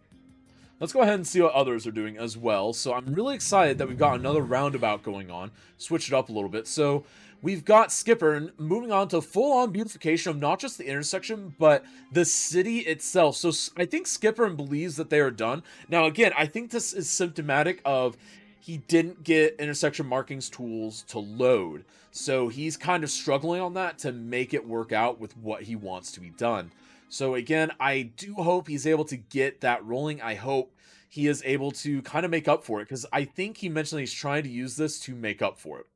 Let's go ahead and see what others are doing as well. So I'm really excited that we've got another roundabout going on. Switch it up a little bit. So we've got Skipper moving on to full-on beautification of not just the intersection, but the city itself. So I think Skipper believes that they are done. Now, again, I think this is symptomatic of he didn't get intersection markings tools to load. So he's kind of struggling on that to make it work out with what he wants to be done. So again, I do hope he's able to get that rolling. I hope he is able to kind of make up for it, because I think he mentioned he's trying to use this to make up for it.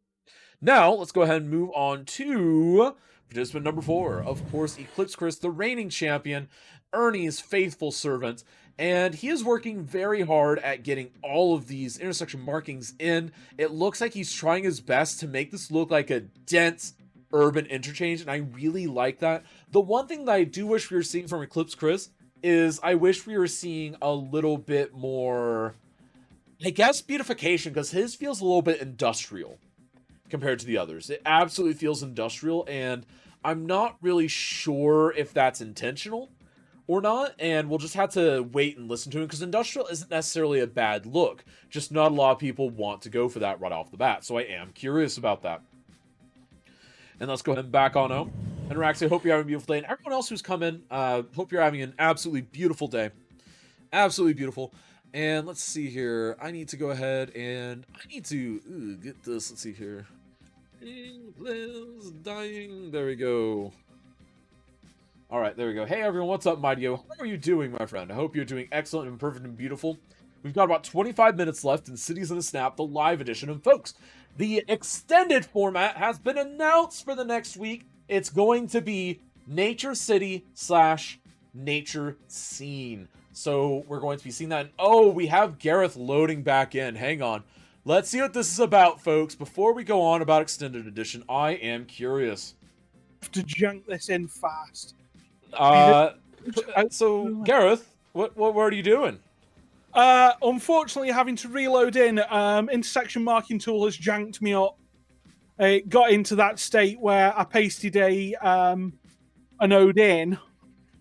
Now, let's go ahead and move on to participant number 4. Of course, Eclipse Chris, the reigning champion, Ernie's faithful servant, and he is working very hard at getting all of these intersection markings in. It looks like he's trying his best to make this look like a dense urban interchange, and I really like that. The one thing that I do wish we were seeing from Eclipse Chris is I wish we were seeing a little bit more, I guess, beautification, because his feels a little bit industrial compared to the others. It absolutely feels industrial, and I'm not really sure if that's intentional or not, and we'll just have to wait and listen to him, because industrial isn't necessarily a bad look, just not a lot of people want to go for that right off the bat, so I am curious about that. And let's go ahead and back on out. And Rax, I hope you're having a beautiful day. And everyone else who's come in, hope you're having an absolutely beautiful day. Absolutely beautiful. And let's see here. I need to go ahead and I need to get this. Let's see here. Dying. There we go. All right, there we go. Hey, everyone. What's up, Mighty-O? How are you doing, my friend? I hope you're doing excellent and perfect and beautiful. We've got about 25 minutes left in Cities in a Snap, the live edition. And folks, the extended format has been announced for the next week. It's going to be Nature City / Nature Scene. So we're going to be seeing that. And oh, we have Gareth loading back in. Hang on. Let's see what this is about, folks. Before we go on about Extended Edition, I am curious. To junk this in fast. So, Gareth, What are you doing? Unfortunately, having to reload in, intersection marking tool has janked me up. It got into that state where I pasted a node in,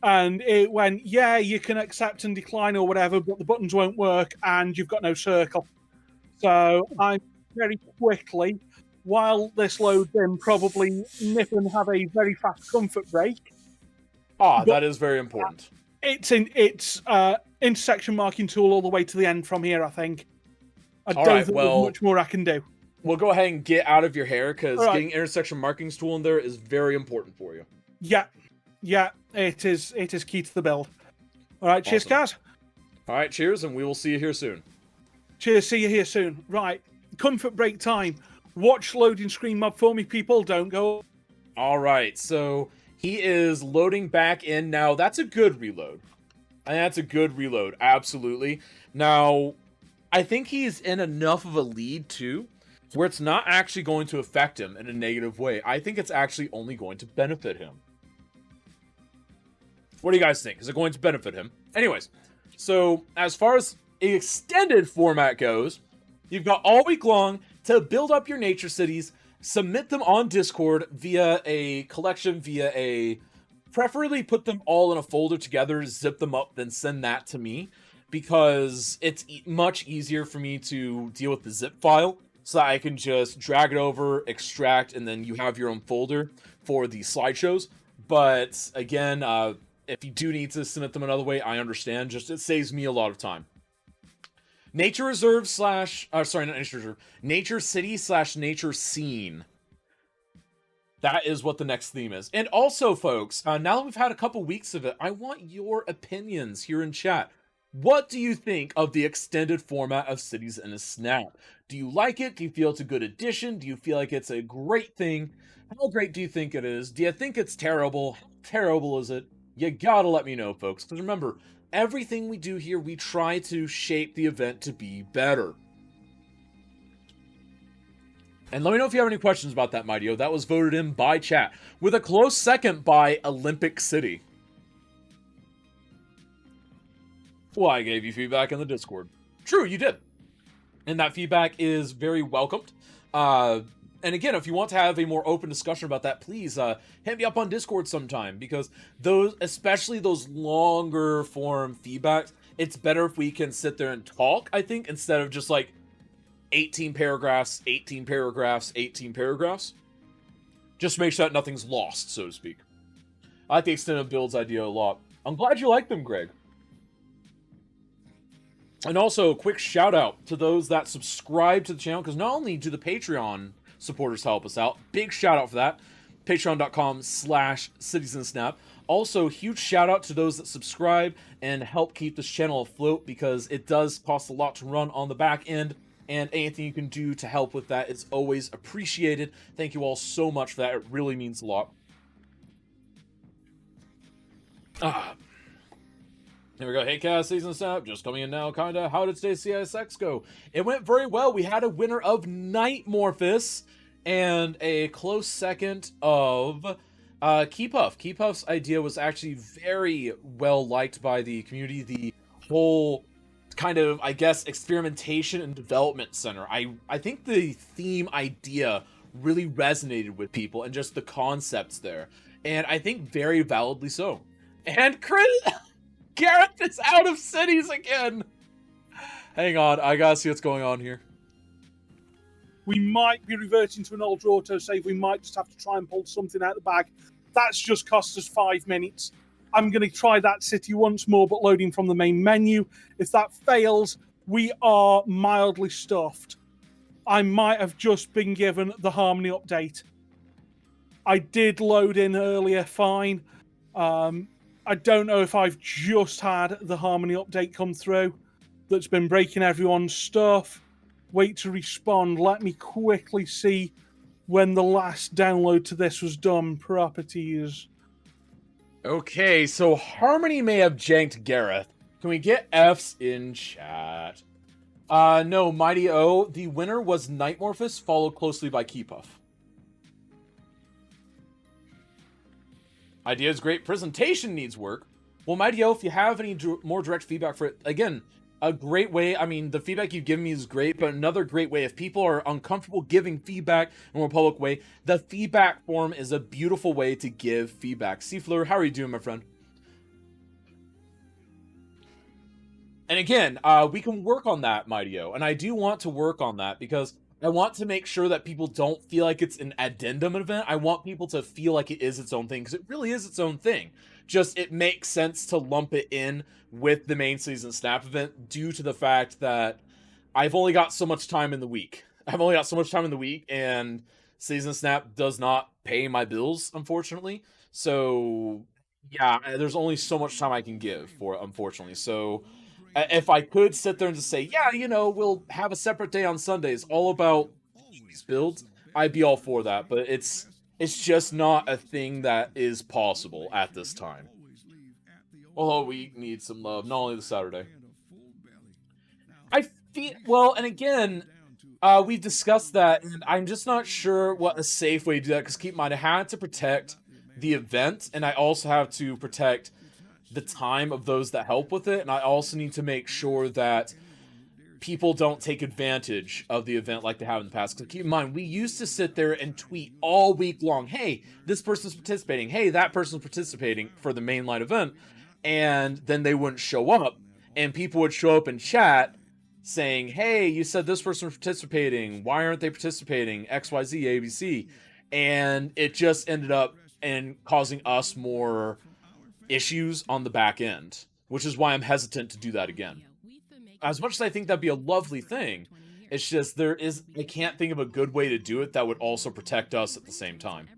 and it went, yeah, you can accept and decline or whatever, but the buttons won't work, and you've got no circle. So I'm very quickly, while this loads in, probably nip and have a very fast comfort break. That is very important. It's intersection marking tool all the way to the end from here, I think. I don't think there's much more I can do. We'll go ahead and get out of your hair, because right. getting intersection markings tool in there is very important for you. Yeah, it is key to the build. All right, cheers, guys. All right, cheers, and we will see you here soon. Cheers, see you here soon. Right, comfort break time. Watch loading screen mob for me, people. Don't go. All right, so he is loading back in now. That's a good reload. And that's a good reload, absolutely. Now, I think he's in enough of a lead, too, where it's not actually going to affect him in a negative way. I think it's actually only going to benefit him. What do you guys think? Is it going to benefit him? Anyways, so as far as an extended format goes, you've got all week long to build up your nature cities, submit them on Discord via a collection, preferably put them all in a folder together, zip them up, then send that to me, because it's much easier for me to deal with the zip file, so that I can just drag it over, extract, and then you have your own folder for the slideshows. But again, if you do need to submit them another way, I understand. Just it saves me a lot of time. Nature reserve nature city / nature scene. That is what the next theme is. And also, folks, now that we've had a couple weeks of it, I want your opinions here in chat. What do you think of the extended format of Cities in a Snap? Do you like it? Do you feel it's a good addition? Do you feel like it's a great thing? How great do you think it is? Do you think it's terrible? How terrible is it? You gotta let me know, folks. Because remember, everything we do here, we try to shape the event to be better. And let me know if you have any questions about that, Mighty-O. That was voted in by chat, with a close second by Olympic City. Well, I gave you feedback in the Discord. True, you did. And that feedback is very welcomed. And again, if you want to have a more open discussion about that, please hit me up on Discord sometime, because especially those longer form feedbacks, it's better if we can sit there and talk, I think, instead of just like 18 paragraphs, 18 paragraphs, 18 paragraphs. Just to make sure that nothing's lost, so to speak. I like the extended builds idea a lot. I'm glad you like them, Greg. And also, a quick shout out to those that subscribe to the channel, because not only do the Patreon supporters help us out, big shout out for that, patreon.com/citizensnap. Also, huge shout out to those that subscribe and help keep this channel afloat, because it does cost a lot to run on the back end, and anything you can do to help with that is always appreciated. Thank you all so much for that. It really means a lot. Here we go. Hey, Cass, Season Snap, just coming in now, kinda. How did today's CISX go? It went very well. We had a winner of Nightmorphous, and a close second of Keypuff. Keypuff's idea was actually very well liked by the community. The whole kind of, I guess, experimentation and development center. I think the theme idea really resonated with people, and just the concepts there. And I think very validly so. And Gareth is out of cities again! Hang on, I gotta see what's going on here. We might be reverting to an older autosave. We might just have to try and pull something out of the bag. That's just cost us 5 minutes. I'm going to try that city once more, but loading from the main menu. If that fails, we are mildly stuffed. I might have just been given the Harmony update. I did load in earlier, fine. I don't know if I've just had the Harmony update come through that's been breaking everyone's stuff. Wait to respond. Let me quickly see when the last download to this was done. Properties. Okay, so Harmony may have janked Gareth. Can we get Fs in chat? No, Mighty-O. The winner was Nightmorphous, followed closely by Keypuff. Idea is great. Presentation needs work. Well, Mighty O, if you have any more direct feedback for it, again, a great way. I mean, the feedback you've given me is great, but another great way, if people are uncomfortable giving feedback in a more public way, the feedback form is a beautiful way to give feedback. Seafleur, how are you doing, my friend? And again, we can work on that, Mighty O, and I do want to work on that because I want to make sure that people don't feel like it's an addendum event. I want people to feel like it is its own thing, because it really is its own thing. Just, it makes sense to lump it in with the main season Snap event due to the fact that I've only got so much time in the week. And season Snap does not pay my bills, unfortunately. So, yeah, there's only so much time I can give for it, unfortunately. So, if I could sit there and just say, yeah, you know, we'll have a separate day on Sundays all about these builds, I'd be all for that. But it's just not a thing that is possible at this time. Although we need some love, not only this Saturday. I feel, well, and again, we've discussed that, and I'm just not sure what a safe way to do that, because keep in mind, I had to protect the event, and I also have to protect the time of those that help with it, and I also need to make sure that people don't take advantage of the event like they have in the past. Because keep in mind, we used to sit there and tweet all week long, hey, this person's participating, hey, that person's participating for the mainline event, and then they wouldn't show up, and people would show up in chat saying, hey, you said this person was participating, why aren't they participating, XYZ, ABC, and it just ended up causing us more issues on the back end, which is why I'm hesitant to do that again. As much as I think that'd be a lovely thing, it's just I can't think of a good way to do it that would also protect us at the same time.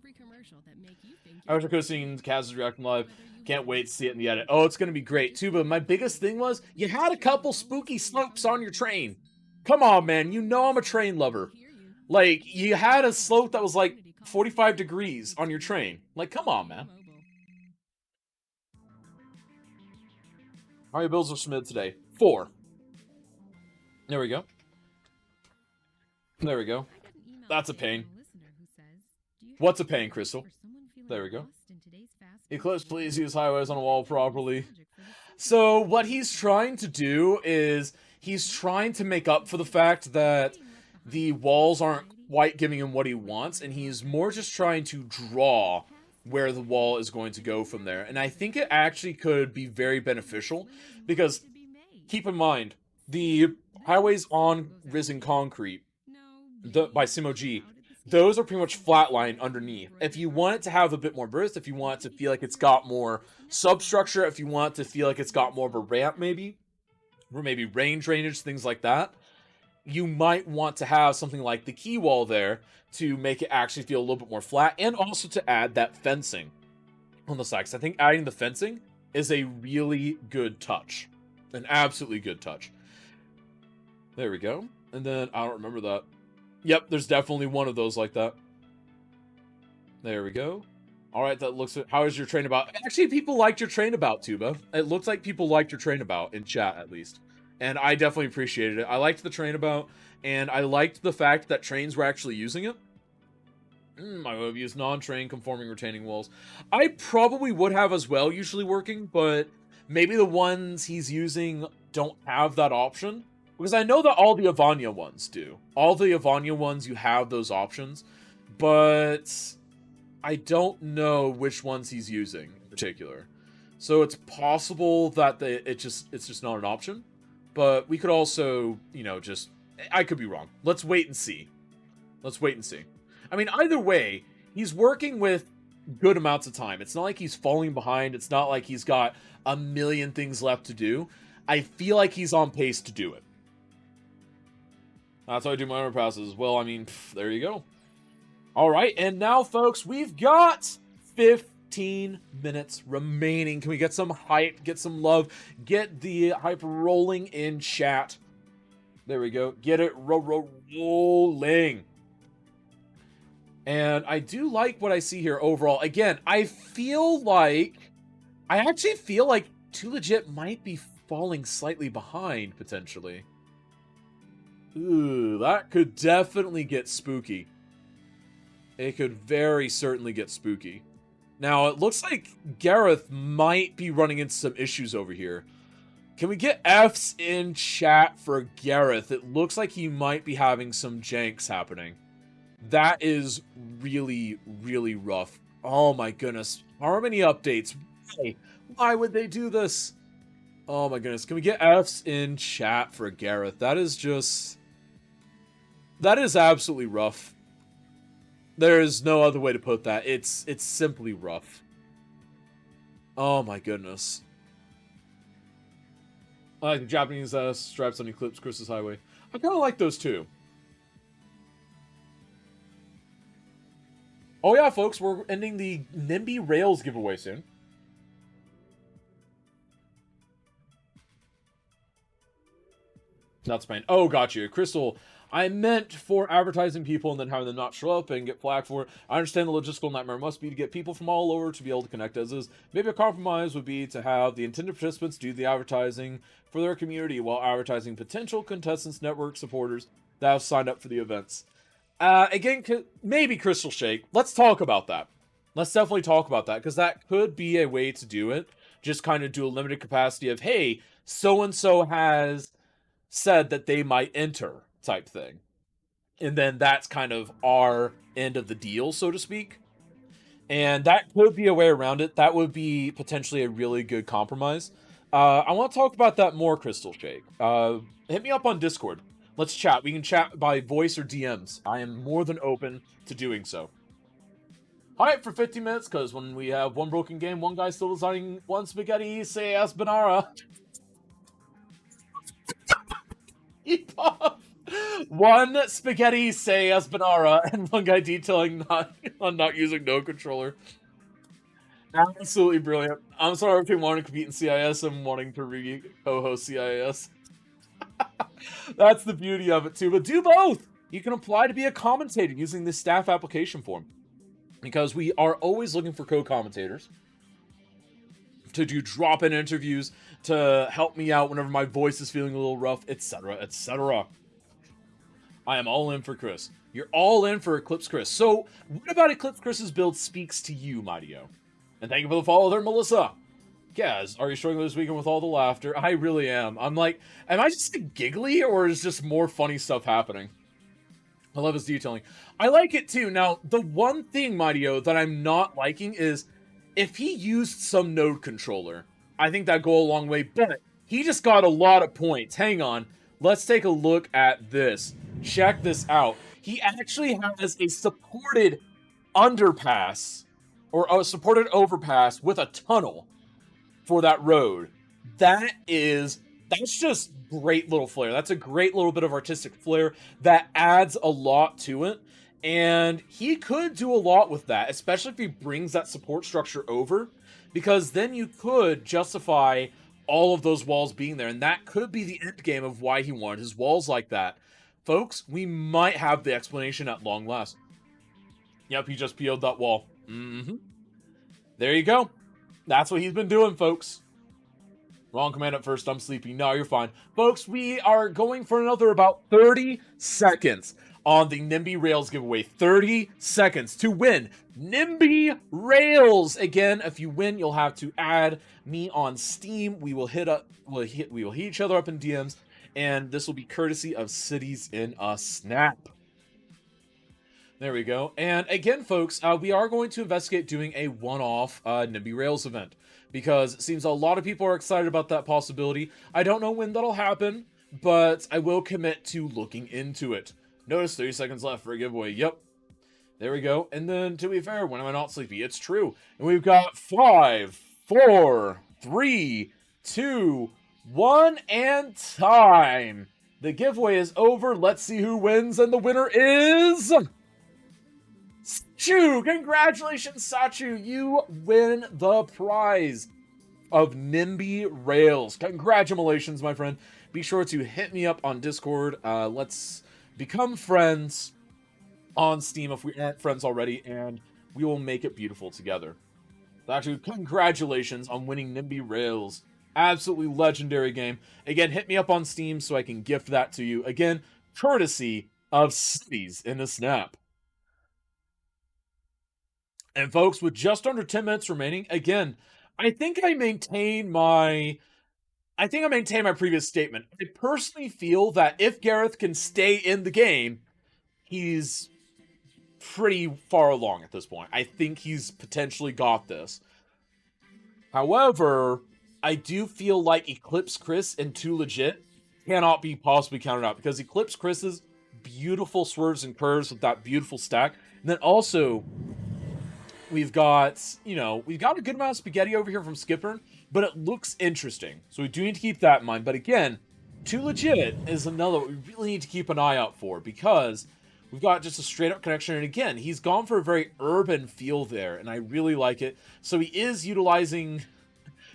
I was seeing Kaz's reacting live. Can't wait to see it in the edit. Oh, it's going to be great too, but my biggest thing was, you had a couple spooky slopes on your train. Come on, man, you know I'm a train lover. Like, you had a slope that was like 45 degrees on your train. Like, come on, man. How many builds are submitted today? 4. There we go. There we go. That's a pain. What's a pain, Crystal? There we go. Eclipse, please use highways on a wall properly. So what he's trying to do is he's trying to make up for the fact that the walls aren't quite giving him what he wants, and he's more just trying to draw where the wall is going to go from there. And I think it actually could be very beneficial, because keep in mind, the highways on Risen Concrete by SimOG, those are pretty much flatline underneath. If you want it to have a bit more burst, if you want it to feel like it's got more substructure, if you want it to feel like it's got more of a ramp maybe, or maybe rain drainage, things like that, you might want to have something like the key wall there to make it actually feel a little bit more flat, and also to add that fencing on the side. Because I think adding the fencing is a really good touch. An absolutely good touch. There we go. And then, I don't remember that. Yep, there's definitely one of those like that. There we go. Alright, that looks at... How is your train about? Actually, people liked your train about, Tuba. It looks like people liked your train about, in chat at least. And I definitely appreciated it. I liked the train about, and I liked the fact that trains were actually using it. I would have used non-train conforming retaining walls. I probably would have as well, usually working, but maybe the ones he's using don't have that option. Because I know that all the Avanya ones do. All the Avanya ones, you have those options. But I don't know which ones he's using in particular. So it's possible that it's just not an option. But we could also, I could be wrong. Let's wait and see. I mean, either way, he's working with good amounts of time. It's not like he's falling behind. It's not like he's got a million things left to do. I feel like he's on pace to do it. That's how I do my overpasses. Well, I mean, there you go. All right, and now, folks, we've got 15 minutes remaining. Can we get some hype, get some love, get the hype rolling in chat? There we go. Get it rolling. And I do like what I see here overall. Again, I actually feel like Too Legit might be falling slightly behind, potentially. Ooh, that could definitely get spooky. It could very certainly get spooky. Now, it looks like Gareth might be running into some issues over here. Can we get F's in chat for Gareth? It looks like he might be having some janks happening. That is really, really rough. Oh my goodness. How many updates? Why would they do this? Oh my goodness. Can we get F's in chat for Gareth? That is just... That is absolutely rough. There's no other way to put that. It's simply rough. Oh my goodness. I like the Japanese stripes on Eclipse Chris's Highway. I kind of like those too. Oh yeah, folks, we're ending the NIMBY Rails giveaway soon. That's fine. Oh, got you. Crystal, I meant for advertising people and then having them not show up and get flagged for it. I understand the logistical nightmare must be to get people from all over to be able to connect as is. Maybe a compromise would be to have the intended participants do the advertising for their community while advertising potential contestants, network supporters that have signed up for the events. Again, maybe Crystal Shake. Let's talk about that. Let's definitely talk about that, because that could be a way to do it. Just kind of do a limited capacity of, hey, so-and-so has said that they might enter type thing. And then that's kind of our end of the deal, so to speak. And that could be a way around it. That would be potentially a really good compromise. I want to talk about that more, Crystal Shake. Hit me up on Discord. Let's chat. We can chat by voice or DMs. I am more than open to doing so. Hype for 50 minutes, because when we have one broken game, one guy's still designing one spaghetti, say Aspanara. One spaghetti, say Aspanara, and one guy detailing on not using no controller. Absolutely brilliant. I'm sorry if you want to compete in CIS and wanting to co-host CIS. That's the beauty of it too. But do both. You can apply to be a commentator using the staff application form, because we are always looking for co-commentators to do drop-in interviews, to help me out whenever my voice is feeling a little rough, etc., etc. I am all in for Chris. You're all in for Eclipse Chris. So, what about Eclipse Chris's build speaks to you, Mighty-O? And thank you for the follow there, Melissa. Gaz, are you struggling this weekend with all the laughter? I really am. I'm like, am I just giggly, or is just more funny stuff happening? I love his detailing. I like it too. Now, the one thing, Mighty-O, that I'm not liking is if he used some node controller, I think that'd go a long way, but he just got a lot of points. Hang on. Let's take a look at this. Check this out. He actually has a supported underpass, or a supported overpass with a tunnel for that road. That's just great little flair. That's a great little bit of artistic flair that adds a lot to it. And he could do a lot with that, especially if he brings that support structure over, because then you could justify all of those walls being there, and that could be the end game of why he wanted his walls like that. Folks, we might have the explanation at long last. Yep, he just PO'd that wall. There you go. That's what he's been doing, folks. Wrong command at first, I'm sleepy. No, you're fine. Folks, we are going for another about 30 seconds on the NIMBY Rails giveaway. 30 seconds to win NIMBY Rails. Again, if you win, you'll have to add me on Steam. We will hit each other up in DMs, and this will be courtesy of Cities in a Snap. There we go. And again, folks, we are going to investigate doing a one-off NIMBY Rails event, because it seems a lot of people are excited about that possibility. I don't know when that'll happen, but I will commit to looking into it. Notice 30 seconds left for a giveaway. Yep. There we go. And then, to be fair, when am I not sleepy? It's true. And we've got 5, 4, 3, 2, 1, and time. The giveaway is over. Let's see who wins, and the winner is... Sachu! Congratulations, Sachu! You win the prize of NIMBY Rails. Congratulations, my friend. Be sure to hit me up on Discord. Let's become friends on Steam if we aren't friends already, and we will make it beautiful together. Sachu, congratulations on winning NIMBY Rails. Absolutely legendary game. Again, hit me up on Steam so I can gift that to you. Again, courtesy of Cities in a Snap. And folks, with just under 10 minutes remaining, again, I think I maintain my previous statement. I personally feel that if Gareth can stay in the game, he's pretty far along at this point. I think he's potentially got this. However, I do feel like Eclipse Chris and Too Legit cannot be possibly counted out, because Eclipse Chris's beautiful swerves and curves with that beautiful stack, and then also we've got a good amount of spaghetti over here from Skipper, but it looks interesting, so we do need to keep that in mind. But again, Too Legit is another we really need to keep an eye out for, because we've got just a straight up connection, and again, he's gone for a very urban feel there, and I really like it. So he's utilizing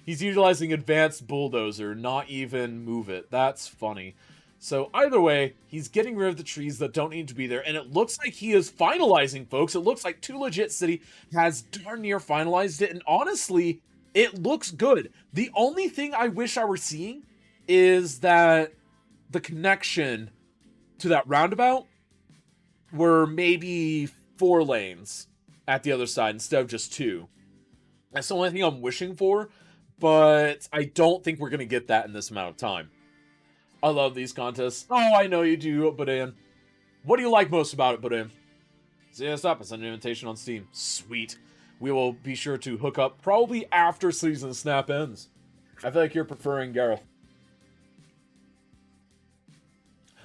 Advanced Bulldozer, not even Move It. That's funny. So either way, he's getting rid of the trees that don't need to be there, and it looks like he is finalizing, folks. It looks like Too Legit City has darn near finalized it, and honestly, it looks good. The only thing I wish I were seeing is that the connection to that roundabout were maybe 4 lanes at the other side instead of just 2. That's the only thing I'm wishing for, but I don't think we're going to get that in this amount of time. I love these contests. Oh, I know you do, Bodan. What do you like most about it, Bodan? See us up and send an invitation on Steam. Sweet. We will be sure to hook up probably after Season Snap ends. I feel like you're preferring Gareth.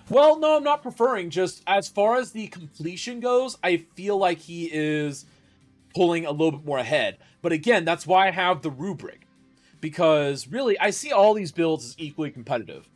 Well, no, I'm not preferring. Just as far as the completion goes, I feel like he is pulling a little bit more ahead. But again, that's why I have the rubric. Because really, I see all these builds as equally competitive.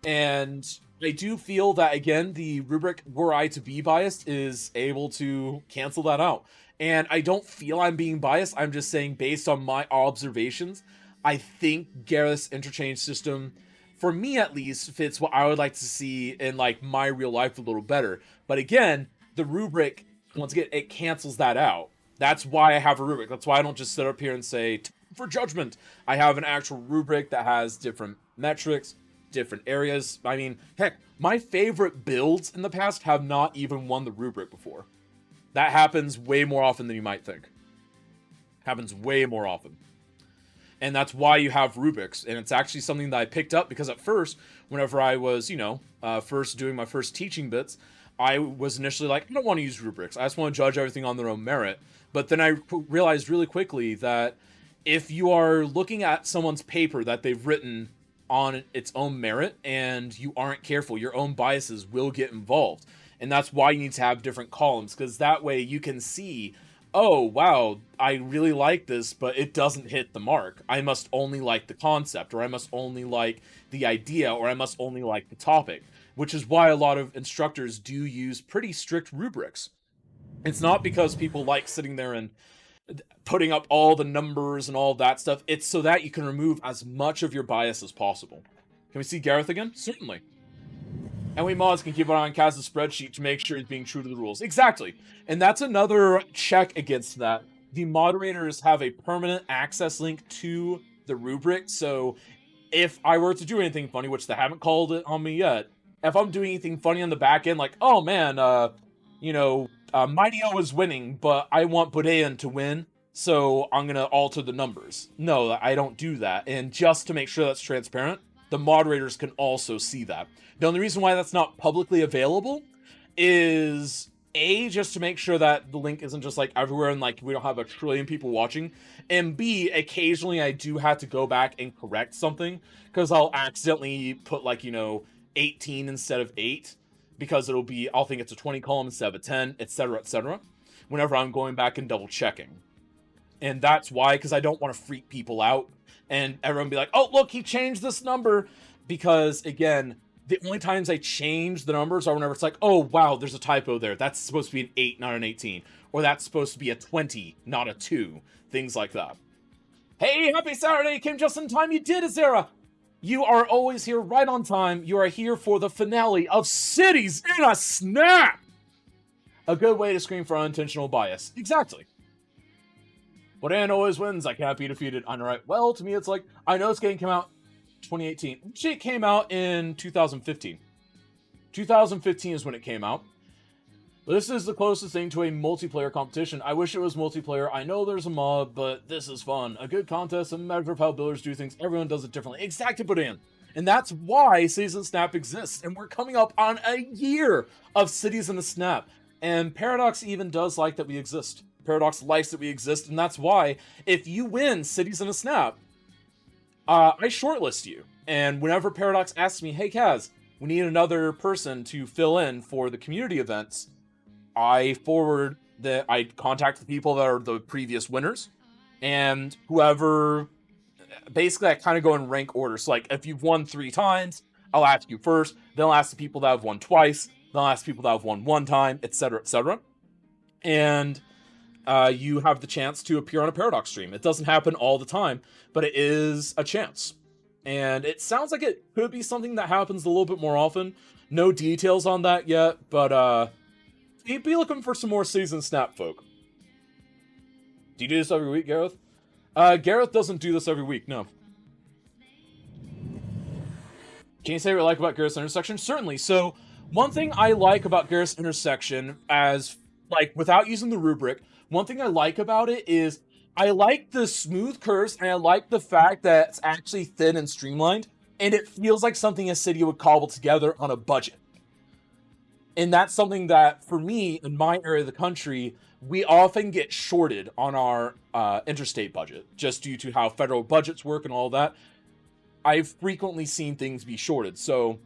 And I do feel that, again, the rubric, were I to be biased, is able to cancel that out. And I don't feel I'm being biased. I'm just saying, based on my observations, I think Gareth's interchange system, for me at least, fits what I would like to see in like my real life a little better. But again, the rubric, once again, it cancels that out. That's why I have a rubric. That's why I don't just sit up here and say, for judgment. I have an actual rubric that has different metrics, different areas. I mean, heck, my favorite builds in the past have not even won the rubric before. That happens way more often than you might think. Happens way more often. And that's why you have rubrics. And it's actually something that I picked up, because at first, whenever I was, first doing my first teaching bits, I was initially like, I don't want to use rubrics. I just want to judge everything on their own merit. But then I realized really quickly that if you are looking at someone's paper that they've written on its own merit and you aren't careful, your own biases will get involved. And that's why you need to have different columns, because that way you can see, oh, wow, I really like this, but it doesn't hit the mark. I must only like the concept, or I must only like the idea, or I must only like the topic, which is why a lot of instructors do use pretty strict rubrics. It's not because people like sitting there and putting up all the numbers and all that stuff. It's so that you can remove as much of your bias as possible. Can we see Gareth again? Certainly. And we mods can keep an eye on Kaz's spreadsheet to make sure he's being true to the rules. Exactly. And that's another check against that. The moderators have a permanent access link to the rubric, so if I were to do anything funny, which they haven't called it on me yet, if I'm doing anything funny on the back end, like, oh man, Mighty O is winning, but I want Bodean to win, so I'm going to alter the numbers. No, I don't do that. And just to make sure that's transparent, the moderators can also see that. The only reason why that's not publicly available is, A, just to make sure that the link isn't just like everywhere and like we don't have a trillion people watching, and B, occasionally I do have to go back and correct something, because I'll accidentally put 18 instead of 8, because I'll think it's a 20 column instead of a 10, etc., whenever I'm going back and double checking. And that's why, because I don't want to freak people out and everyone be like, oh, look, he changed this number. Because, again, the only times I change the numbers are whenever it's like, oh, wow, there's a typo there. That's supposed to be an 8, not an 18. Or that's supposed to be a 20, not a 2. Things like that. Hey, happy Saturday. You came just in time. You did, Azera. You are always here right on time. You are here for the finale of Cities in a Snap. A good way to screen for unintentional bias. Exactly. Bodan always wins. I can't be defeated. I know, right? Well, to me, it's like, I know this game came out 2018. Actually, it came out in 2015. 2015 is when it came out. This is the closest thing to a multiplayer competition. I wish it was multiplayer. I know there's a mod, but this is fun. A good contest, a measure of how builders do things. Everyone does it differently. Exactly, Bodan. And that's why Cities in the Snap exists. And we're coming up on a year of Cities in the Snap. And Paradox even does like that we exist. Paradox likes that we exist. And that's why, if you win Cities in the Snap, I shortlist you. And whenever Paradox asks me, hey, Kaz, we need another person to fill in for the community events, I contact the people that are the previous winners, and whoever, basically I kind of go in rank order. So like, if you've won 3 times, I'll ask you first, then I'll ask the people that have won twice, then I'll ask people that have won 1 time, etc., etc. And you have the chance to appear on a Paradox stream. It doesn't happen all the time, but it is a chance. And it sounds like it could be something that happens a little bit more often. No details on that yet, but you'd be looking for some more Season Snap folk. Do you do this every week, Gareth? Gareth doesn't do this every week, no. Can you say what you like about Gareth's Intersection? Certainly. So, one thing I like about Gareth's Intersection, as, like, without using the rubric, one thing I like about it is I like the smooth curves, and I like the fact that it's actually thin and streamlined, and it feels like something a city would cobble together on a budget. And that's something that, for me, in my area of the country, we often get shorted on our interstate budget, just due to how federal budgets work and all that. I've frequently seen things be shorted. So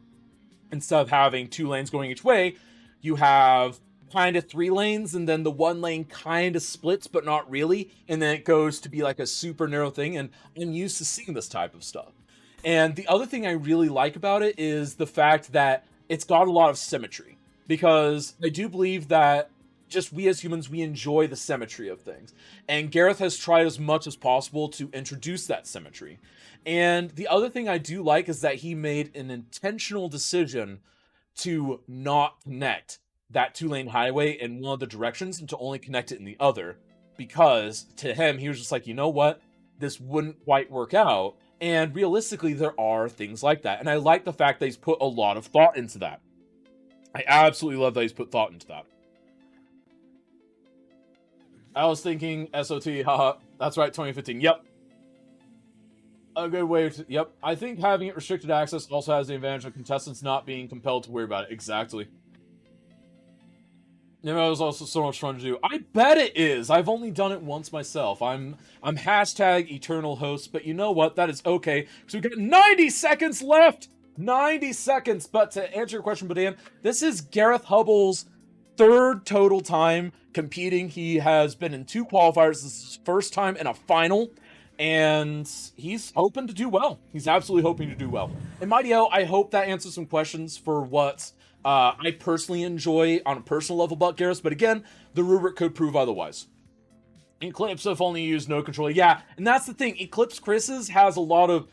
instead of having 2 lanes going each way, you have kind of 3 lanes, and then the 1 lane kind of splits, but not really. And then it goes to be like a super narrow thing. And I'm used to seeing this type of stuff. And the other thing I really like about it is the fact that it's got a lot of symmetry. Because I do believe that just we as humans, we enjoy the symmetry of things. And Gareth has tried as much as possible to introduce that symmetry. And the other thing I do like is that he made an intentional decision to not connect that 2-lane highway in one of the directions and to only connect it in the other. Because to him, he was just like, you know what? This wouldn't quite work out. And realistically, there are things like that. And I like the fact that he's put a lot of thought into that. I absolutely love that he's put thought into that. I was thinking SOT, haha, that's right, 2015, yep. A good way to, yep. I think having it restricted access also has the advantage of contestants not being compelled to worry about it, exactly. You know, it was also so much fun to do. I bet it is. I've only done it once myself. I'm hashtag eternal host, but you know what? That is okay, because we've got 90 seconds left! 90 seconds, but to answer your question, Bodan, this is Gareth Hubble's 3rd total time competing. He has been in 2 qualifiers. This is his first time in a final, and he's hoping to do well. He's absolutely hoping to do well. And Mighty O, I hope that answers some questions for what I personally enjoy on a personal level about Gareth, but again, the rubric could prove otherwise. Eclipse, if only used no control. Yeah, and that's the thing. Eclipse Chris's has a lot of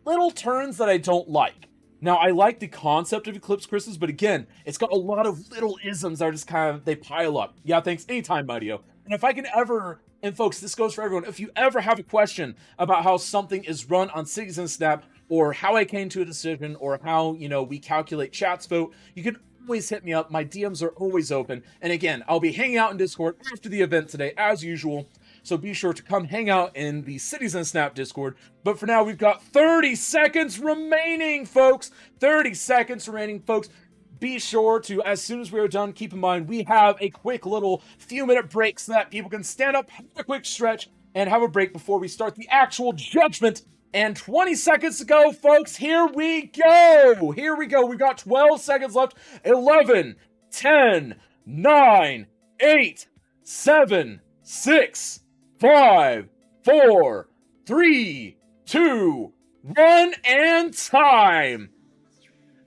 little turns that I don't like. Now, I like the concept of Eclipse Chris's, but again, it's got a lot of little isms that are just kind of, they pile up. Yeah, thanks. Anytime, Mighty-O. And if I can ever, and folks, this goes for everyone, if you ever have a question about how something is run on Cities in Snap, or how I came to a decision, or how, you know, we calculate chat's vote, you can always hit me up. My DMs are always open. And again, I'll be hanging out in Discord after the event today, as usual. So be sure to come hang out in the Cities in Snap Discord. But for now, we've got 30 seconds remaining, folks. 30 seconds remaining, folks. Be sure to, as soon as we are done, keep in mind, we have a quick little few-minute break so that people can stand up, have a quick stretch, and have a break before we start the actual judgment. And 20 seconds to go, folks. Here we go. Here we go. We've got 12 seconds left. 11, 10, 9, 8, 7, 6, 5, 4, 3, 2, 1, and time.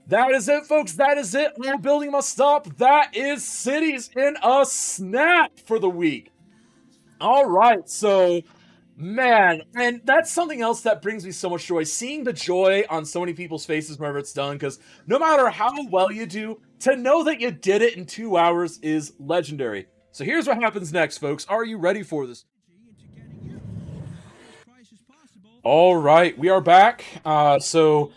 That is it, folks. That is it. All building must stop. That is Cities in a Snap for the week. All right, so, man, and that's something else that brings me so much joy. Seeing the joy on so many people's faces whenever it's done, because no matter how well you do, to know that you did it in 2 hours is legendary. So here's what happens next, folks. Are you ready for this? All right, we are back. So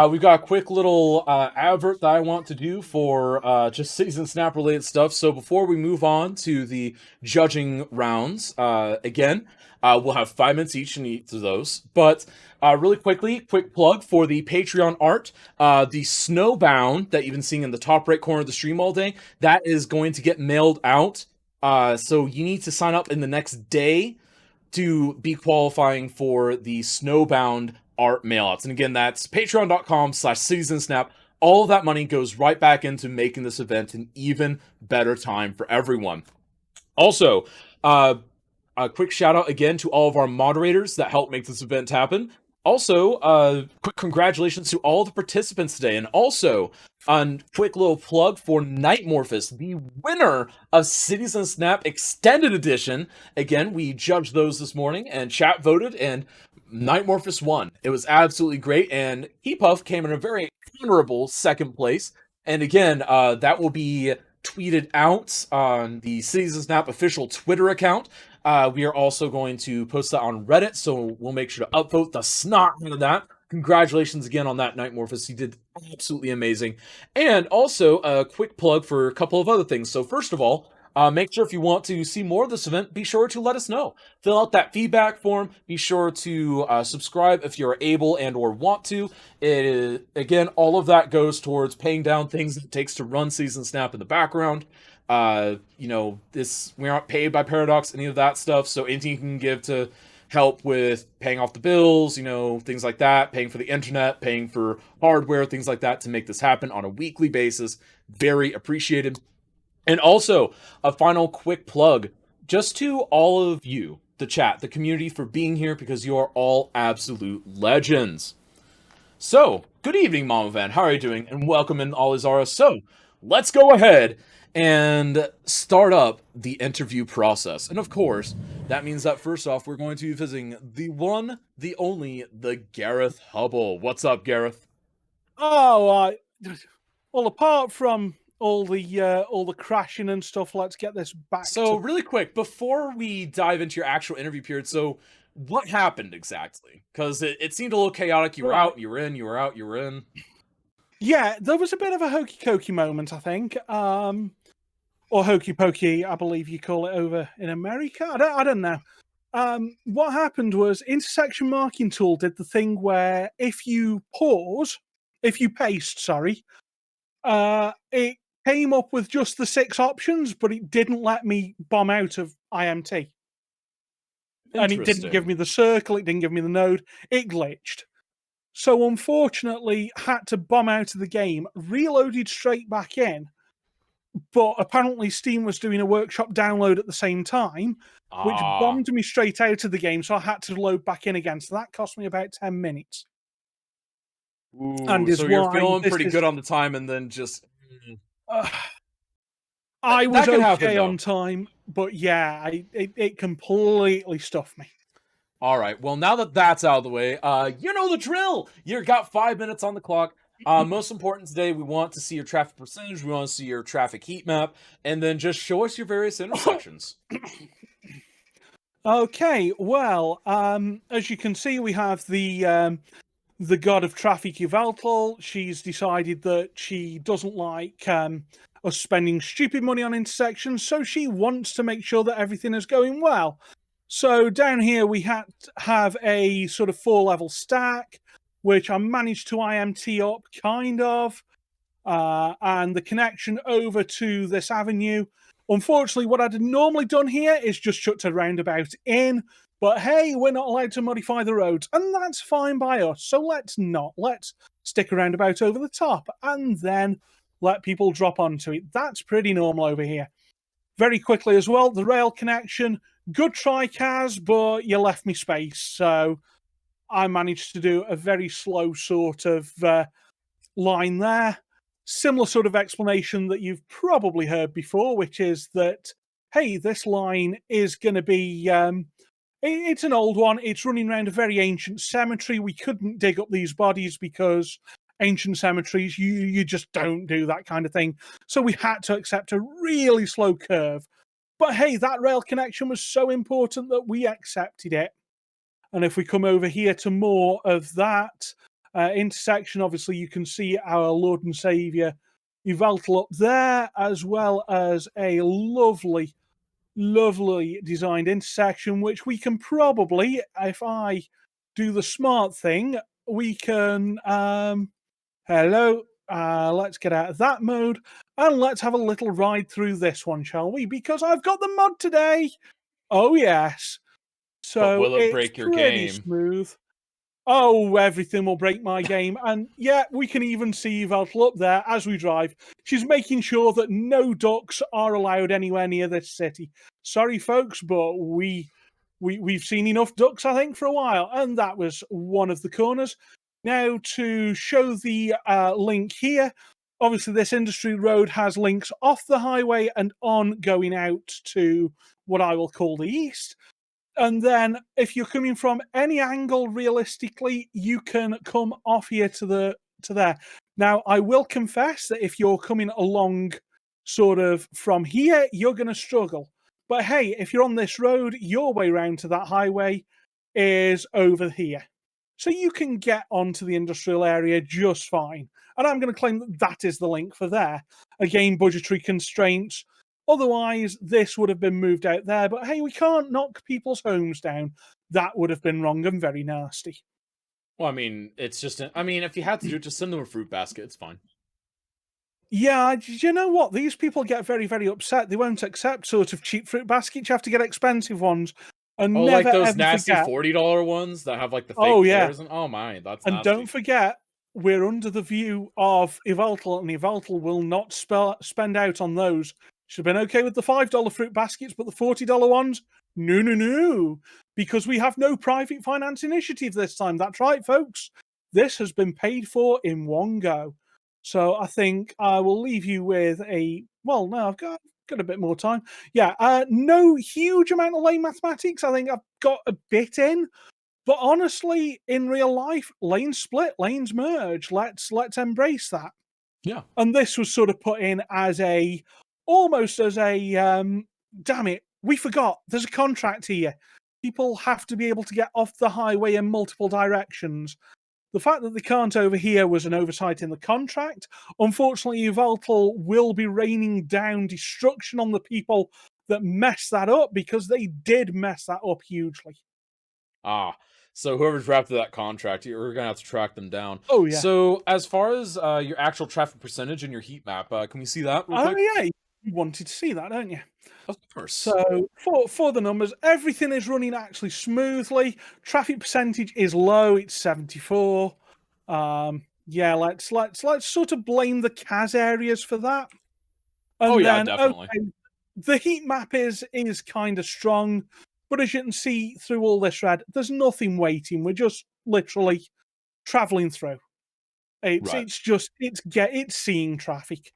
We've got a quick little advert that I want to do for just Cities and Snap related stuff. So before we move on to the judging rounds, again, we'll have 5 minutes each in each of those. But really quickly, quick plug for the Patreon art. The Snowbound that you've been seeing in the top right corner of the stream all day, that is going to get mailed out. So you need to sign up in the next day to be qualifying for the Snowbound art mailouts. And again, that's patreon.com/citizensnap. All of that money goes right back into making this event an even better time for everyone. Also, a quick shout out again to all of our moderators that help make this event happen. Also, quick congratulations to all the participants today. And also, a quick little plug for Nightmorphus, the winner of Cities and Snap Extended Edition. Again, we judged those this morning, and chat voted, and Nightmorphus won. It was absolutely great, and Heapuff came in a very honorable second place. And again, that will be tweeted out on the Cities and Snap official Twitter account. We are also going to post that on Reddit, so we'll make sure to upvote the snot out of that. Congratulations again on that, Nightmorphus. You did absolutely amazing. And also, a quick plug for a couple of other things. So first of all, make sure if you want to see more of this event, be sure to let us know. Fill out that feedback form. Be sure to subscribe if you're able and or want to. Again, all of that goes towards paying down things it takes to run Season Snap in the background. We aren't paid by Paradox, any of that stuff. So anything you can give to help with paying off the bills, things like that, paying for the internet, paying for hardware, things like that to make this happen on a weekly basis. Very appreciated. And also, a final quick plug just to all of you, the chat, the community, for being here because you are all absolute legends. So, good evening, Mama Van. How are you doing? And welcome in, Alizara. So, let's go ahead and start up the interview process. And of course, that means that first off, we're going to be visiting the one, the only, the Gareth Hubble. What's up, Gareth? Oh, well, apart from all the crashing and stuff, let's get this back. So, really quick, before we dive into your actual interview period, so what happened exactly? Because it seemed a little chaotic. You were out, you were in, you were out, you were in. Yeah, there was a bit of a hokey-cokey moment, I think. Or hokey-pokey, I believe you call it over in America. I don't know. What happened was Intersection Marking Tool did the thing where if you paste, it came up with just the 6 options, but it didn't let me bomb out of IMT. And it didn't give me the circle, it didn't give me the node, it glitched. So unfortunately, had to bomb out of the game, reloaded straight back in, but apparently Steam was doing a workshop download at the same time, which bombed me straight out of the game, so I had to load back in again. So that cost me about 10 minutes. Ooh, and so you're feeling pretty good on the time, and then just... I was okay on time, but yeah, it completely stuffed me. All right, well, now that that's out of the way, you know the drill! You've got 5 minutes on the clock. Most important today, we want to see your traffic percentage, we want to see your traffic heat map, and then just show us your various intersections. Okay, well, as you can see, we have the god of traffic, Yveltal. She's decided that she doesn't like us spending stupid money on intersections, so she wants to make sure that everything is going well. So down here we have a sort of 4-level stack, which I managed to IMT up, kind of, and the connection over to this avenue. Unfortunately, what I'd normally done here is just shut a roundabout in, but hey, we're not allowed to modify the roads, and that's fine by us, so let's not. Let's stick a roundabout over the top, and then let people drop onto it. That's pretty normal over here. Very quickly as well, the rail connection, good try, Kaz, but you left me space, so I managed to do a very slow sort of line there. Similar sort of explanation that you've probably heard before, which is that, hey, this line is going to be... it's an old one. It's running around a very ancient cemetery. We couldn't dig up these bodies because ancient cemeteries, you just don't do that kind of thing. So we had to accept a really slow curve. But hey, that rail connection was so important that we accepted it. And if we come over here to more of that, intersection. Obviously, you can see our Lord and Savior Yveltal up there, as well as a lovely, lovely designed intersection, which we can probably, if I do the smart thing, we can hello, let's get out of that mode and let's have a little ride through this one, shall we? Because I've got the mod today. Oh yes. So will it it's break your pretty game? smooth. Oh, everything will break my game. And yeah, we can even see Yveltal up there as we drive. She's making sure that no ducks are allowed anywhere near this city. Sorry, folks, but we've seen enough ducks, I think, for a while. And that was one of the corners. Now, to show the link here, obviously this industry road has links off the highway and on going out to what I will call the east. And then if you're coming from any angle, realistically, you can come off here to there. Now, I will confess that if you're coming along sort of from here, you're going to struggle. But hey, if you're on this road, your way round to that highway is over here. So you can get onto the industrial area just fine. And I'm going to claim that that is the link for there. Again, budgetary constraints. Otherwise, this would have been moved out there. But hey, we can't knock people's homes down. That would have been wrong and very nasty. Well, I mean, it's just. I mean, if you had to do it, just send them a fruit basket. It's fine. Yeah, you know what? These people get very, very upset. They won't accept sort of cheap fruit baskets. You have to get expensive ones. And Oh, never, like those ever nasty forget. $40 ones that have like the fake Oh, yeah. pears and oh my, that's And nasty. don't forget, we're under the view of Yveltal, and Yveltal will not spend out on those. She's been okay with the $5 fruit baskets, but the $40 ones, no. Because we have no private finance initiative this time. That's right, folks. This has been paid for in one go. So I think I will leave you with a... Well, no, I've got a bit more time. Yeah, no huge amount of lane mathematics. I think I've got a bit in. But honestly, in real life, lanes split, lanes merge. Let's embrace that. Yeah. And this was sort of put in as almost as a damn it, we forgot. There's a contract here. People have to be able to get off the highway in multiple directions. The fact that they can't over here was an oversight in the contract. Unfortunately, Yveltal will be raining down destruction on the people that messed that up, because they did mess that up hugely. So whoever's drafted that contract, you're gonna have to track them down. Oh yeah. So as far as your actual traffic percentage in your heat map, can we see that real quick? Yeah, you wanted to see that, don't you? Of course. So for the numbers, everything is running actually smoothly. Traffic percentage is low; it's 74. Yeah, let's sort of blame the CAS areas for that. And oh yeah, then, definitely. Okay, the heat map is kind of strong, but as you can see through all this red, there's nothing waiting. We're just literally traveling through. It's seeing traffic.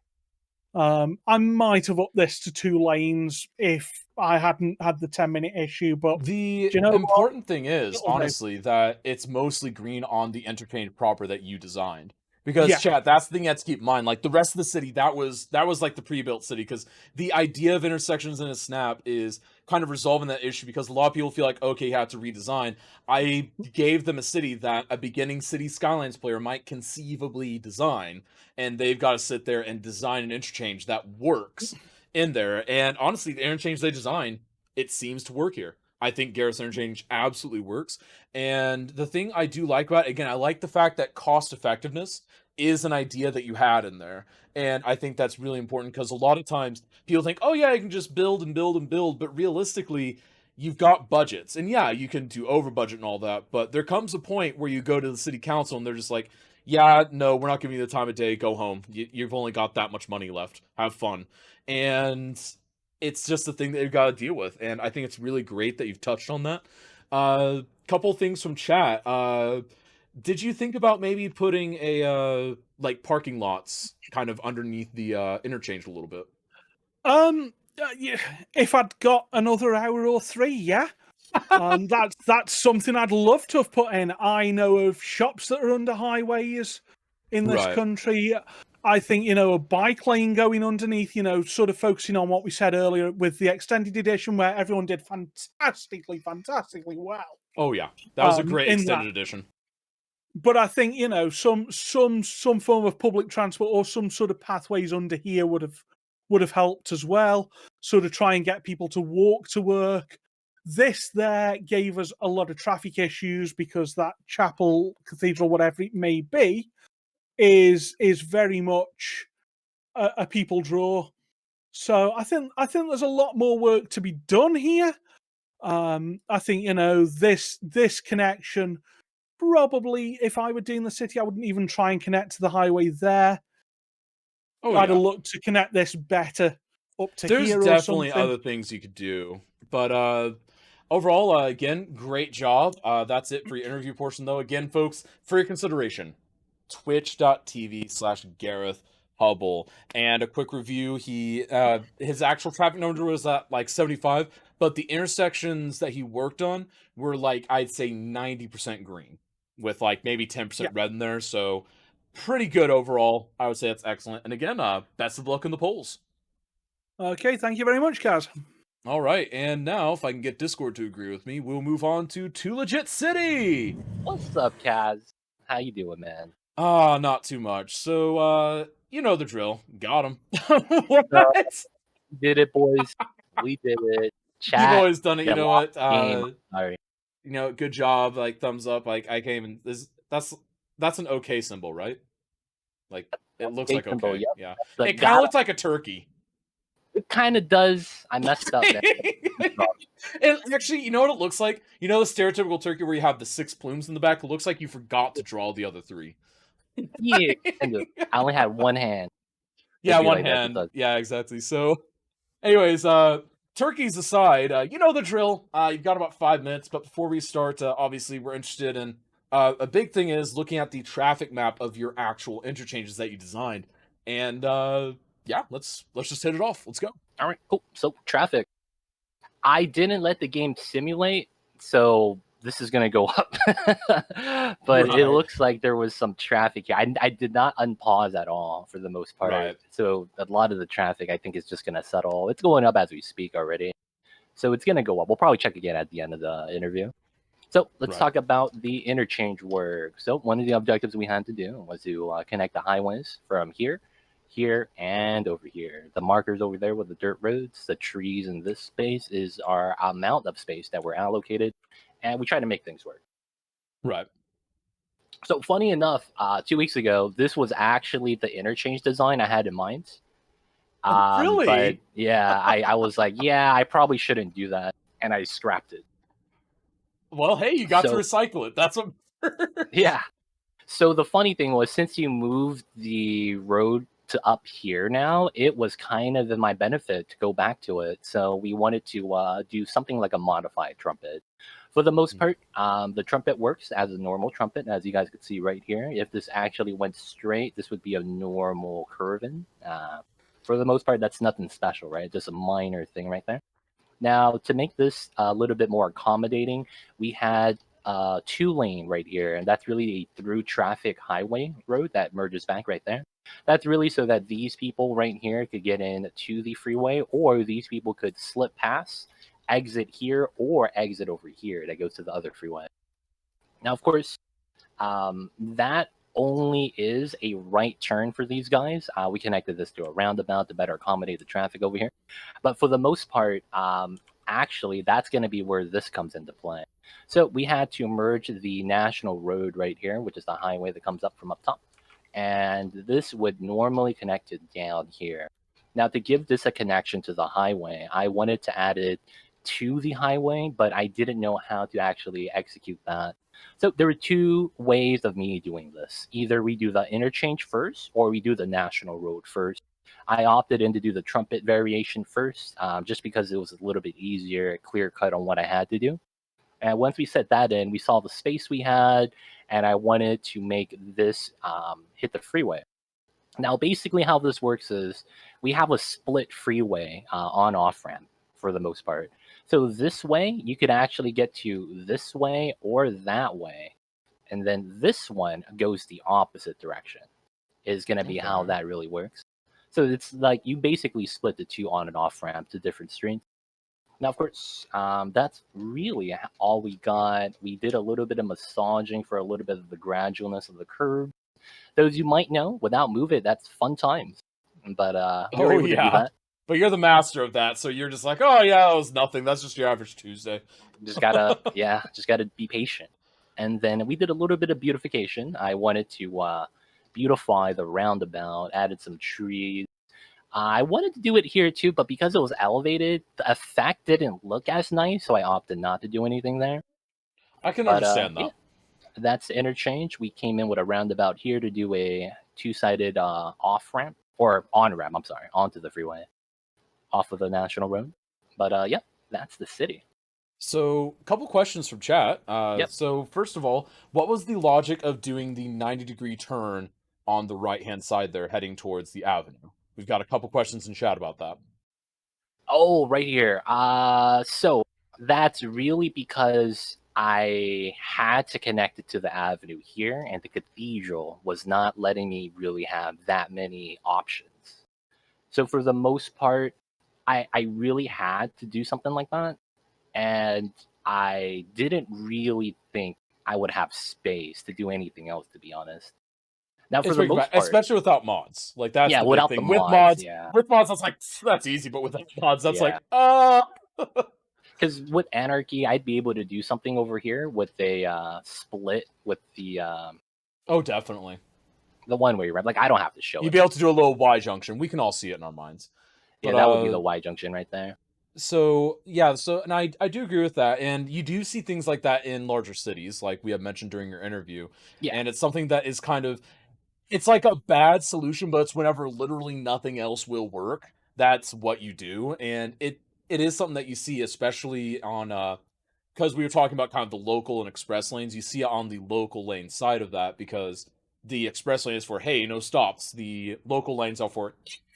I might have upped this to 2 lanes if I hadn't had the 10-minute issue, but The you know important thing is, It'll do. honestly, that it's mostly green on the interchange proper that you designed. Because Yeah. chat, that's the thing you have to keep in mind. Like the rest of the city, that was like the pre-built city. Because the idea of intersections in a snap is kind of resolving that issue. Because a lot of people feel like, okay, you have to redesign. I gave them a city that a beginning City Skylines player might conceivably design, and they've got to sit there and design an interchange that works in there. And honestly, the interchange they design, it seems to work here. I think Garrett's interchange absolutely works. And the thing I do like about it, again, I like the fact that cost effectiveness is an idea that you had in there. And I think that's really important, because a lot of times people think, oh yeah, you can just build and build and build. But realistically, you've got budgets. And yeah, you can do over budget and all that. But there comes a point where you go to the city council and they're just like, yeah, no, we're not giving you the time of day. Go home. You've only got that much money left. Have fun. And it's just the thing that you've got to deal with. And I think it's really great that you've touched on that. Couple things from chat. Did you think about maybe putting a like parking lots kind of underneath the interchange a little bit? Yeah, if I'd got another hour or 3, yeah. That's something I'd love to have put in. I know of shops that are under highways in this Right. country. I think, a bike lane going underneath, sort of focusing on what we said earlier with the extended edition, where everyone did fantastically well. Oh yeah, that was a great in extended that. edition. but I think some form of public transport or some sort of pathways under here would have helped as well. Sort of try and get people to walk to work. This there gave us a lot of traffic issues because that chapel, cathedral, whatever it may be, is very much a people draw. So I think there's a lot more work to be done here. I think this connection. Probably, if I were doing the city, I wouldn't even try and connect to the highway there. Oh I'd yeah. have looked to connect this better up to There's here or definitely something. other things you could do, but overall, again, great job. That's it for your interview portion, though. Again, folks, for your consideration, twitch.tv/Gareth Hubble. And a quick review, his actual traffic number was at like 75, but the intersections that he worked on were like, I'd say 90% green, with like maybe 10% Yeah. red in there, so pretty good overall. I would say that's excellent. And again, best of luck in the polls. Okay, thank you very much, Kaz. All right, and now if I can get Discord to agree with me, we'll move on to Too Legit City. What's up, Kaz? How you doing, man? Not too much. So, you know the drill. Got him. What? Did it, boys. We did it. Chat. You've always done it. You get know lost what? game. Sorry. Good job. Like thumbs up. Like I can't even. That's an okay symbol, right? Like it looks like symbol, okay. yep. Yeah. The It kind of looks like a turkey. It kind of does. I messed up. Man. And actually, you know what it looks like? You know the stereotypical turkey where you have the 6 plumes in the back? It looks like you forgot to draw the other 3. Yeah, kind of. I only had one hand. Yeah, It'd be one like that, hand. it does. Yeah, exactly. So, anyways, turkeys aside, you know the drill. You've got about 5 minutes, but before we start, obviously we're interested in a big thing is looking at the traffic map of your actual interchanges that you designed. And yeah, let's just hit it off. Let's go. All right, cool. So traffic. I didn't let the game simulate, so this is gonna go up. But Right. it looks like there was some traffic here. I did not unpause at all for the most part. Right. So a lot of the traffic I think is just gonna settle. It's going up as we speak already. So it's gonna go up. We'll probably check again at the end of the interview. So let's Right. talk about the interchange work. So one of the objectives we had to do was to connect the highways from here, and over here. The markers over there with the dirt roads, the trees in this space is our amount of space that we're allocated, and we try to make things work. Right. So funny enough, 2 weeks ago, this was actually the interchange design I had in mind. Really? But yeah, I was like, yeah, I probably shouldn't do that, and I scrapped it. Well, hey, you got to So- recycle it. That's what. Yeah. So the funny thing was, since you moved the road to up here now, it was kind of in my benefit to go back to it. So we wanted to do something like a modified trumpet. For the most part, the trumpet works as a normal trumpet, as you guys could see right here. If this actually went straight, this would be a normal curving. For the most part, that's nothing special, right? Just a minor thing right there. Now, to make this a little bit more accommodating, we had 2-lane right here, and that's really a through traffic highway road that merges back right there. That's really so that these people right here could get in to the freeway, or these people could slip past, exit here, or exit over here that goes to the other freeway. Now, of course, that only is a right turn for these guys. We connected this to a roundabout to better accommodate the traffic over here. But for the most part, actually, that's going to be where this comes into play. So we had to merge the national road right here, which is the highway that comes up from up top. And this would normally connect it down here. Now, to give this a connection to the highway, I wanted to add it to the highway, but I didn't know how to actually execute that. So there were 2 ways of me doing this. Either we do the interchange first, or we do the national road first. I opted in to do the trumpet variation first, just because it was a little bit easier, clear cut on what I had to do. And once we set that in, we saw the space we had, and I wanted to make this hit the freeway. Now, basically how this works is we have a split freeway on-off ramp for the most part. So this way, you could actually get to this way or that way. And then this one goes the opposite direction is going to be how Okay. that really works. So it's like you basically split the 2 on and off ramp to different streets. Now, of course, that's really all we got. We did a little bit of massaging for a little bit of the gradualness of the curve. Those you might know, without Move It, that's fun times. But we were Oh able to do yeah, that. but you're the master of that, so you're just like, oh yeah, that was nothing. That's just your average Tuesday. Just gotta, yeah, just gotta be patient. And then we did a little bit of beautification. I wanted to beautify the roundabout, added some trees. I wanted to do it here too, but because it was elevated, the effect didn't look as nice, so I opted not to do anything there. I can But understand yeah, that. that's the interchange. We came in with a roundabout here to do a two-sided off ramp or on ramp. I'm sorry, onto the freeway, off of the national road. But yeah, that's the city. So, a couple questions from chat. Yep. So first of all, what was the logic of doing the 90-degree turn on the right-hand side there, heading towards the avenue? We've got a couple questions in chat about that. Oh, right here. So that's really because I had to connect it to the avenue here, and the cathedral was not letting me really have that many options. So for the most part, I really had to do something like that, and I didn't really think I would have space to do anything else, to be honest. Now, for the most part, Especially without mods. Like that's yeah, the big without the thing. mods, yeah, With mods, that's like that's easy, but with mods, that's yeah. like. Because with Anarchy, I'd be able to do something over here with a split with the Oh, definitely. one-way ramp. Like I don't have to show You'd it. be able to do a little Y junction. We can all see it in our minds. Yeah, But that would be the Y junction right there. so yeah, and I do agree with that, and you do see things like that in larger cities, like we have mentioned during your interview. Yeah, And it's something that is kind of, it's like a bad solution, but it's whenever literally nothing else will work, that's what you do. And it is something that you see, especially on because we were talking about kind of the local and express lanes. You see it on the local lane side of that, because the express lane is for, hey, no stops. The local lanes are for,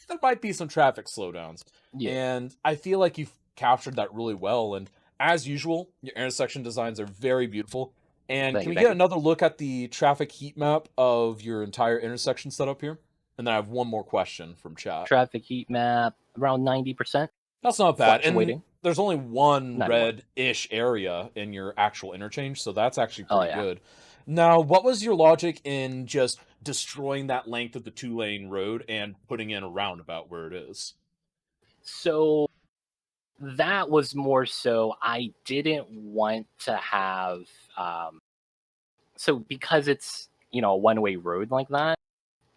there might be some traffic slowdowns. yeah. And I feel like you've captured that really well. And as usual, your intersection designs are very beautiful. And Thank can you, we thank get you. another look at the traffic heat map of your entire intersection setup here? And then I have one more question from chat. Traffic heat map around 90%, That's not bad. And fluctuating. there's only one 91. red-ish area in your actual interchange, so that's actually Oh pretty yeah. good. Now, what was your logic in just destroying that length of the two-lane road and putting in a roundabout where it is? So that was more so I didn't want to have so because it's a one-way road like that,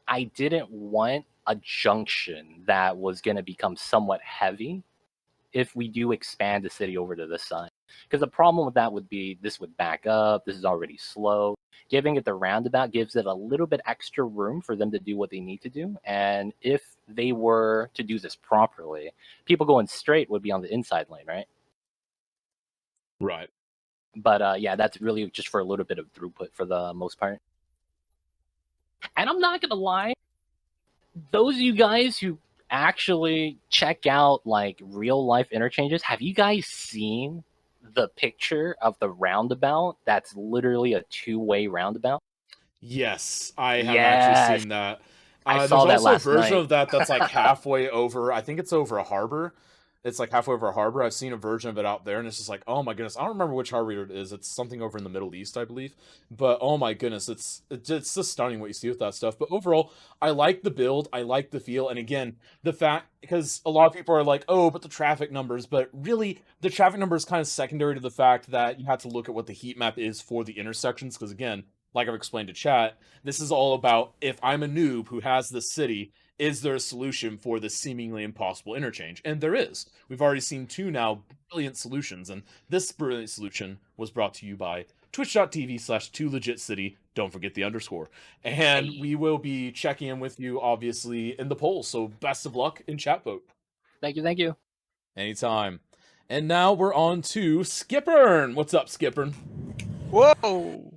I didn't want a junction that was going to become somewhat heavy if we do expand the city over to this side. Because the problem with that would be this would back up, this is already slow. Giving it the roundabout gives it a little bit extra room for them to do what they need to do. And if they were to do this properly, people going straight would be on the inside lane, right? Right. But yeah, that's really just for a little bit of throughput for the most part. And I'm not going to lie, those of you guys who actually check out like real life interchanges, have you guys seen the picture of the roundabout that's literally a two-way roundabout? Yes, I have actually Yes, seen that. I There's saw that also a last version night. of that that's like halfway over. I think it's over a harbor. It's like halfway over a harbor. I've seen a version of it out there, and it's just like, oh my goodness. I don't remember which harbor it is. It's something over in the Middle East, I believe. But oh my goodness, it's just stunning what you see with that stuff. But overall, I like the build. I like the feel. And again, the fact, because a lot of people are like, oh, but the traffic numbers. But really, the traffic number is kind of secondary to the fact that you have to look at what the heat map is for the intersections. Because again, like I've explained to chat, this is all about, if I'm a noob who has this city, is there a solution for this seemingly impossible interchange? And there is. We've already seen two now brilliant solutions, and this brilliant solution was brought to you by twitch.tv/2legitcity. Don't forget the underscore. And Hey, we will be checking in with you, obviously, in the poll. So best of luck in chat vote. thank you, thank you. Anytime. And now we're on to Skippern. What's up, Skippern? Whoa!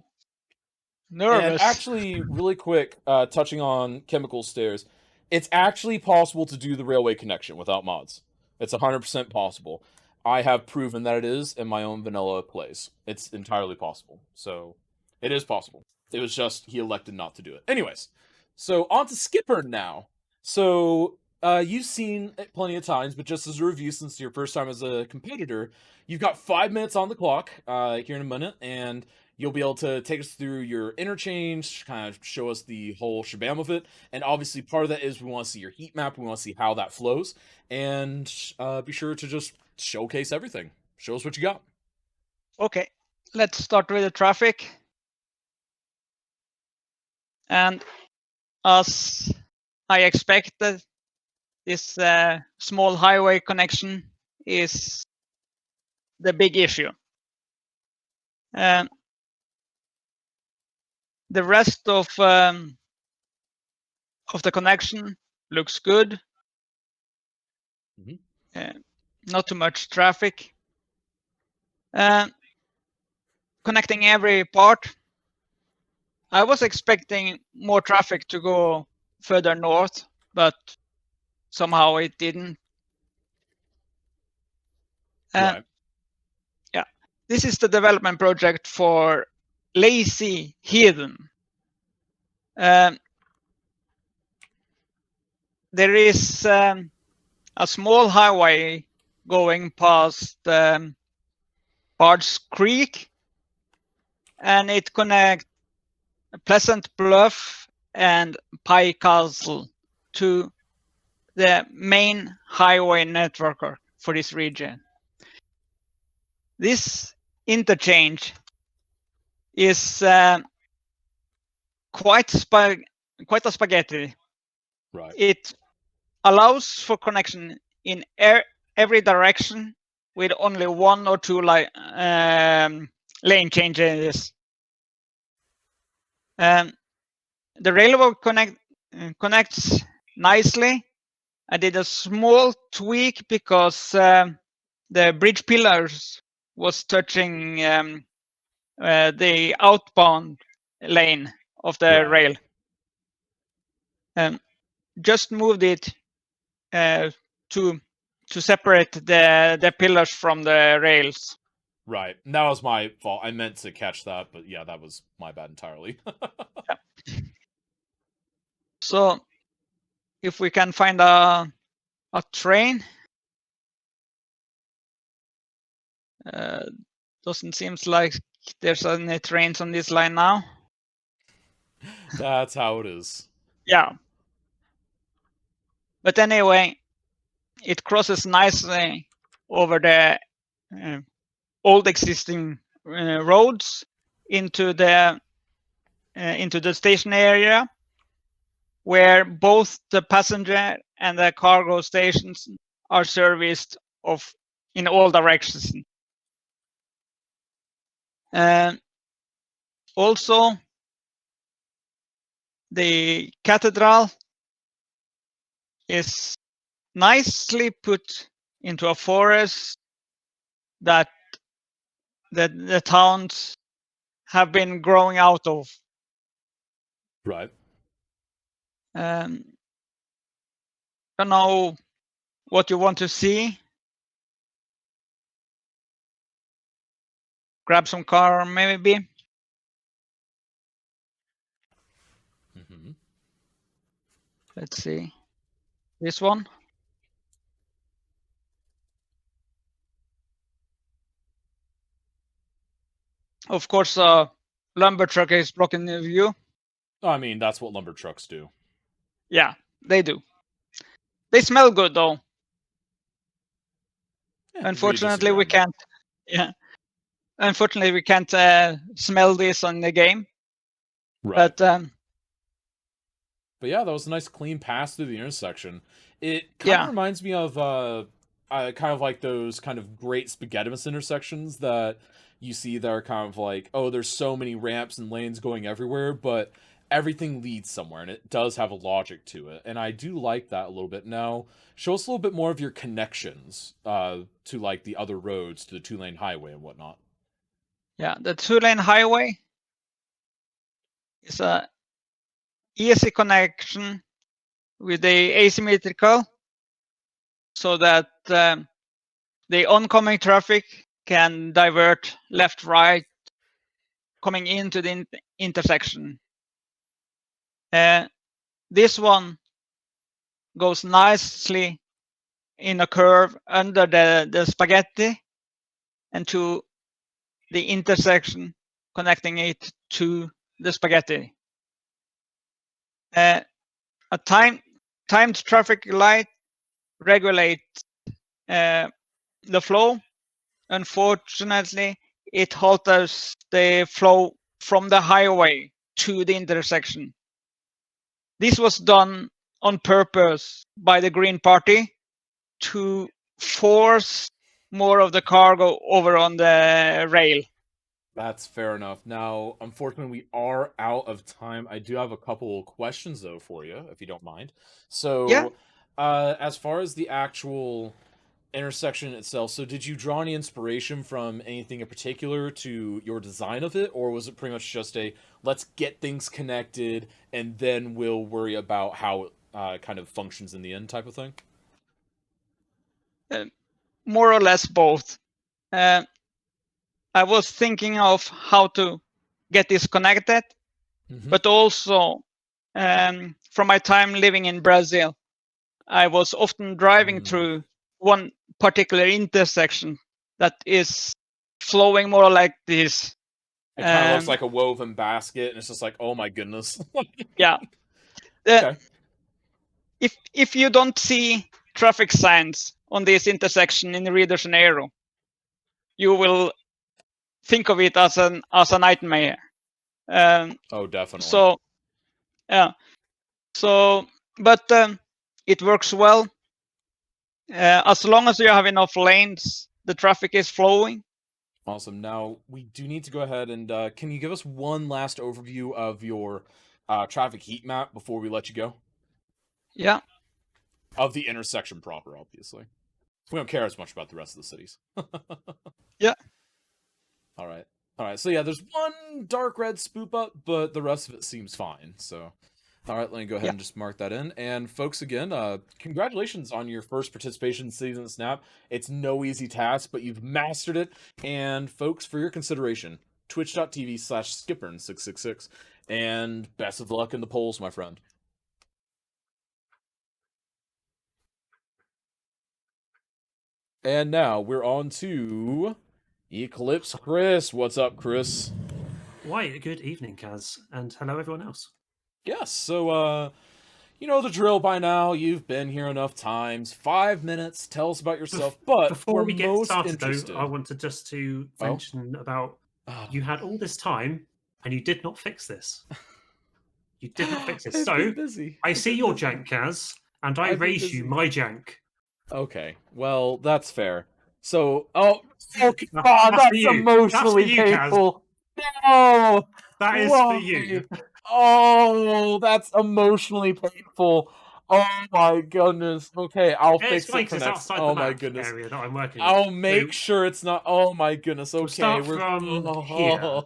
Nervous. And actually, really quick, touching on chemical stairs, it's actually possible to do the railway connection without mods. It's 100% possible. I have proven that it is in my own vanilla plays. It's entirely possible. So, it is possible. It was just he elected not to do it. Anyways, so on to Skipper now. So, you've seen it plenty of times, but just as a review, since your first time as a competitor, you've got 5 minutes on the clock here in a minute, and you'll be able to take us through your interchange, kind of show us the whole shabam of it. And obviously, part of that is we want to see your heat map, we want to see how that flows, and be sure to just showcase everything. Show us what you got. Okay, let's start with the traffic. And as I expected, this small highway connection is the big issue. The rest of the connection looks good. Not too much traffic. Connecting every part. I was expecting more traffic to go further north, but somehow it didn't. Right. Yeah, this is the development project for Lazy Heathen. There is a small highway going past Bard's Creek, and it connects Pleasant Bluff and Pie Castle to the main highway network for this region. This interchange is quite a spaghetti. Right. It allows for connection in every direction with only 1 or 2 lane changes. The railroad connects nicely. I did a small tweak because the bridge pillars was touching the outbound lane of the rail. Just moved it to separate the pillars from the rails. Right. And that was my fault. I meant to catch that, but yeah, that was my bad entirely. So if we can find a train, doesn't seem like there's any trains on this line now. That's how it is. Yeah. But anyway, it crosses nicely over the old existing roads into the station area, where both the passenger and the cargo stations are serviced in all directions. Also, the cathedral is nicely put into a forest that the towns have been growing out of. Right. Don't know what you want to see. Grab some car, maybe. Mm-hmm. Let's see. This one. Of course, lumber truck is blocking the view. I mean, that's what lumber trucks do. Yeah, they do. They smell good, though. Unfortunately, we can't. Yeah. Unfortunately, we can't smell this on the game. Right. But yeah, that was a nice clean pass through the intersection. It kind of reminds me of kind of like those kind of great spaghettimus intersections that you see that are kind of like, oh, there's so many ramps and lanes going everywhere, but everything leads somewhere, and it does have a logic to it. And I do like that a little bit. Now, show us a little bit more of your connections to like the other roads, to the 2-lane highway and whatnot. Yeah, the 2-lane highway is a easy connection with the asymmetrical, so that the oncoming traffic can divert left, right, coming into the intersection. This one goes nicely in a curve under the spaghetti and to the intersection connecting it to the spaghetti. A timed traffic light regulates the flow. Unfortunately, it halts the flow from the highway to the intersection. This was done on purpose by the Green Party to force more of the cargo over on the rail. That's fair enough. Now, unfortunately, we are out of time. I do have a couple questions though for you, if you don't mind. So, Yeah. as far as the actual intersection itself, so did you draw any inspiration from anything in particular to your design of it, or was it pretty much just a let's get things connected and then we'll worry about how it kind of functions in the end type of thing? More or less both. I was thinking of how to get this connected, but also from my time living in Brazil, I was often driving through one particular intersection that is flowing more like this. It kind of looks like a woven basket, and it's just like, oh my goodness. Yeah. Okay. If you don't see traffic signs on this intersection in Rio de Janeiro, you will think of it as a nightmare. Oh, definitely. So, yeah. So, but it works well. As long as you have enough lanes, the traffic is flowing. Awesome. Now, we do need to go ahead and can you give us one last overview of your traffic heat map before we let you go? Yeah. Of the intersection proper, obviously. We don't care as much about the rest of the cities. Yeah. All right. So yeah, there's one dark red spoop up, but the rest of it seems fine. So, all right, let me go ahead and just mark that in. And folks, again, congratulations on your first participation in Cities in the Snap. It's no easy task, but you've mastered it. And folks, for your consideration, twitch.tv/Skipper666. And best of luck in the polls, my friend. And now we're on to Eclipse Chris. What's up, Chris? Why, good evening, Kaz, and hello everyone else. Yes, so, you know the drill by now. You've been here enough times. 5 minutes, tell us about yourself, but Before we get most started, interested... though, I wanted just to mention about you had all this time and you did not fix this. You did not fix this. So, I see your jank, Kaz, and I raise you my jank. Okay, well, that's fair. So, okay, that's emotionally painful. No! That is for you. Oh, that's emotionally painful. Oh my goodness. Okay, I'll fix it for next. Oh my goodness. Area that I'm working I'll make sure it's not. Oh my goodness. Okay, we'll start from here.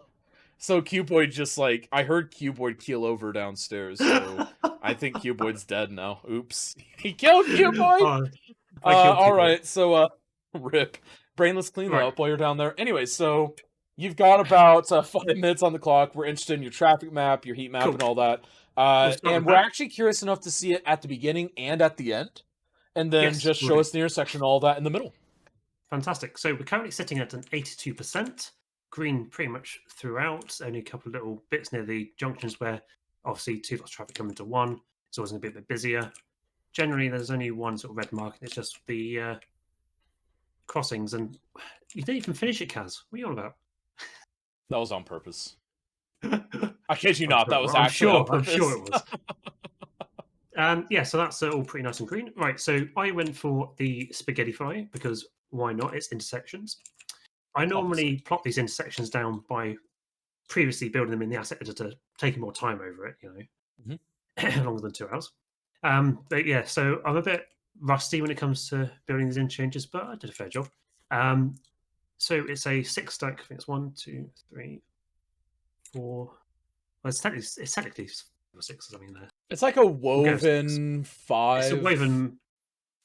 So Cuboid just like I heard Cuboid keel over downstairs. So I think Cuboid's dead now. Oops, he killed Cuboid. All right. So rip. Brainless clean that up while you're down there. Anyway, so you've got about 5 minutes on the clock. We're interested in your traffic map, your heat map, and all that. And we're actually curious enough to see it at the beginning and at the end. And then just show us the intersection, all that in the middle. Fantastic. So we're currently sitting at an 82%. Green pretty much throughout. Only a couple of little bits near the junctions where obviously two lots of traffic come into one. It's always going to be a bit busier. Generally, there's only one sort of red mark, and it's just the crossings. And you didn't even finish it, Kaz. What are you on about? That was on purpose. I kid you not. That was actually on purpose. I'm sure it was. Yeah, so that's all pretty nice and green. Right, so I went for the spaghetti fry because why not? It's intersections. I normally plot these intersections down by previously building them in the asset editor, taking more time over it, longer than 2 hours. But yeah, so I'm a bit rusty when it comes to building these interchanges, but I did a fair job. So it's a 6 stack. I think it's 1, 2, 3, 4. Well, it's technically 6. I mean, there. It's like a woven 5. It's a woven.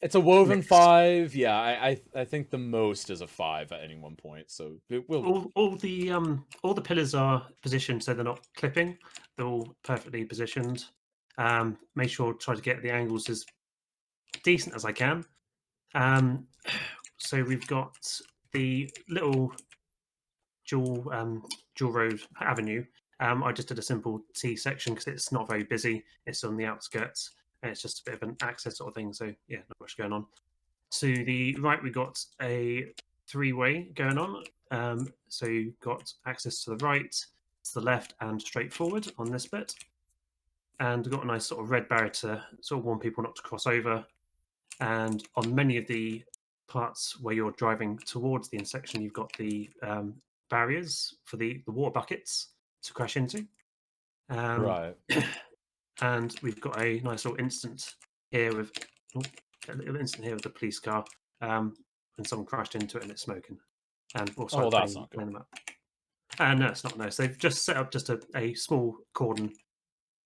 It's a woven mixed. 5. Yeah, I think the most is a 5 at any one point. So it will. All the pillars are positioned so they're not clipping. They're all perfectly positioned. Make sure try to get the angles as decent as I can. So we've got the little dual road avenue. I just did a simple T section because it's not very busy. It's on the outskirts, and it's just a bit of an access sort of thing. So yeah, not much going on. To the right, we got a three-way going on. So you've got access to the right, to the left, and straight forward on this bit. And we've got a nice sort of red barrier to sort of warn people not to cross over. And on many of the parts where you're driving towards the intersection, you've got the barriers for the water buckets to crash into. Right. And we've got a nice little instant here with a little instant here with the police car, and someone crashed into it and it's smoking. And Oh, that's not good. No, it's not nice. They've just set up just a small cordon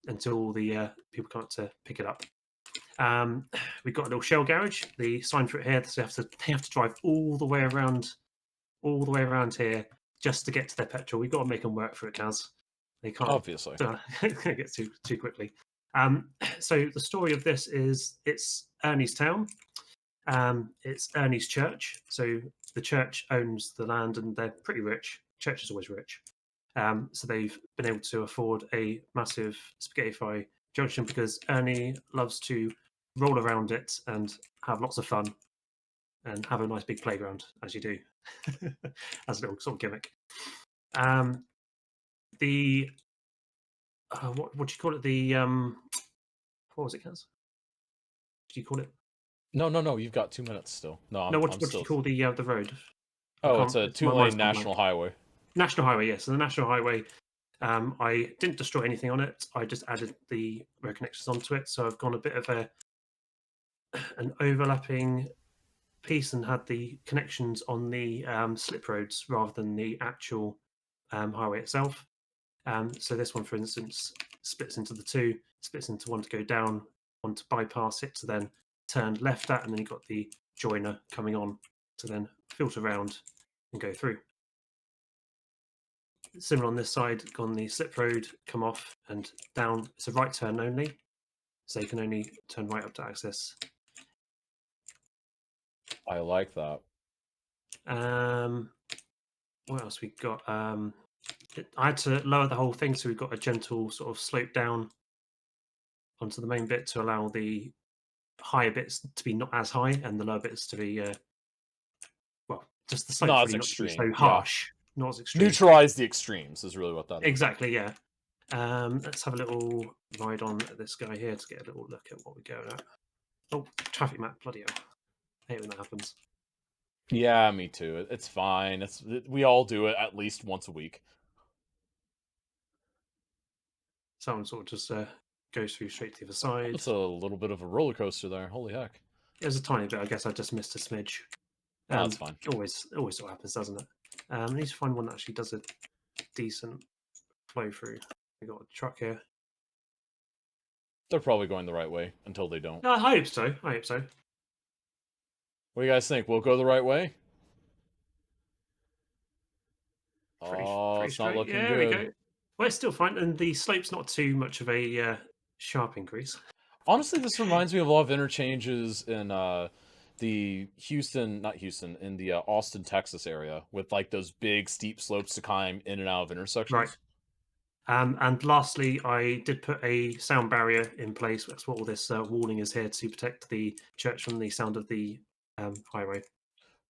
until all the people come up to pick it up. We've got a little shell garage. The sign for it here, so they have to drive all the way around here just to get to their petrol. We've got to make them work for it, Kaz. They can't Obviously. get too quickly. So the story of this is it's Ernie's town. It's Ernie's church. So the church owns the land and they're pretty rich. Church is always rich. So they've been able to afford a massive spaghettify junction because Ernie loves to roll around it and have lots of fun and have a nice big playground, as you do, as a little sort of gimmick. The what do you call it? The what was it, Kaz? Do you call it? No. You've got 2 minutes still. No, No, what I'm do still... you call the road? Oh, it's a my two-lane mind's gone national highway. National highway, yes. So the national highway, I didn't destroy anything on it. I just added the road connections onto it. So I've gone a bit of an overlapping piece and had the connections on the slip roads rather than the actual highway itself. So this one, for instance, splits into the two, splits into one to go down, one to bypass it, to then turn left at, and then you've got the joiner coming on to then filter around and go through. Similar on this side, on the slip road, come off and down. It's a right turn only, so you can only turn right up to access. I like that. What else we got? I had to lower the whole thing, so we've got a gentle sort of slope down onto the main bit to allow the higher bits to be not as high and the lower bits to be just the slope Not as really not to be extreme, so harsh, not as extreme. Neutralize the extremes is really what that is. Exactly, yeah. Let's have a little ride on this guy here to get a little look at what we're going at. Oh, traffic map, bloody hell. I hate when that happens. Yeah, me too. It's fine. We all do it at least once a week. Someone sort of just goes through straight to the other side. It's a little bit of a roller coaster there. Holy heck. There's a tiny bit. I guess I just missed a smidge. No, that's fine. Always sort of happens, doesn't it? I need to find one that actually does a decent flow through. We got a truck here. They're probably going the right way until they don't. No, I hope so. What do you guys think? We'll go the right way? Pretty It's not straight. looking Yeah, good. we go. Well, it's still fine, and the slope's not too much of a sharp increase. Honestly, this reminds me of a lot of interchanges in the in the Austin, Texas area with like those big steep slopes to climb in and out of intersections. Right. And lastly, I did put a sound barrier in place. That's what all this walling is here to protect the church from the sound of the highway.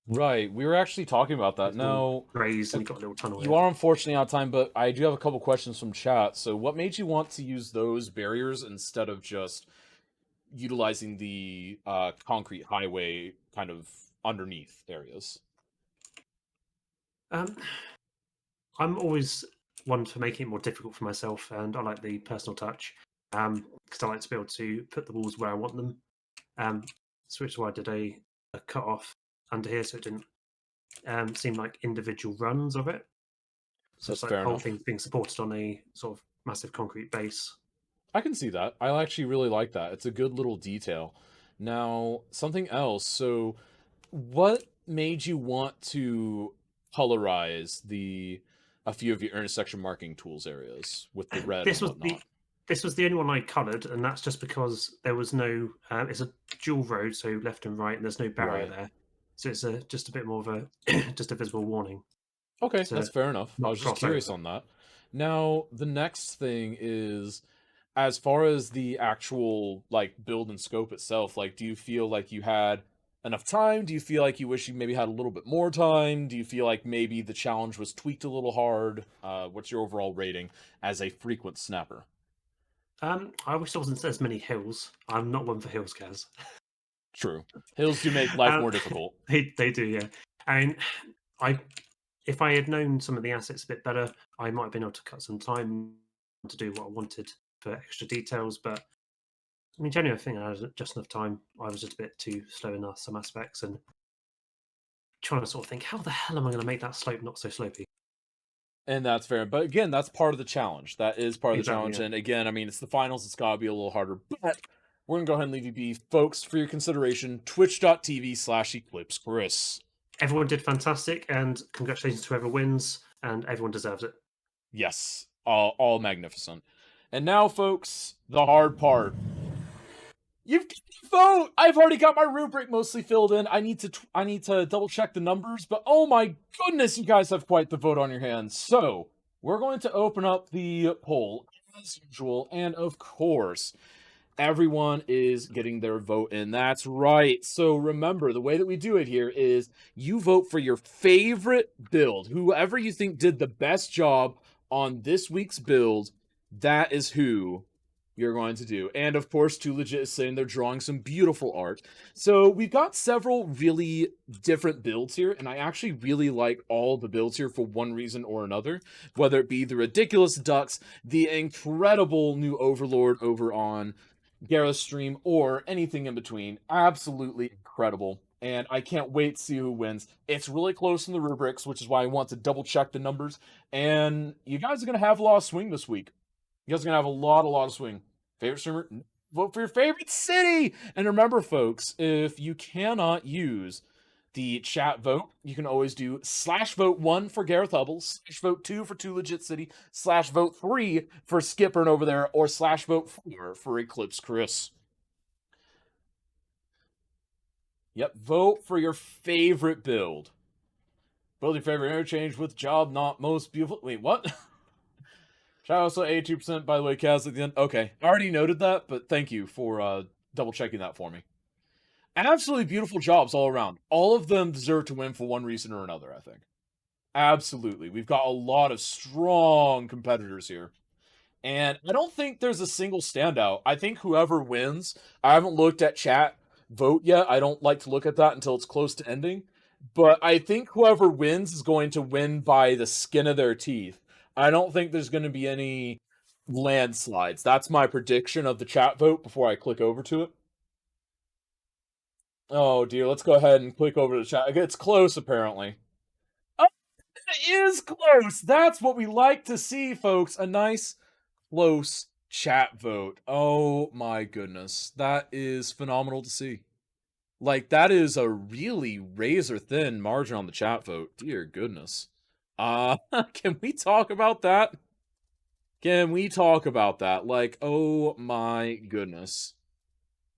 Right. We were actually talking about that. Now, raised and you've got a little tunnel you here. are unfortunately out of time, but I do have a couple questions from chat. So what made you want to use those barriers instead of just utilizing the concrete highway kind of underneath areas? I'm always one for making it more difficult for myself, and I like the personal touch because I like to be able to put the walls where I want them. So which is why I did a cut off under here, so it didn't seem like individual runs of it. So That's it's like fair the whole enough. thing's being supported on a sort of massive concrete base. I can see that. I actually really like that. It's a good little detail. Now, something else. So, what made you want to colorize a few of your intersection marking tools areas with the red This and was whatnot? this was the only one I coloured, and that's just because there was no. It's a dual road, so left and right, and there's no barrier Right. there, so it's just a bit more of a just a visible warning. Okay, to that's fair enough. I not was just cross curious over. on that. Now, the next thing is, as far as the actual like build and scope itself, like, do you feel like you had enough time? Do you feel like you wish you maybe had a little bit more time? Do you feel like maybe the challenge was tweaked a little hard? What's your overall rating as a frequent snapper? I wish there wasn't as many hills. I'm not one for hills, Kaz. True. Hills do make life Um, more difficult. They do, yeah. I mean, I if I had known some of the assets a bit better, I might have been able to cut some time to do what I wanted for extra details. But I mean, generally, I think I had just enough time. I was just a bit too slow in some aspects, and trying to sort of think, how the hell am I going to make that slope not so slopey? And that's fair. But again, that's part of the challenge. That is part of the Exactly, challenge. yeah. And again, I mean, it's the finals. It's got to be a little harder. But we're going to go ahead and leave you be. Folks, for your consideration, twitch.tv/EclipseChris. Everyone did fantastic, and congratulations to whoever wins, and everyone deserves it. Yes, all magnificent. And now, folks, the hard part. You've got to vote. I've already got my rubric mostly filled in. I need to double check the numbers, but oh my goodness, you guys have quite the vote on your hands. So we're going to open up the poll as usual, and of course, everyone is getting their vote in. That's right. So remember, the way that we do it here is you vote for your favorite build. Whoever you think did the best job on this week's build, that is who you're going to do. And of course, Too Legit is saying they're drawing some beautiful art. So we've got several really different builds here, and I actually really like all the builds here for one reason or another, whether it be the ridiculous ducks, the incredible new overlord over on Gareth's stream, or anything in between. Absolutely incredible. And I can't wait to see who wins. It's really close in the rubrics, which is why I want to double check the numbers. And you guys are going to have a lot of swing this week. You guys are going to have a lot of swing. Favorite streamer? Vote for your favorite city! And remember, folks, if you cannot use the chat vote, you can always do /vote1 for Gareth Hubbles, /vote2 for Too Legit City, /vote3 for Skipper over there, or /vote4 for Eclipse Chris. Yep, vote for your favorite build. Build your favorite interchange with job not most beautiful. Wait, what? Shout out also 82%, by the way, Kaz, at the end. Okay, I already noted that, but thank you for double checking that for me. Absolutely beautiful jobs all around. All of them deserve to win for one reason or another, I think. Absolutely. We've got a lot of strong competitors here. And I don't think there's a single standout. I think whoever wins, I haven't looked at chat vote yet. I don't like to look at that until it's close to ending. But I think whoever wins is going to win by the skin of their teeth. I don't think there's going to be any landslides. That's my prediction of the chat vote before I click over to it. Oh dear, let's go ahead and click over to the chat. It's close, apparently. Oh, it is close! That's what we like to see, folks. A nice, close chat vote. Oh my goodness. That is phenomenal to see. Like, that is a really razor-thin margin on the chat vote. Dear goodness. Can we talk about that? Can we talk about that? Like, oh my goodness.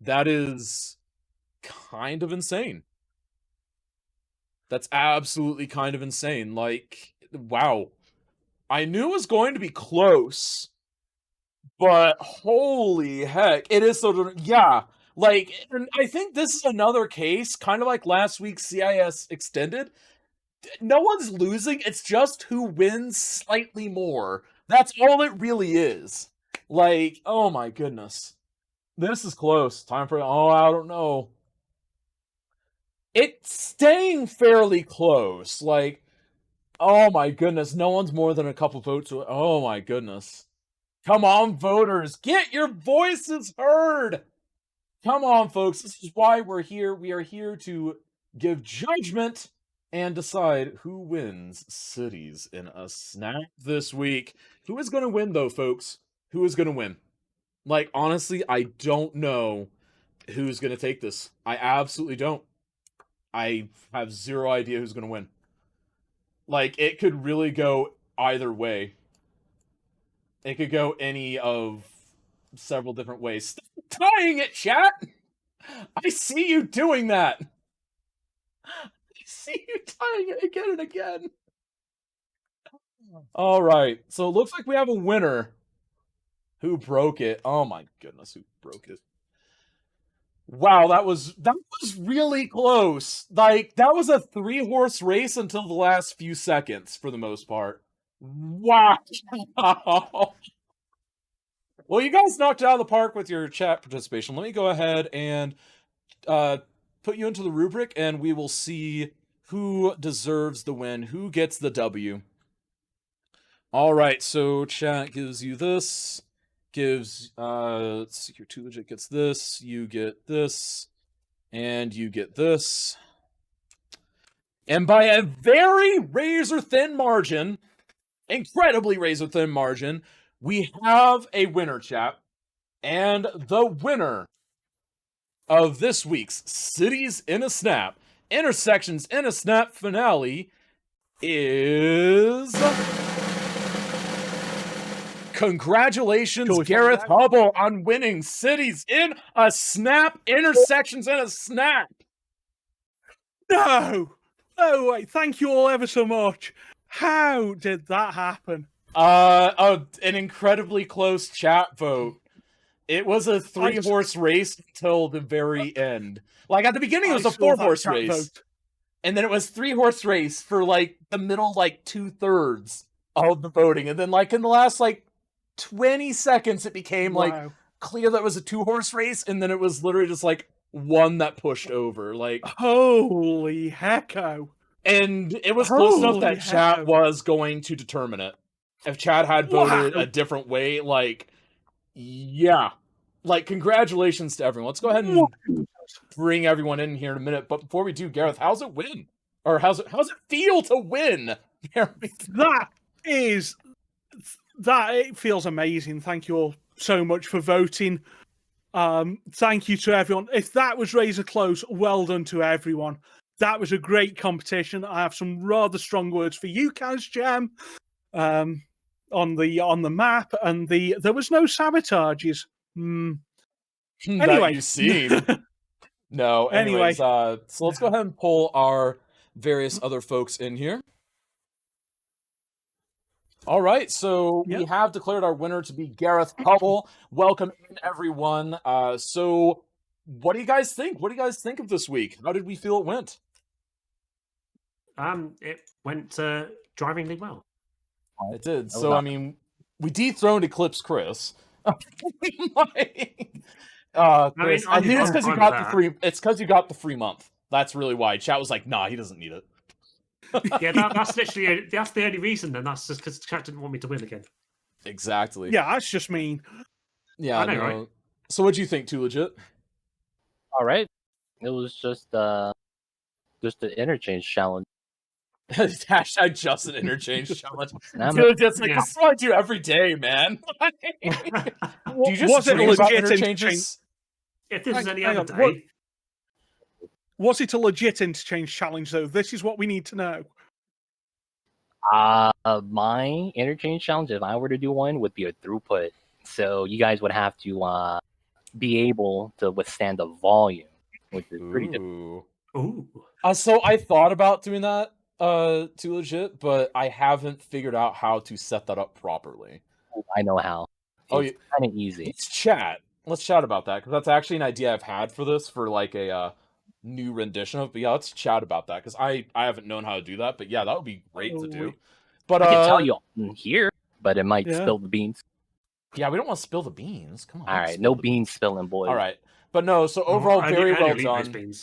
That is kind of insane. That's absolutely kind of insane. Like, wow. I knew it was going to be close, but holy heck, it is so, yeah. Like, and I think this is another case, kind of like last week's CIS Extended. No one's losing, it's just who wins slightly more. That's all it really is. Like, oh my goodness. This is close. Time for, oh, I don't know. It's staying fairly close. Like, oh my goodness, no one's more than a couple votes away. Oh my goodness. Come on, voters, get your voices heard. Come on, folks, this is why we're here. We are here to give judgment and decide who wins cities in a snap this week. Who is going to win, though, folks? Who is going to win? Like, honestly, I don't know who's going to take this. I absolutely don't. I have zero idea who's going to win. Like, it could really go either way. It could go any of several different ways. Stop tying it, chat! I see you doing that! I see you tying it again and again. Alright, so it looks like we have a winner. Who broke it? Oh my goodness, who broke it? Wow, that was really close. Like, that was a 3-horse race until the last few seconds, for the most part. Wow! Well, you guys knocked it out of the park with your chat participation. Let me go ahead and put you into the rubric, and we will see who deserves the win, who gets the W. Alright, so chat gives you this. Gives, let's see, your 2-legit gets this, you get this, and you get this. And by a very razor-thin margin, incredibly razor-thin margin, we have a winner, chat. And the winner of this week's Cities in a Snap, Intersections in a Snap finale is... Congratulations, Gareth Hubble, on winning Cities in a Snap, Intersections in a Snap. No! Oh, wait, thank you all ever so much. How did that happen? An incredibly close chat vote. It was a 3-horse race until the very end. Like, at the beginning, it was a 4-horse race. Vote. And then it was 3-horse race for, like, the middle, like, 2/3 of the voting. And then, like, in the last, like, 20 seconds, it became, like, clear that it was a 2-horse race. And then it was literally just, like, one that pushed over. Like, holy hecko. And it was close enough that chat was going to determine it. If Chad had voted a different way, like, yeah. Like, congratulations to everyone. Let's go ahead and bring everyone in here in a minute. But before we do, Gareth, how's it win? Or how's it feel to win? It feels amazing. Thank you all so much for voting. Thank you to everyone. If that was razor close, well done to everyone. That was a great competition. I have some rather strong words for you, Kaz Jam. On the map, and there was no sabotages. Anyway, that you've seen. No. Anyways, so let's go ahead and pull our various other folks in here. All right, so we have declared our winner to be Gareth Hubble. Welcome in, everyone. So what do you guys think? What do you guys think of this week? How did we feel it went? It went drivingly well. It did. So, I mean, we dethroned Eclipse Chris. Chris, I think it's because you got the free. It's because you got the free month. That's really why. Chat was like, "Nah, he doesn't need it." Yeah, that's literally that's the only reason. And that's just because chat didn't want me to win again. Exactly. Yeah, that's just mean. Yeah, I know, right? So, what do you think, 2-legit? All right, it was just an interchange challenge. Hashtag just an interchange challenge. Dude, it's like, this is what I do every day, man. Do you just dream about interchanges? If this is any other day. Was it a legit interchange challenge, though? This is what we need to know. My interchange challenge, if I were to do one, would be a throughput. So you guys would have to be able to withstand the volume, which is pretty difficult. Ooh. So I thought about doing that. 2-legit, but I haven't figured out how to set that up properly. I know how. It's kind of easy. Let's chat about that, because that's actually an idea I've had for this, for like a new rendition of. But yeah, let's chat about that, because I haven't known how to do that. But yeah, that would be great to do. But I can tell you here, but it might spill the beans. Yeah, we don't want to spill the beans. Come on. All right, no beans spilling, boys. All right, but no. So overall, very well done.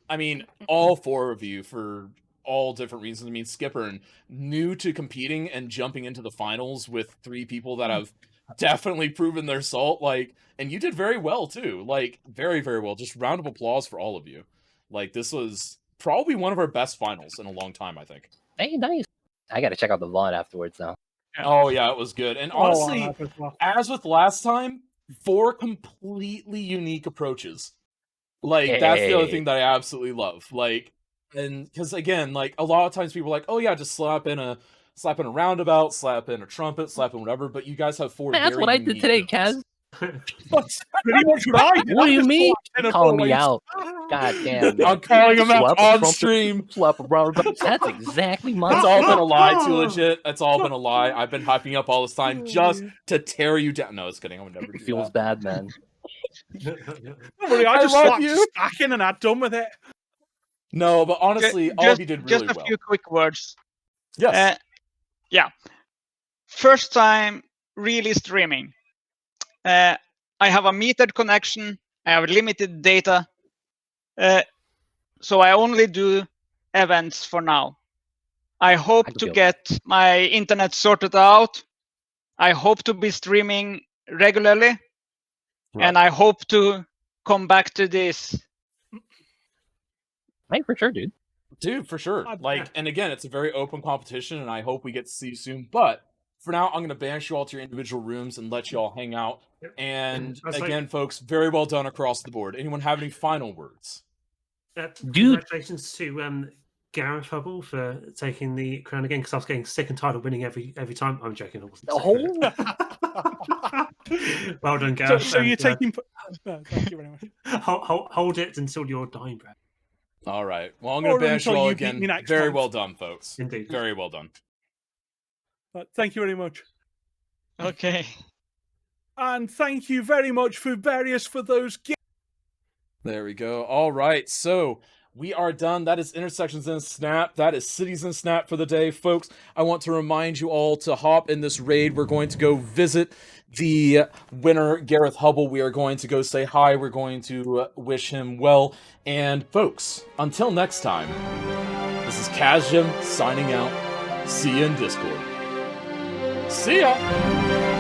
I mean, all 4 of you for all different reasons. I mean, Skipper, new to competing and jumping into the finals with 3 people that have definitely proven their salt. Like, and you did very well too. Like, very, very well. Just round of applause for all of you. Like, this was probably one of our best finals in a long time, I think. Hey, nice. I got to check out the VOD afterwards now. Oh yeah, it was good. And honestly, as with last time, 4 completely unique approaches. Like, that's the other thing that I absolutely love. Like, and because again, like, a lot of times people are like, oh yeah, just slap in a roundabout, slap in a trumpet, slap in whatever. But you guys have 4. That's what I did today, Kaz. That's pretty much what I did. What I do you just mean? collected a Calling me voice. out? God damn. I'm calling him out Swap a on trumpet, stream. Swap a rubber band. That's exactly my. It's all been a lie, too legit. It's all been a lie. I've been hyping up all this time just to tear you down. No, it's kidding. I would never do It feels that. bad, man. Don't worry, I I just love slapped you. a stack in and I'm done with it. No, but honestly, all of you did really just a well. few quick words. Yes. Yeah. First time really streaming. I have a metered connection. I have limited data. So I only do events for now. I hope can to feel get my internet sorted out. I hope to be streaming regularly. And I hope to come back to this. Hey, for sure, dude. Dude, for sure. I'd- Like, and again, it's a very open competition, and I hope we get to see you soon. But for now, I'm going to banish you all to your individual rooms and let you all hang out. Yep. And That's like- again, folks, very well done across the board. Anyone have any final words? Dude. Congratulations to Gareth Hubble for taking the crown again, because I was getting sick and tired of winning every time. I'm joking. I wasn't sick of it. Well done, So, Gareth. so you're and, taking. No, thank you very much. hold it until your dying breath. All right. Well, I'm going Or to banish you until all you beat again. me next Very month. well done, folks. Indeed. Very well done. But thank you very much. Okay. And thank you very much for Various for those gifts. There we go. All right. So we are done. That is Intersections in Snap. That is Cities in Snap for the day, folks. I want to remind you all to hop in this raid. We're going to go visit the winner, Gareth Hubble. We are going to go say hi. We're going to wish him well. And folks, until next time, this is Kazjim signing out. See you in Discord. See ya!